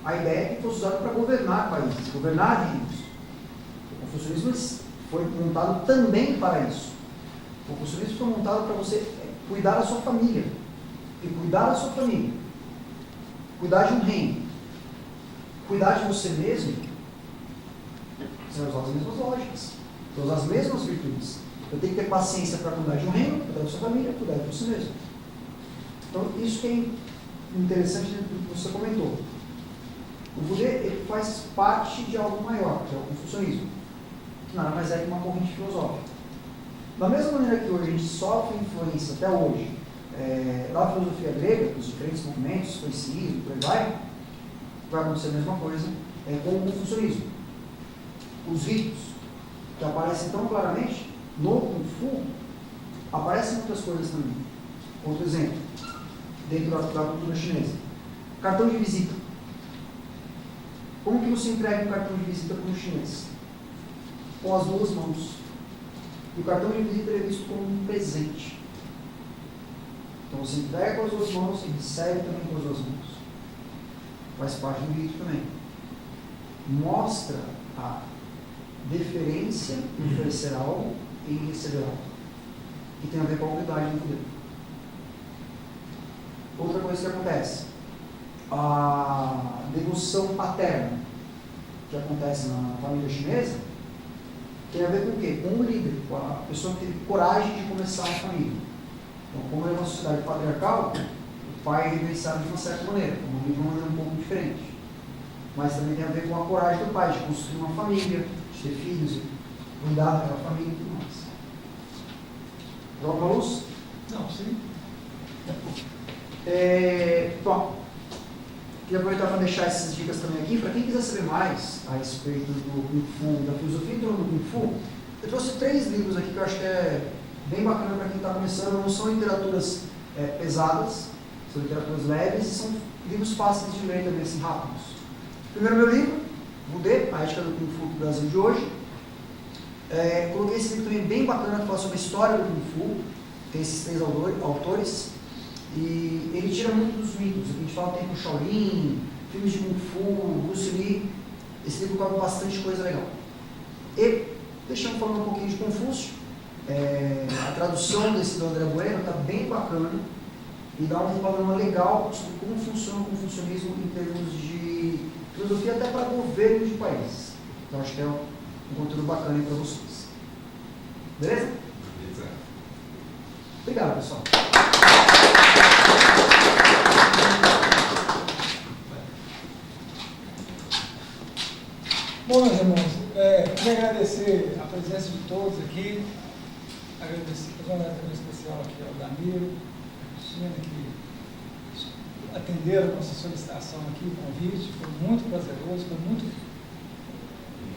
a ideia é que fosse usado para governar países, governar reinos. O confucionismo foi montado também para isso. O confucionismo foi montado para você cuidar da sua família. E cuidar da sua família, cuidar de um reino, cuidar de você mesmo, você vai usar as mesmas lógicas, vai usar as mesmas virtudes. Eu tenho que ter paciência para cuidar de um reino, cuidar da sua família, cuidar de você mesmo. Então, isso que é interessante do que você comentou. O Buda ele faz parte de algo maior, que é o confucionismo, que nada mais é que uma corrente filosófica. Da mesma maneira que hoje a gente sofre influência, até hoje, da filosofia grega, dos diferentes movimentos, stoicismo, por aí vai acontecer a mesma coisa com o confucionismo. Os ritos, que aparecem tão claramente no Kung Fu, aparecem outras coisas também. Outro exemplo, dentro da cultura chinesa. Cartão de visita. Como que você entrega um cartão de visita para um chinês? Com as duas mãos. E o cartão de visita é visto como um presente. Então você entrega com as duas mãos e recebe também com as duas mãos. Faz parte do rito também. Mostra a deferência em oferecer algo e em receber algo. Que tem a ver com a humildade no poder. Outra coisa que acontece, a devoção paterna, que acontece na família chinesa, tem a ver com o quê? Com o líder, com a pessoa que teve coragem de começar a família. Então, como é uma sociedade patriarcal, o pai é reverenciado de uma certa maneira, de uma maneira um pouco diferente. Mas também tem a ver com a coragem do pai de construir uma família, de ter filhos, cuidar daquela família e tudo mais. Joga a luz? Não, sim. Bom, queria aproveitar para deixar essas dicas também aqui. Para quem quiser saber mais a respeito do Kung Fu, da filosofia em torno do Kung Fu, eu trouxe 3 livros aqui que eu acho que é bem bacana para quem está começando. Não são literaturas pesadas, são literaturas leves e são livros fáceis de ler também, assim, rápidos. Primeiro, meu livro, Wudê, a ética do Kung Fu do Brasil de hoje. Coloquei esse livro também bem bacana para falar sobre a história do Kung Fu. Tem esses 3 autores. E ele tira muito dos mitos. A gente fala tempo Shaolin, filmes de Kung Fu, Bruce Lee. Esse livro cobre bastante coisa legal. E, deixando falando um pouquinho de Confúcio, a tradução desse do André Bueno está bem bacana e dá um panorama legal sobre como funciona o confucionismo em termos de filosofia até para governo de países. Então acho que é um conteúdo bacana aí para vocês. Beleza? Beleza. Obrigado, pessoal. Bom, meus irmãos, queria agradecer a presença de todos aqui, agradecer, fazer um agradecimento especial aqui ao Danilo, a Cristina, que atenderam a nossa solicitação aqui, o convite, foi muito prazeroso, foi muito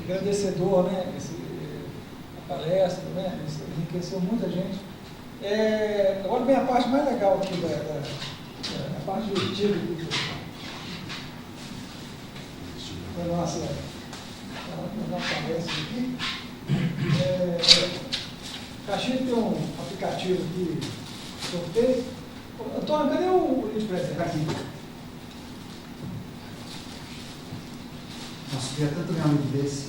engrandecedor, né, a palestra, né, isso enriqueceu muita gente. Agora vem a parte mais legal aqui, a parte divertida da nossa palestra aqui. Caxias tem um aplicativo aqui, sorteio. Antônio, cadê o livro de presente? Aqui. Nossa, queria tanto ganhar um livro desse.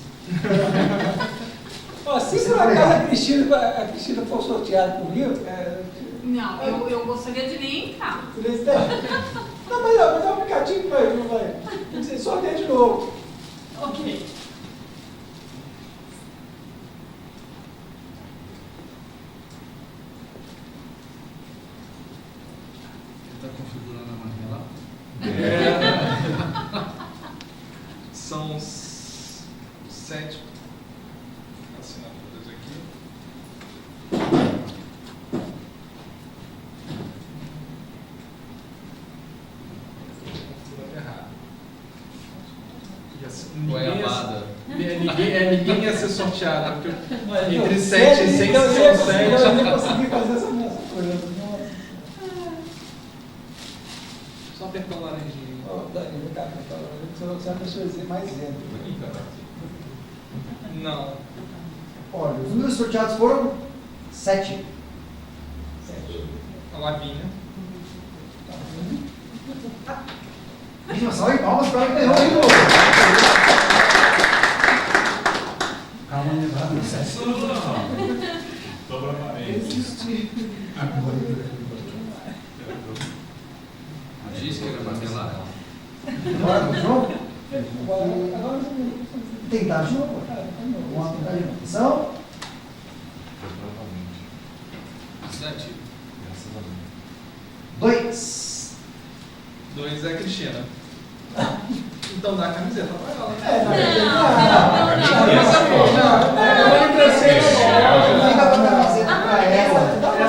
Ó, se por acaso a Cristina for sorteada por livro, Não, eu gostaria de nem entrar. não, mas é um aplicativo que vai. Tem que ser sorteio de novo. Ok. Está configurando a máquina lá? São 7 assinaturas aqui. Configurando errado. Ninguém ia ser sorteado, porque entre 7 e 6 são 7. Eu nem consegui fazer essa mesma coisa. Só apertar o laranjinha. Danilo, cara, você é a pessoa mais exemplo. Não. Olha, os números sorteados foram 7. A Lavinha. Gente, mas salve palmas para quem ganhou, hein, calma, lembrado, 7. Dobra a parede. Disse que era bater lá. Agora, João? Agora Tentar de novo. Vamos tentar de novo. Atenção. 7. 2. 2 é a Cristina. Então dá a camiseta pra ela. eu vou crescer Fica com a camiseta pra ela. Pra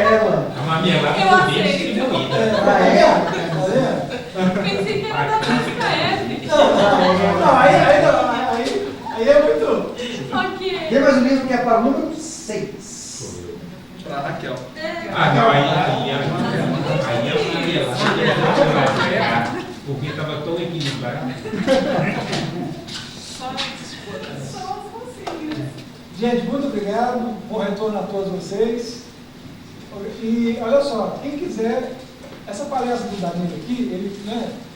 ela. A maminha lá Eu tá aceito. distribuída. Pra ela. Pensei que era da música F. Não, aí é muito. Ok. Tem mais um livro que é para o número 6. Pra Raquel. Ah, não, aí a maminha lá, porque estava tão equilibrado. Só consigo. Gente, muito obrigado. Bom retorno a todos vocês. E olha só, quem quiser, essa palestra do Danilo aqui, ele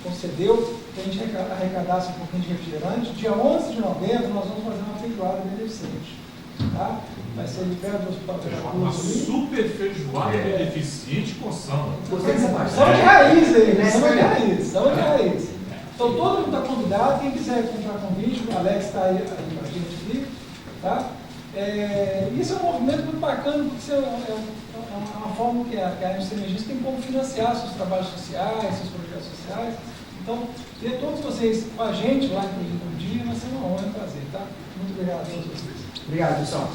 concedeu que a gente arrecadasse um pouquinho de refrigerante. Dia 11 de novembro nós vamos fazer uma feijoada beneficente. Tá? Vai ser de perto do Hospital Uma Veracruz ali. super feijoada beneficente com samba. Gostei dessa parte. São de raiz aí, são de raiz. Então todo mundo está convidado, quem quiser comprar convite, o Alex está aí com a gente aqui, tá? Isso é um movimento muito bacana, porque isso é uma forma que a indústria energista tem como financiar seus trabalhos sociais, seus projetos sociais. Então, ter todos vocês com a gente lá no dia vai ser uma honra e um prazer, tá? Muito obrigado a todos vocês. Obrigado, pessoal.